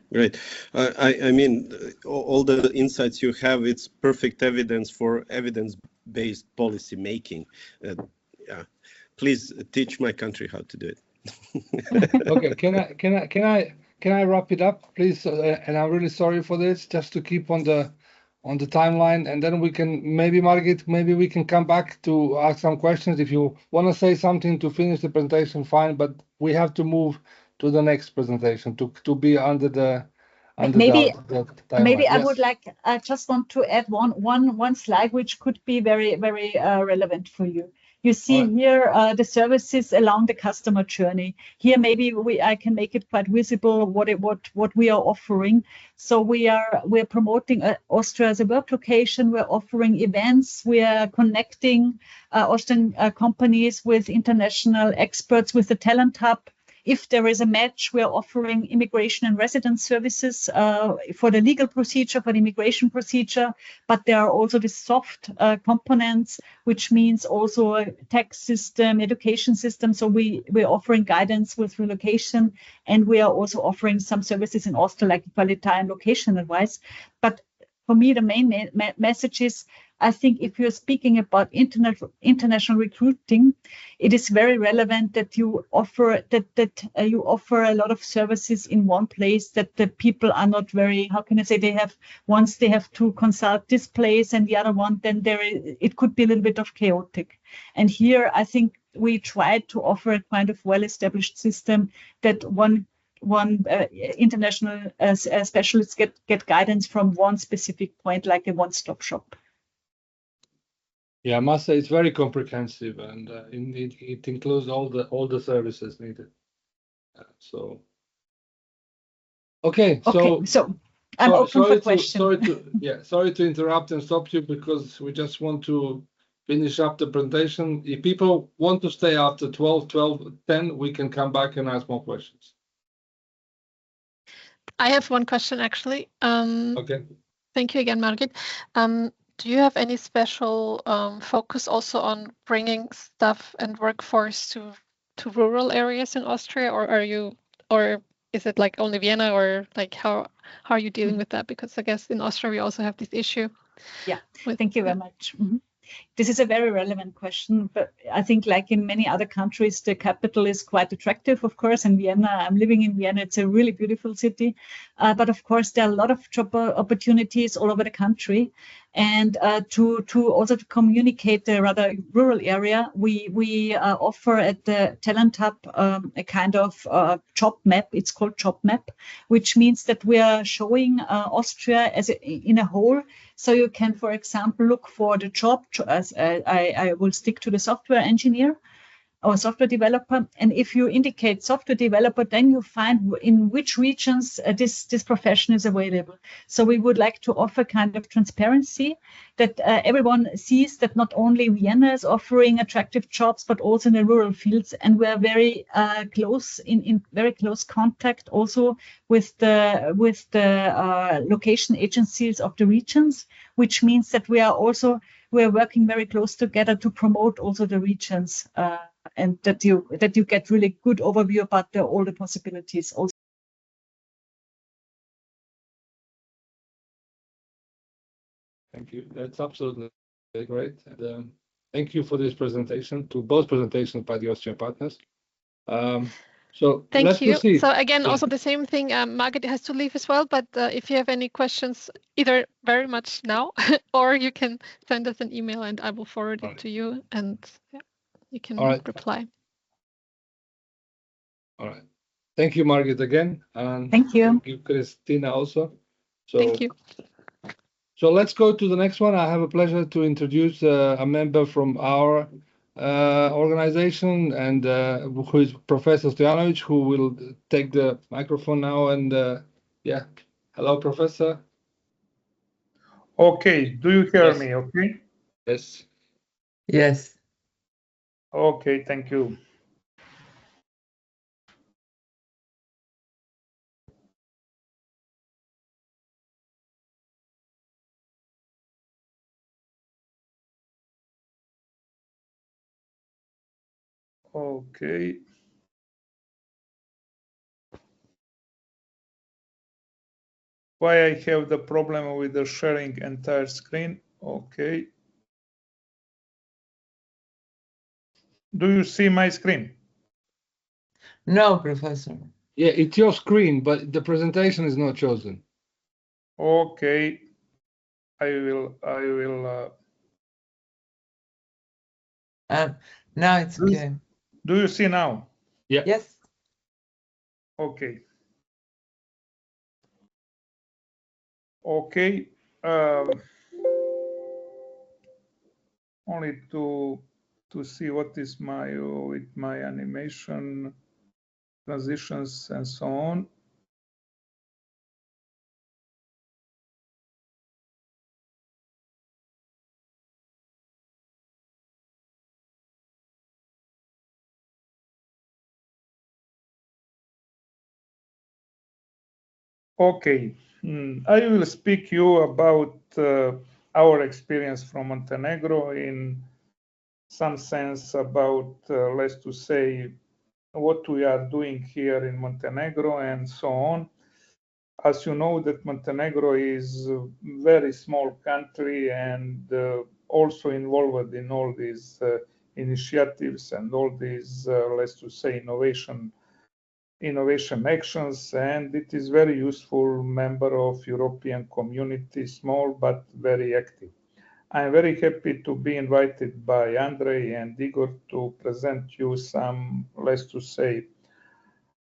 I mean, all the insights you have, it's perfect evidence for evidence-based policy making. Yeah, please teach my country how to do it. Okay, can I wrap it up, please? And I'm really sorry for this. Just to keep on the timeline, and then we can maybe, Margit, maybe we can come back to ask some questions. If you want to say something to finish the presentation, fine. But we have to move to the next presentation to be under the timeline. Maybe Yes. I would like, I just want to add one slide which could be very relevant for you. You see here the services along the customer journey. Here maybe I can make it quite visible what we are offering. So we're promoting Austria as a work location. We're offering events. We are connecting Austrian companies with international experts with the Talent Hub. If there is a match, we're offering immigration and residence services for the legal procedure, for the immigration procedure, but there are also the soft components, which means also a tax system, education system. So we're offering guidance with relocation, and we are also offering some services in Austria, like quality and location advice. But for me, the main message is, I think if you're speaking about international recruiting, it is very relevant that you offer you offer a lot of services in one place, that the people are not very, how can I say, once they have to consult this place and the other one, then it could be a little bit of chaotic. And here, I think we tried to offer a kind of well-established system that one international specialists get guidance from one specific point, like a one-stop shop. Yeah, I must say it's very comprehensive, and it includes all the services needed. So I'm open for questions. Sorry to interrupt and stop you, because we just want to finish up the presentation. If people want to stay after 12:10, we can come back and ask more questions. I have one question, actually. Okay. Thank you again, Margit. Do you have any special focus also on bringing staff and workforce to rural areas in Austria, or is it like only Vienna, or like how are you dealing with that? Because I guess in Austria we also have this issue. Yeah, thank you very much. Mm-hmm. This is a very relevant question, but I think, like in many other countries, the capital is quite attractive, of course. In Vienna, I'm living in Vienna. It's a really beautiful city. But of course, there are a lot of job opportunities all over the country. And to communicate the rather rural area, we offer at the Talent Hub a kind of job map. It's called Job Map, which means that we are showing Austria in a whole. So you can, for example, look for the job. As I will stick to the software engineer or software developer. And if you indicate software developer, then you find in which regions this profession is available. So we would like to offer kind of transparency, that everyone sees that not only Vienna is offering attractive jobs, but also in the rural fields. And we're very close, in very close contact also with the location agencies of the regions, which means that we are also we are working very close together to promote also the regions, and that you get really good overview about all the possibilities also. Thank you. That's absolutely great. And, thank you for this presentation, to both presentations by the Austrian partners. So Thank let's you. proceed. So again, also the same thing, Margit has to leave as well, but if you have any questions, either very much now, or you can send us an email and I will forward it to you, and you can reply. All right. Thank you, Margit, again. And thank you. Thank you, Christina, also. So, thank you. So let's go to the next one. I have a pleasure to introduce a member from our organization, and who is Professor Stojanovic, who will take the microphone now. And yeah, hello, Professor. Okay, do you hear me? Okay. Yes. Yes. Okay, thank you. Okay. Why I have the problem with the sharing entire screen? Okay. Do you see my screen? No, Professor. Yeah, it's your screen, but the presentation is not chosen. Okay. I will. Now it's okay. Do you see now? Yeah. Yes. Okay. Okay. Only to see what is my with my animation transitions and so on. Okay, I will speak you about our experience from Montenegro, in some sense about, let's to say, what we are doing here in Montenegro and so on. As you know, that Montenegro is a very small country and also involved in all these initiatives and all these, let's to say, innovation actions, and it is very useful member of European community, small but very active. I am very happy to be invited by Andrei and Igor to present you some, let's to say,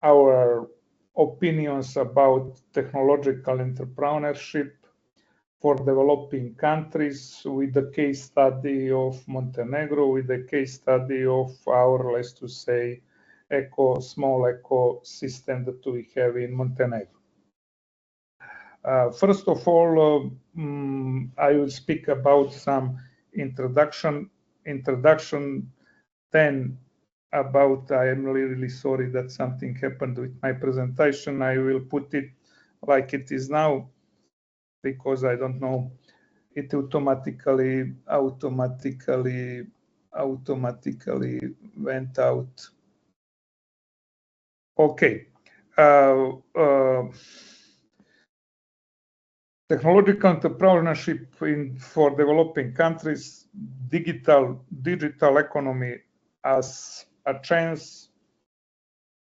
our opinions about technological entrepreneurship for developing countries, with the case study of Montenegro, with the case study of our, let's to say, small ecosystem that we have in Montenegro. First of all, I will speak about some introduction. Then about, I am really sorry that something happened with my presentation. I will put it like it is now, because I don't know, it automatically went out. Okay. Technological entrepreneurship for developing countries, digital economy as a chance,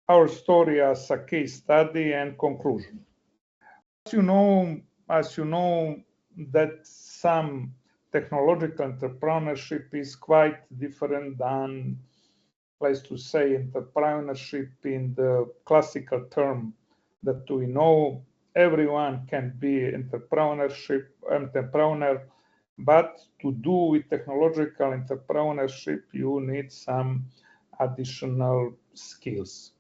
our story as a case study, and conclusion. As you know that some technological entrepreneurship is quite different than, let's to say, entrepreneurship in the classical term that we know. Everyone can be entrepreneur, but to do with technological entrepreneurship, you need some additional skills.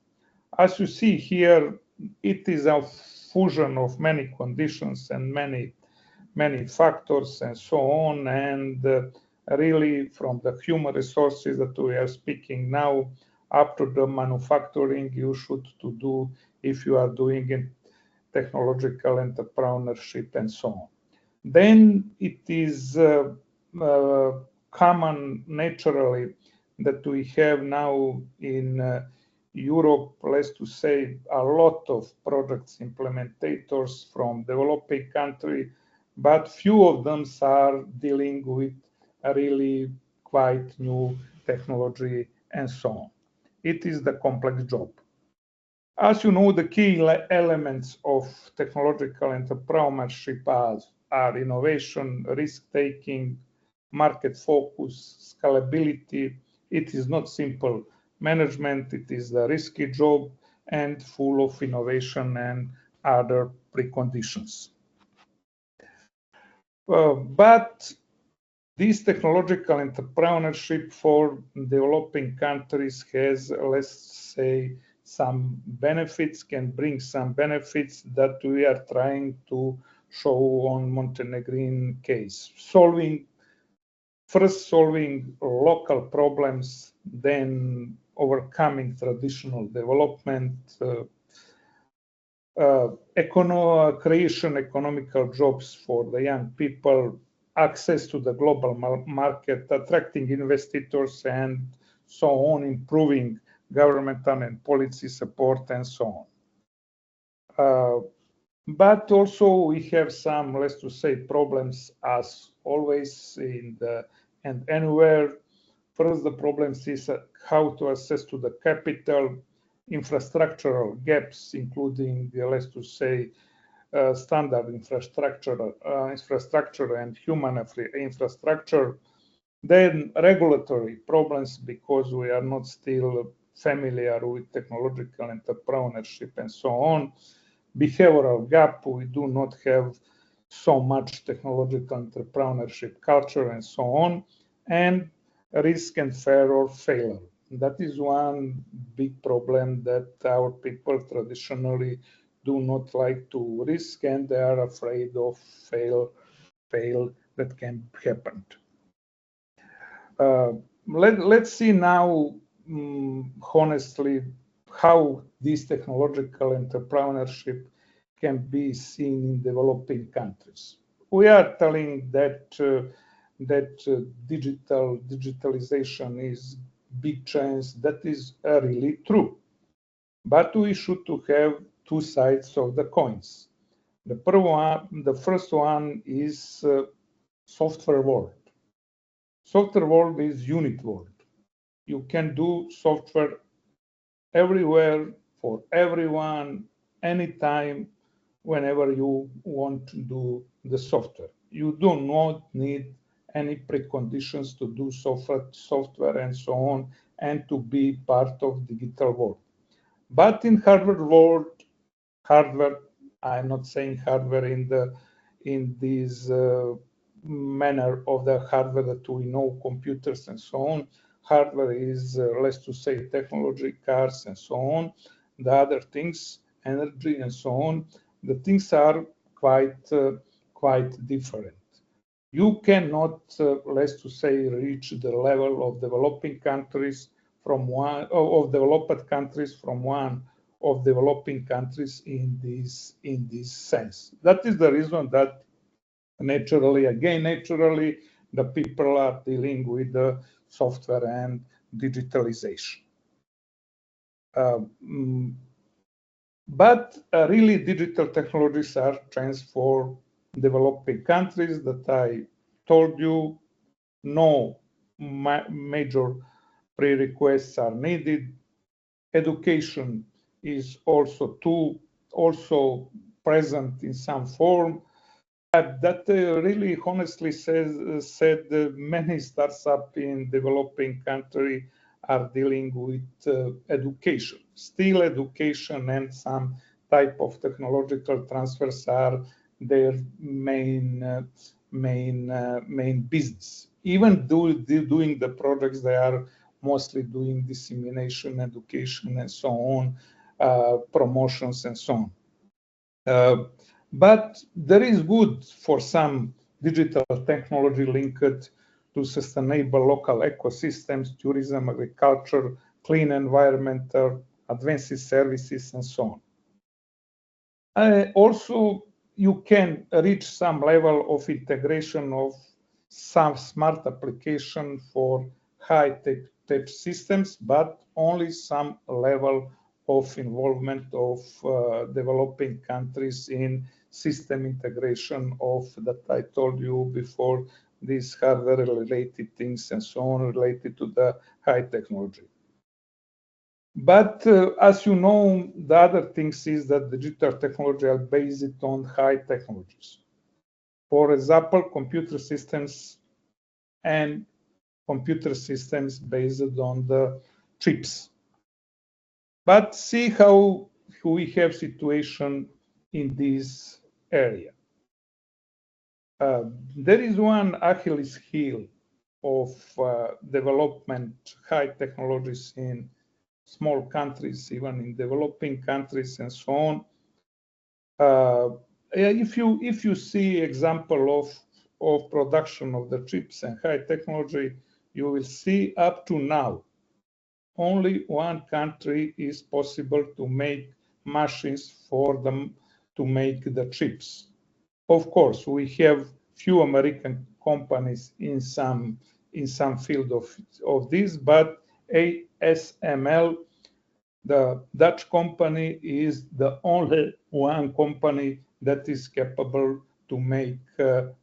As you see here, it is a fusion of many conditions and many factors and so on, and really from the human resources that we are speaking now up to the manufacturing you should to do if you are doing it, technological entrepreneurship and so on. Then it is common naturally that we have now in Europe, let's to say, a lot of projects implementators from developing country, but few of them are dealing with a really quite new technology and so on. It is the complex job. As you know, the key elements of technological entrepreneurship are innovation, risk-taking, market focus, scalability. It is not simple management, it is a risky job and full of innovation and other preconditions. But this technological entrepreneurship for developing countries has, let's say, some benefits, can bring some benefits that we are trying to show on Montenegrin case. First solving local problems, then overcoming traditional development, economical jobs for the young people, access to the global market, attracting investors and so on, improving governmental and policy support and so on. But also we have some, let's to say, problems as always and anywhere. First, the problems is how to access to the capital, infrastructural gaps, including, let's to say, standard infrastructure and human infrastructure. Then regulatory problems because we are not still familiar with technological entrepreneurship and so on. Behavioral gap, we do not have so much technological entrepreneurship culture and so on. And risk and fear or failure. That is one big problem that our people traditionally do not like to risk and they are afraid of fail that can happen. Let's see now, honestly, how this technological entrepreneurship can be seen in developing countries. We are telling that digitalization is big chance. That is really true. But we should to have two sides of the coins. The first one is software world. Software world is unit world. You can do software everywhere for everyone, anytime, whenever you want to do the software. You do not need any preconditions to do software and so on, and to be part of digital world. But in hardware world, I'm not saying hardware in this manner of the hardware that we know, computers and so on. Hardware is, let's to say, technology, cars and so on. The other things, energy and so on, the things are quite different. You cannot, let's to say, reach the level of developing countries from one of developed countries from one of developing countries in this sense. That is the reason that naturally, the people are dealing with the software and digitalization. But really, digital technologies are trends for developing countries that I told you. No major prerequisites are needed. Education is also present in some form. That really honestly said many startups in developing country are dealing with education. Still education and some type of technological transfers are their main business. Even doing the projects, they are mostly doing dissemination, education and so on, promotions and so on. But there is good for some digital technology linked to sustainable local ecosystems, tourism, agriculture, clean environmental, advanced services, and so on. Also, you can reach some level of integration of some smart application for high-tech systems, but only some level of involvement of developing countries in system integration of that I told you before, these hardware-related things and so on related to the high technology. But as you know, the other things is that digital technology are based on high technologies. For example, computer systems and computer systems based on the chips. But see how we have situation in this area. There is one Achilles heel of development high technologies in small countries, even in developing countries and so on. If you see example of production of the chips and high technology, you will see up to now only one country is possible to make machines for them to make the chips. Of course, we have few American companies in some field of this, but ASML, the Dutch company, is the only one company that is capable to make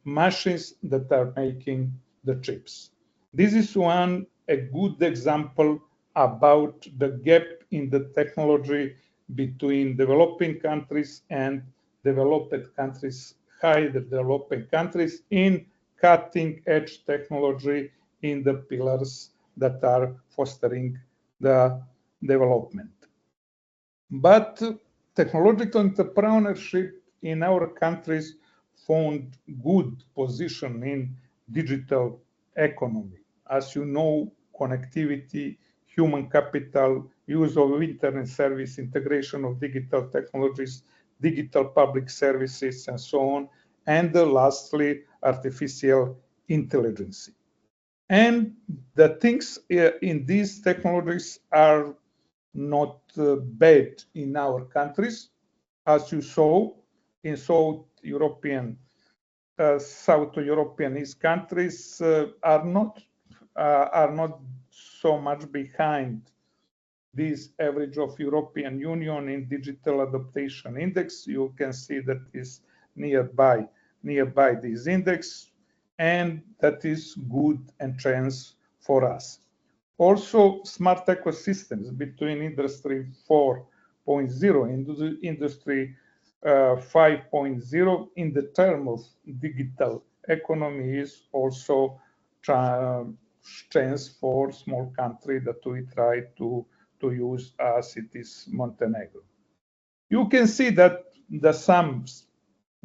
machines that are making the chips. This is a good example about the gap in the technology between developing countries and developed countries, high developing countries in cutting edge technology in the pillars that are fostering the development. But technological entrepreneurship in our countries found good position in digital economy. As you know, connectivity, human capital, use of internet service, integration of digital technologies, digital public services, and so on. And lastly, artificial intelligence. And the things in these technologies are not bad in our countries. As you saw, in South European East countries are not so much behind this average of European Union in digital adaptation index. You can see that is nearby this index, and that is good and chance for us. Also, smart ecosystems between Industry 4.0 and Industry 5.0 in the term of digital economy is also chance for small country that we try to use as it is Montenegro. You can see that the some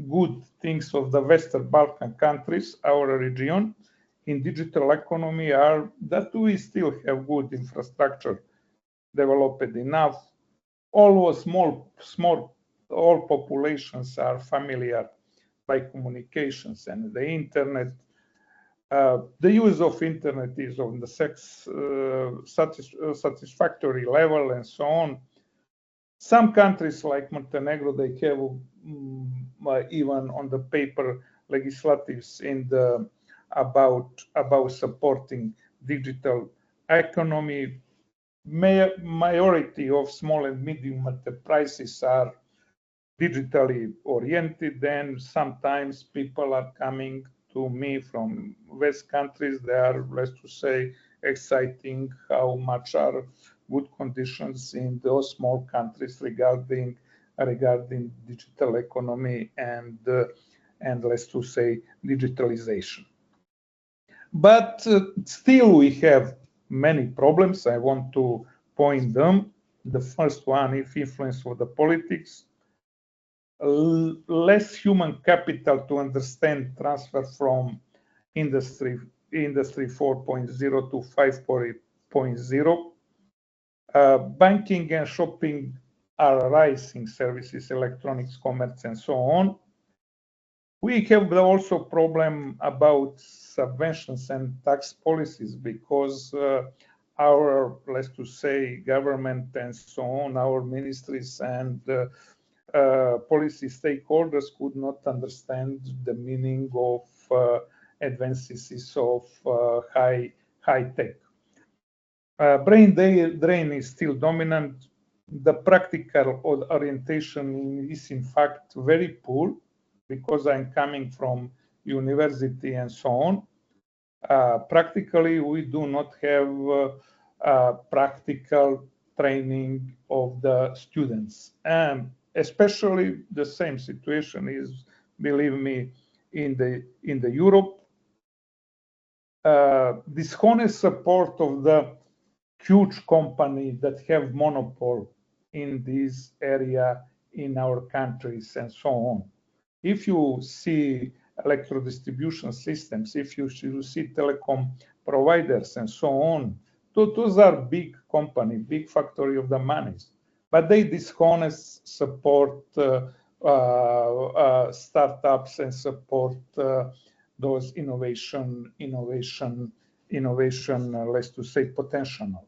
good things of the Western Balkan countries, our region, in digital economy are that we still have good infrastructure developed enough. All populations are familiar by communications and the internet. The use of internet is on the satisfactory level and so on. Some countries like Montenegro, they have even on the paper legislatives in the about supporting digital economy. Majority of small and medium enterprises are digitally oriented, and sometimes people are coming to me from West countries. They are, let's to say, exciting how much are good conditions in those small countries regarding digital economy and let's to say digitalization. But still we have many problems. I want to point them. The first one is influence of the politics. Less human capital to understand transfer from industry 4.0 to 5.0. Banking and shopping are rising services, electronics, commerce, and so on. We have also problem about subventions and tax policies because our, let's to say, government and so on, our ministries and policy stakeholders could not understand the meaning of advances of high tech. Brain drain is still dominant. The practical orientation is in fact very poor, because I'm coming from university and so on. Practically, we do not have practical training of the students, and especially the same situation is, believe me, in the Europe. Dishonest support of the huge company that have monopole in this area in our countries and so on. If you see electro distribution systems, if you see telecom providers and so on, those are big company, big factory of the monies, but they dishonest support startups and support those innovation, let's to say, potential.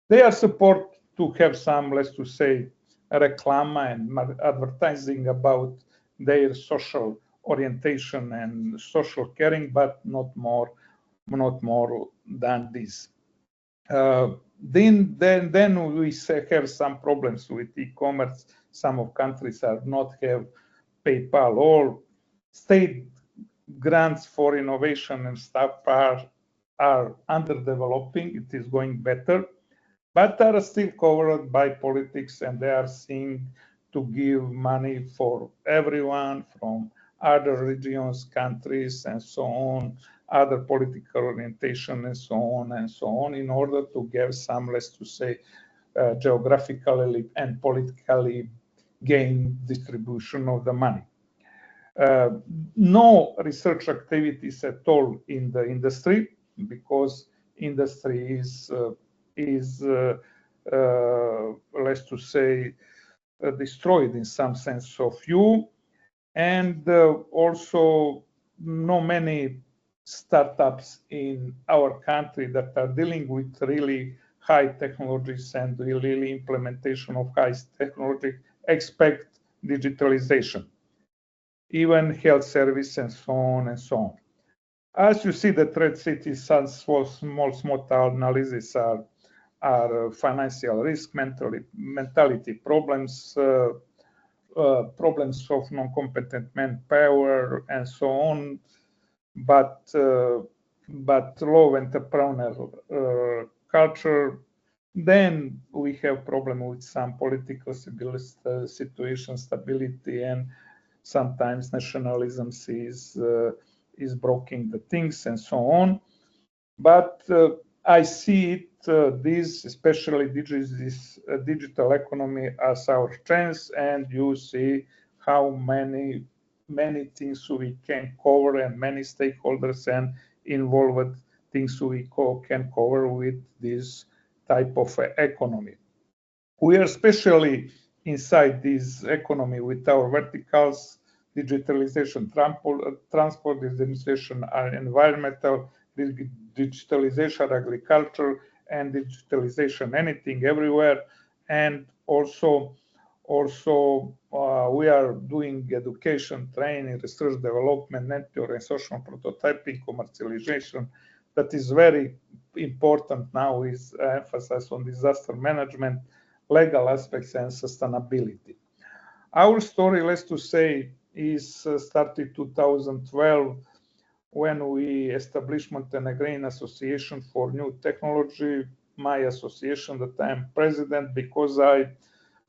They are support to have some, let's to say, reclama and advertising about their social orientation and social caring, but not more than this. Then we have some problems with e-commerce. Some of countries are not have PayPal, or state grants for innovation and stuff are underdeveloping. It is going better, but are still covered by politics, and they are seen to give money for everyone from other regions, countries, and so on, other political orientation, and so on, in order to give some, let's to say, geographically and politically gain distribution of the money. No research activities at all in the industry, because industry is let's to say, destroyed in some sense of view, and also no many startups in our country that are dealing with really high technologies and really implementation of high technology expect digitalization, even health service and so on and so on. As you see, the threat cities, some small analysis are financial risk, mentality problems, problems of non-competent manpower, and so on. But low entrepreneurial culture. Then we have problem with some political situation, stability, and sometimes nationalism is blocking the things and so on. But I see it, this, especially this digital economy, as our chance, and you see how many things we can cover, and many stakeholders and involved things we can cover with this type of economy. We are especially inside this economy with our verticals: digitalization, transport, digitalization, environmental, digitalization, agriculture, and digitalization, anything, everywhere. And also we are doing education, training, research, development, network, and social prototyping, commercialization. That is very important now, is emphasis on disaster management, legal aspects, and sustainability. Our story, let's to say, is started 2012, when we established Montenegrin Association for New Technology, my association that I am president, because I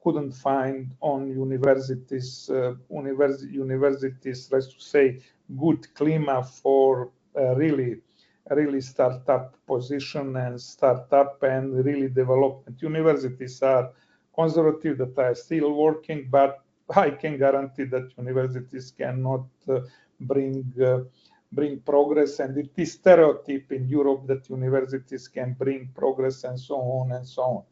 couldn't find on universities, let's to say, good climate for really startup position and startup and really development. Universities are conservative, that are still working, but I can guarantee that universities cannot bring progress, and it is stereotype in Europe that universities can bring progress and so on and so on.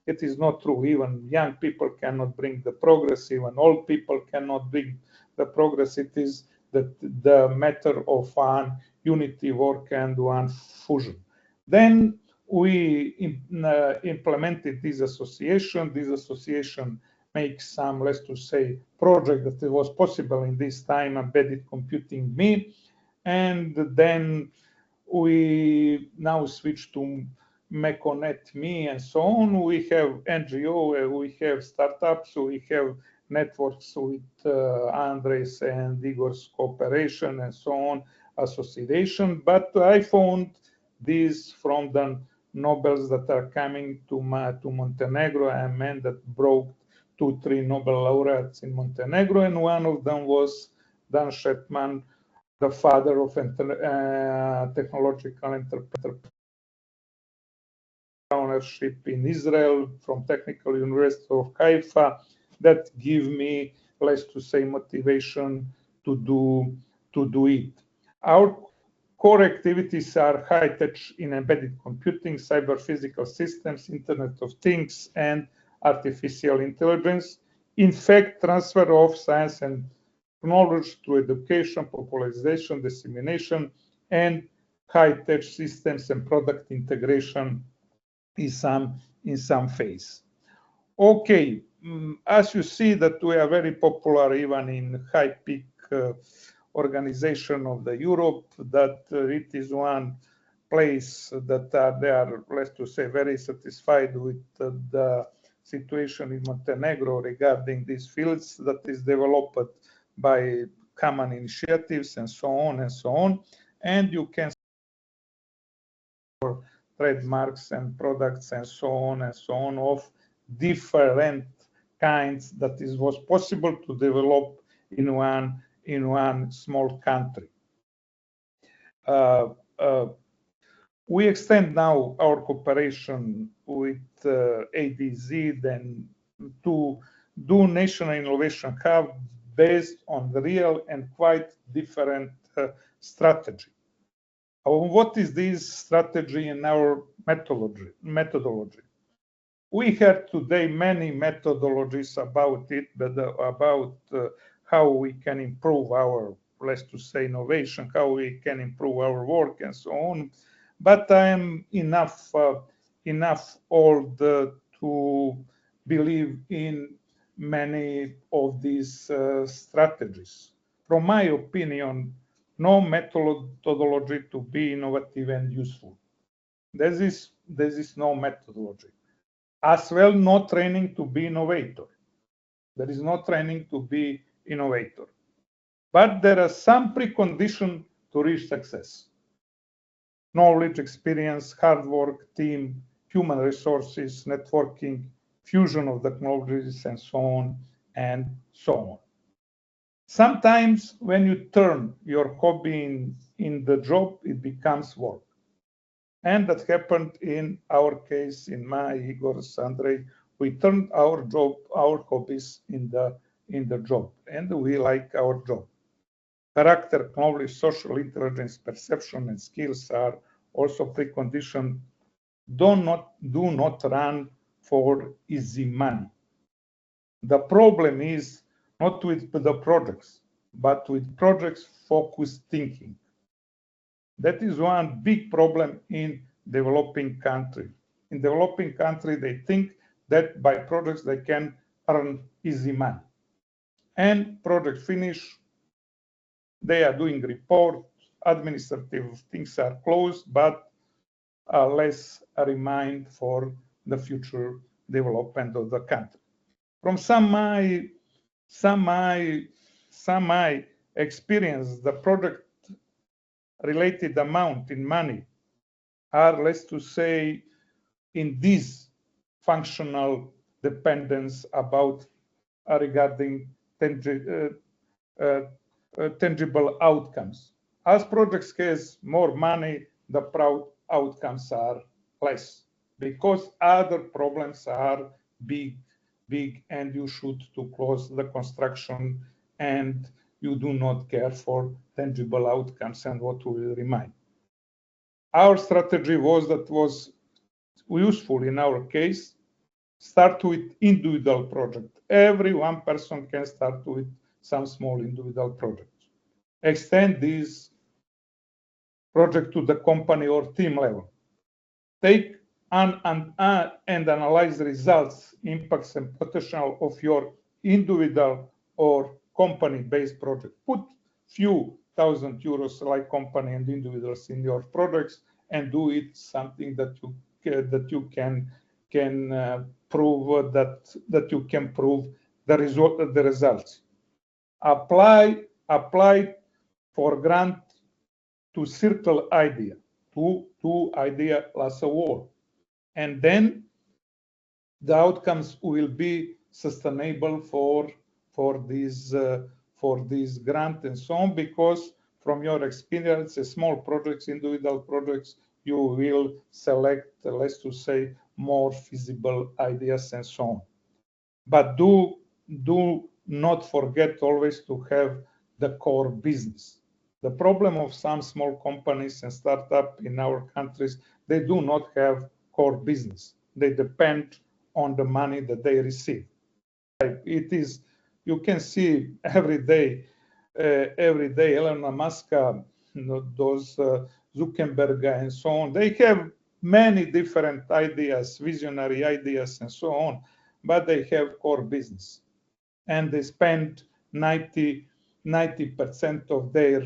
It is not true. Even young people cannot bring the progress, even old people cannot bring the progress. It is the matter of one unity work and one fusion. Then we implemented this association. This association makes some, let's to say, project that was possible in this time, embedded computing me. and then we now switch to MecoNet.me and so on. We have NGO, we have startups, we have networks with Andres and Igor's cooperation and so on, association. But I found this from the Nobels that are coming to Montenegro. I mean that brought 2-3 Nobel laureates in Montenegro, and one of them was Dan Shetman, the father of technological entrepreneurship in Israel from Technical University of Haifa, that give me, let's to say, motivation to do it. Our core activities are high-tech in embedded computing, cyber-physical systems, Internet of Things, and artificial intelligence. In fact, transfer of science and knowledge to education, popularization, dissemination, and high-tech systems and product integration in some phase. Okay, as you see that we are very popular even in high-peak organization of the Europe, that it is one place that they are, let's to say, very satisfied with the situation in Montenegro regarding these fields that is developed by common initiatives and so on and so on. And you can see trademarks and products and so on of different kinds that is was possible to develop in one small country. We extend now our cooperation with ADZ then to do National Innovation Hub based on the real and quite different strategy. What is this strategy in our methodology? We have today many methodologies about it, but about how we can improve our, let's to say, innovation, how we can improve our work and so on. But I am enough old to believe in many of these strategies. From my opinion, no methodology to be innovative and useful. There is no methodology. As well, no training to be innovator. There is no training to be innovator. But there are some preconditions to reach success. Knowledge, experience, hard work, team, human resources, networking, fusion of technologies, and so on and so on. Sometimes when you turn your hobby in the job, it becomes work. And that happened in our case, in my, Igor's, Andrei. We turned our job, our hobbies in the job, and we like our job. Character, knowledge, social intelligence, perception, and skills are also preconditions. Do not run for easy money. The problem is not with the projects, but with projects-focused thinking. That is one big problem in developing country. In developing country, they think that by projects they can earn easy money. And project finish, they are doing report, administrative things are closed, but less remind for the future development of the country. From some my experience, the project related amount in money are, let's to say, in this functional dependence about regarding tangible outcomes. As projects has more money, the proud outcomes are less because other problems are big, and you should to close the construction and you do not care for tangible outcomes and what will remain. Our strategy was useful in our case. Start with individual project. Every one person can start with some small individual projects. Extend this project to the company or team level. Take and analyze the results, impacts, and potential of your individual or company-based project. Put few 1,000 euros like company and individuals in your products, and do it something that you can prove that you can prove the results. Apply for grant to circle idea, to idea as a whole, and then the outcomes will be sustainable for these grant and so on, because from your experience, small projects, individual projects, you will select, let's to say, more feasible ideas and so on. But do not forget always to have the core business. The problem of some small companies and startups in our countries, they do not have core business. They depend on the money that they receive. It is, you can see every day Elon Musk, those Zuckerberg and so on, they have many different ideas, visionary ideas and so on, but they have core business, and they spend 90% of their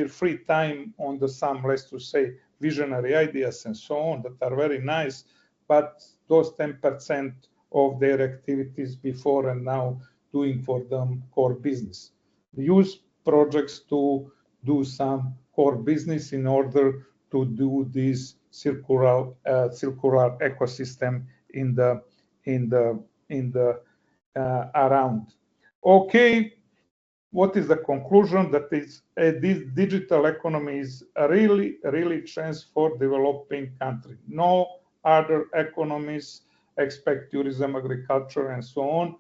free time on the some, let's to say, visionary ideas and so on that are very nice, but those 10% of their activities before and now doing for them core business. Use projects to do some core business in order to do this circular ecosystem in the around. Okay, what is the conclusion? That is, this digital economy is a really chance for developing country. No other economies expect tourism, agriculture, and so on.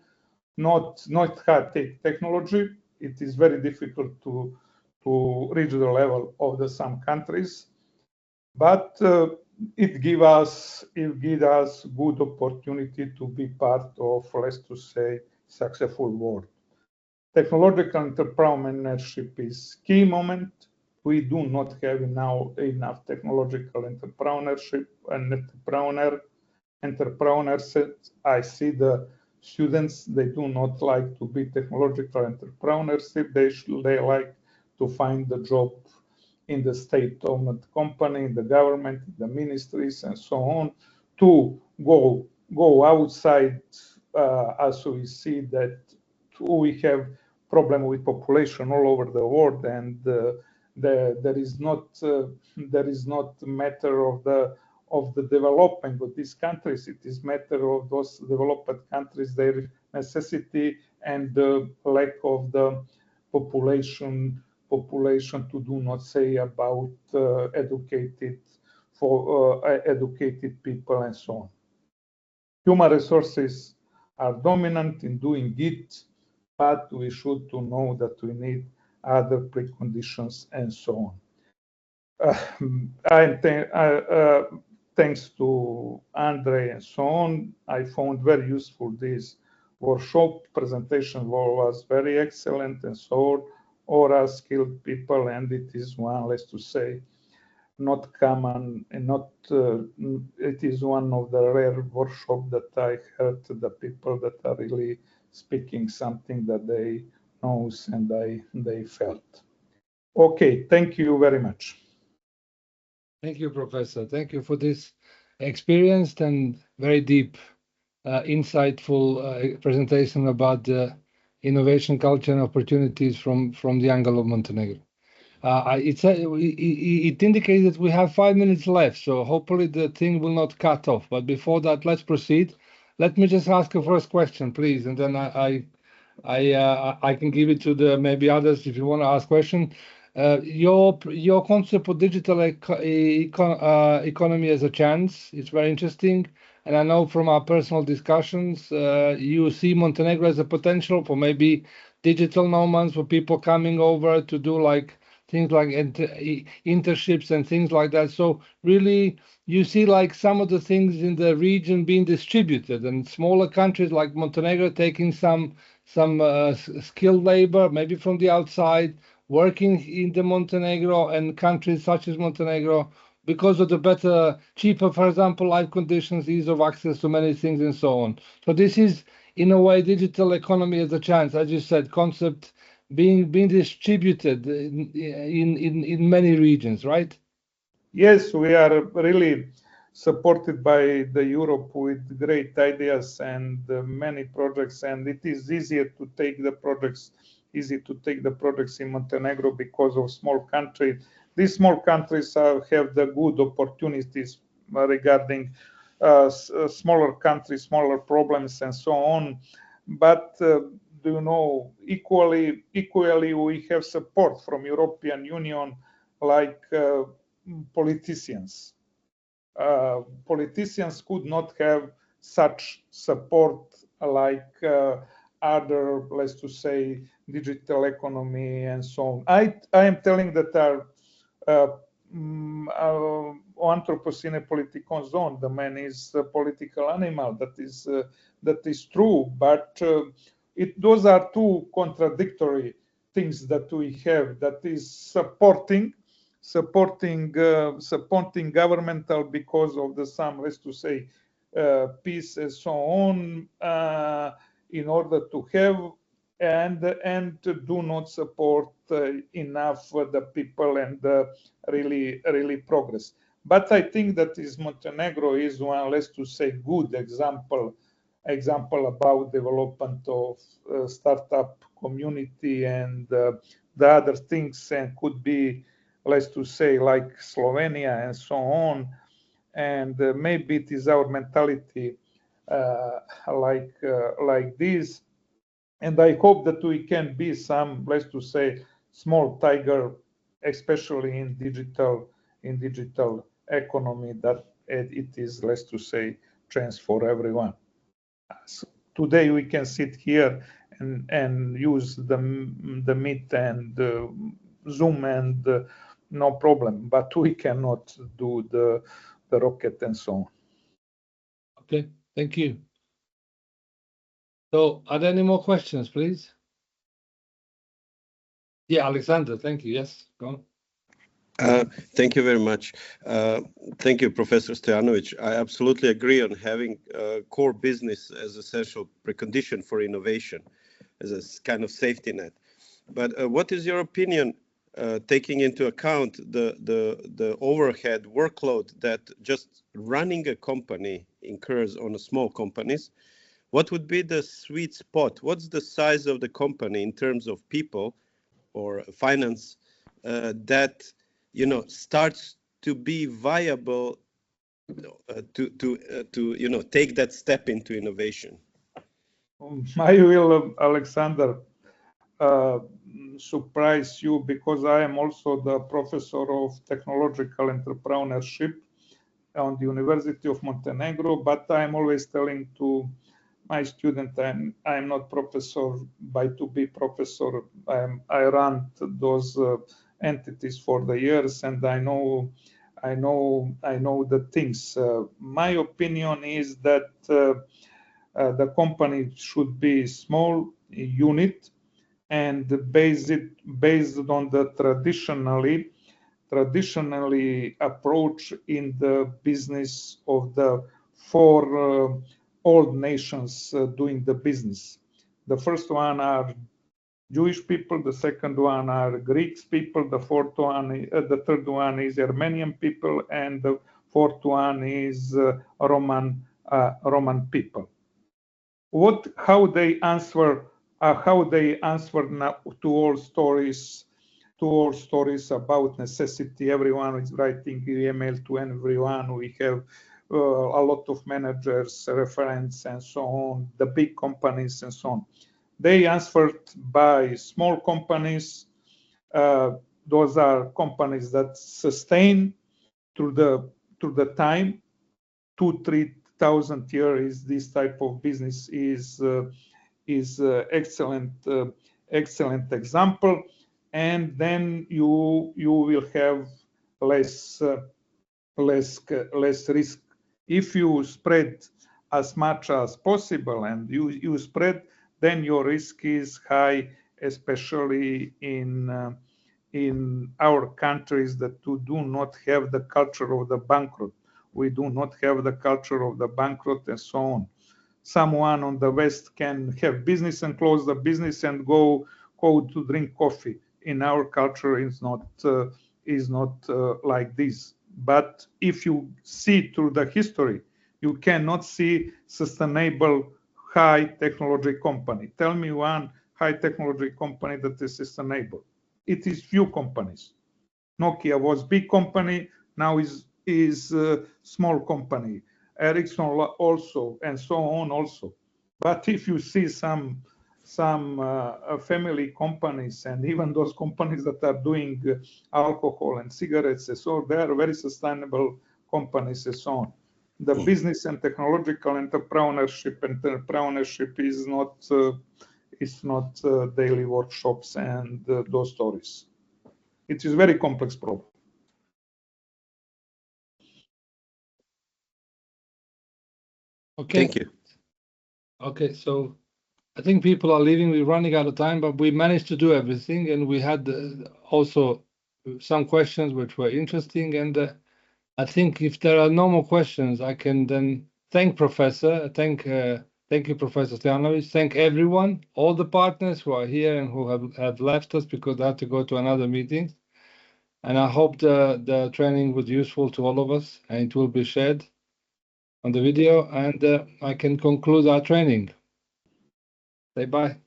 Not high-tech technology. It is very difficult to reach the level of some countries, but it gives us good opportunity to be part of, let's to say, successful world. Technological entrepreneurship is key moment. We do not have now enough technological entrepreneurship and entrepreneurs. I see the students, they do not like to be technological entrepreneurs. They like to find the job in the state-owned company, in the government, in the ministries, and so on, to go outside, as we see that we have problem with population all over the world, and there is not matter of the development of these countries. It is matter of those developed countries, their necessity and the lack of the population to do not say about educated people and so on. Human resources are dominant in doing it, but we should to know that we need other preconditions and so on. Thanks to Andre and so on, I found very useful this workshop. Presentation was very excellent and so on. Or skilled people, and it is one, let's to say, not common, and not it is one of the rare workshops that I heard the people that are really speaking something that they knows and they felt. Okay, thank you very much. Thank you, Professor. Thank you for this experienced and very deep, insightful presentation about the innovation culture and opportunities from the angle of Montenegro. It indicates that we have 5 minutes left, so hopefully the thing will not cut off. But before that, let's proceed. Let me just ask a first question, please, and then I can give it to the maybe others if you want to ask question. Your concept of digital economy as a chance is very interesting, and I know from our personal discussions you see Montenegro as a potential for maybe digital nomads, for people coming over to do like things like internships and things like that. So really, you see like some of the things in the region being distributed, and smaller countries like Montenegro taking some skilled labor, maybe from the outside, working in the Montenegro and countries such as Montenegro because of the better, cheaper, for example, life conditions, ease of access to many things and so on. So this is in a way, digital economy as a chance, as you said, concept being distributed in many regions, right? Yes, we are really supported by the Europe with great ideas and many projects, and it is easy to take the projects in Montenegro because of small country. These small countries have the good opportunities regarding smaller countries, smaller problems, and so on. But do you know, equally we have support from European Union, like politicians. Politicians could not have such support like other, let's to say, digital economy and so on. I am telling that anthropocene politikon zone. The man is a political animal. That is true, but those are two contradictory things that we have. That is supporting governmental because of the some, let's to say, peace and so on, in order to have and do not support enough the people and really progress. But I think that Montenegro is one, let's to say, good example about development of startup community and the other things, and could be, let's to say, like Slovenia and so on. And maybe it is our mentality like this. And I hope that we can be some, let's to say, small tiger, especially in digital economy, that it is, let's to say, chance for everyone. So today we can sit here and use the Meet and Zoom and no problem, but we cannot do the rocket and so on. Okay, thank you. So are there any more questions, please? Yeah, Alexander, thank you. Yes, go on. Thank you very much. Thank you, Professor Stojanovic. I absolutely agree on having core business as essential precondition for innovation, as a kind of safety net. But what is your opinion, taking into account the overhead workload that just running a company incurs on small companies? What would be the sweet spot? What's the size of the company in terms of people or finance that starts to be viable to take that step into innovation? I will, Alexander, surprise you, because I am also the professor of technological entrepreneurship on the University of Montenegro, but I am always telling to my student, I'm not professor to be professor. I run those entities for the years, and I know the things. My opinion is that the company should be small unit and based on the traditionally approach in the business of the four old nations doing the business. The first one are Jewish people, the second one are Greeks people, the third one is Armenian people, and the fourth one is Roman people. How they answer now to all stories about necessity. Everyone is writing email to everyone. We have a lot of managers, referents, and so on, the big companies and so on. They answered by small companies. Those are companies that sustain through the time. 2,000-3,000 years. This type of business is excellent example. And then you will have less risk if you spread as much as possible, and you spread, then your risk is high, especially in our countries that do not have the culture of the bankrupt. We do not have the culture of the bankrupt and so on. someone on the West can have business and close the business and go to drink coffee. In our culture, is not like this. But if you see through the history, you cannot see sustainable high technology company. Tell me one high technology company that is sustainable. It is few companies. Nokia was big company, now is small company. Ericsson also, and so on also. But if you see some family companies and even those companies that are doing alcohol and cigarettes and so, they are very sustainable companies and so on. The business and technological entrepreneurship is not daily workshops and those stories. It is very complex problem. Okay. Thank you. Okay, so I think people are leaving. We're running out of time, but we managed to do everything, and we had also some questions which were interesting. And I think if there are no more questions, I can then thank Professor. Thank you, Professor Stojanovic. Thank everyone, all the partners who are here and who have left us because they had to go to another meeting. And I hope the training was useful to all of us, and it will be shared on the video. And I can conclude our training. Say bye.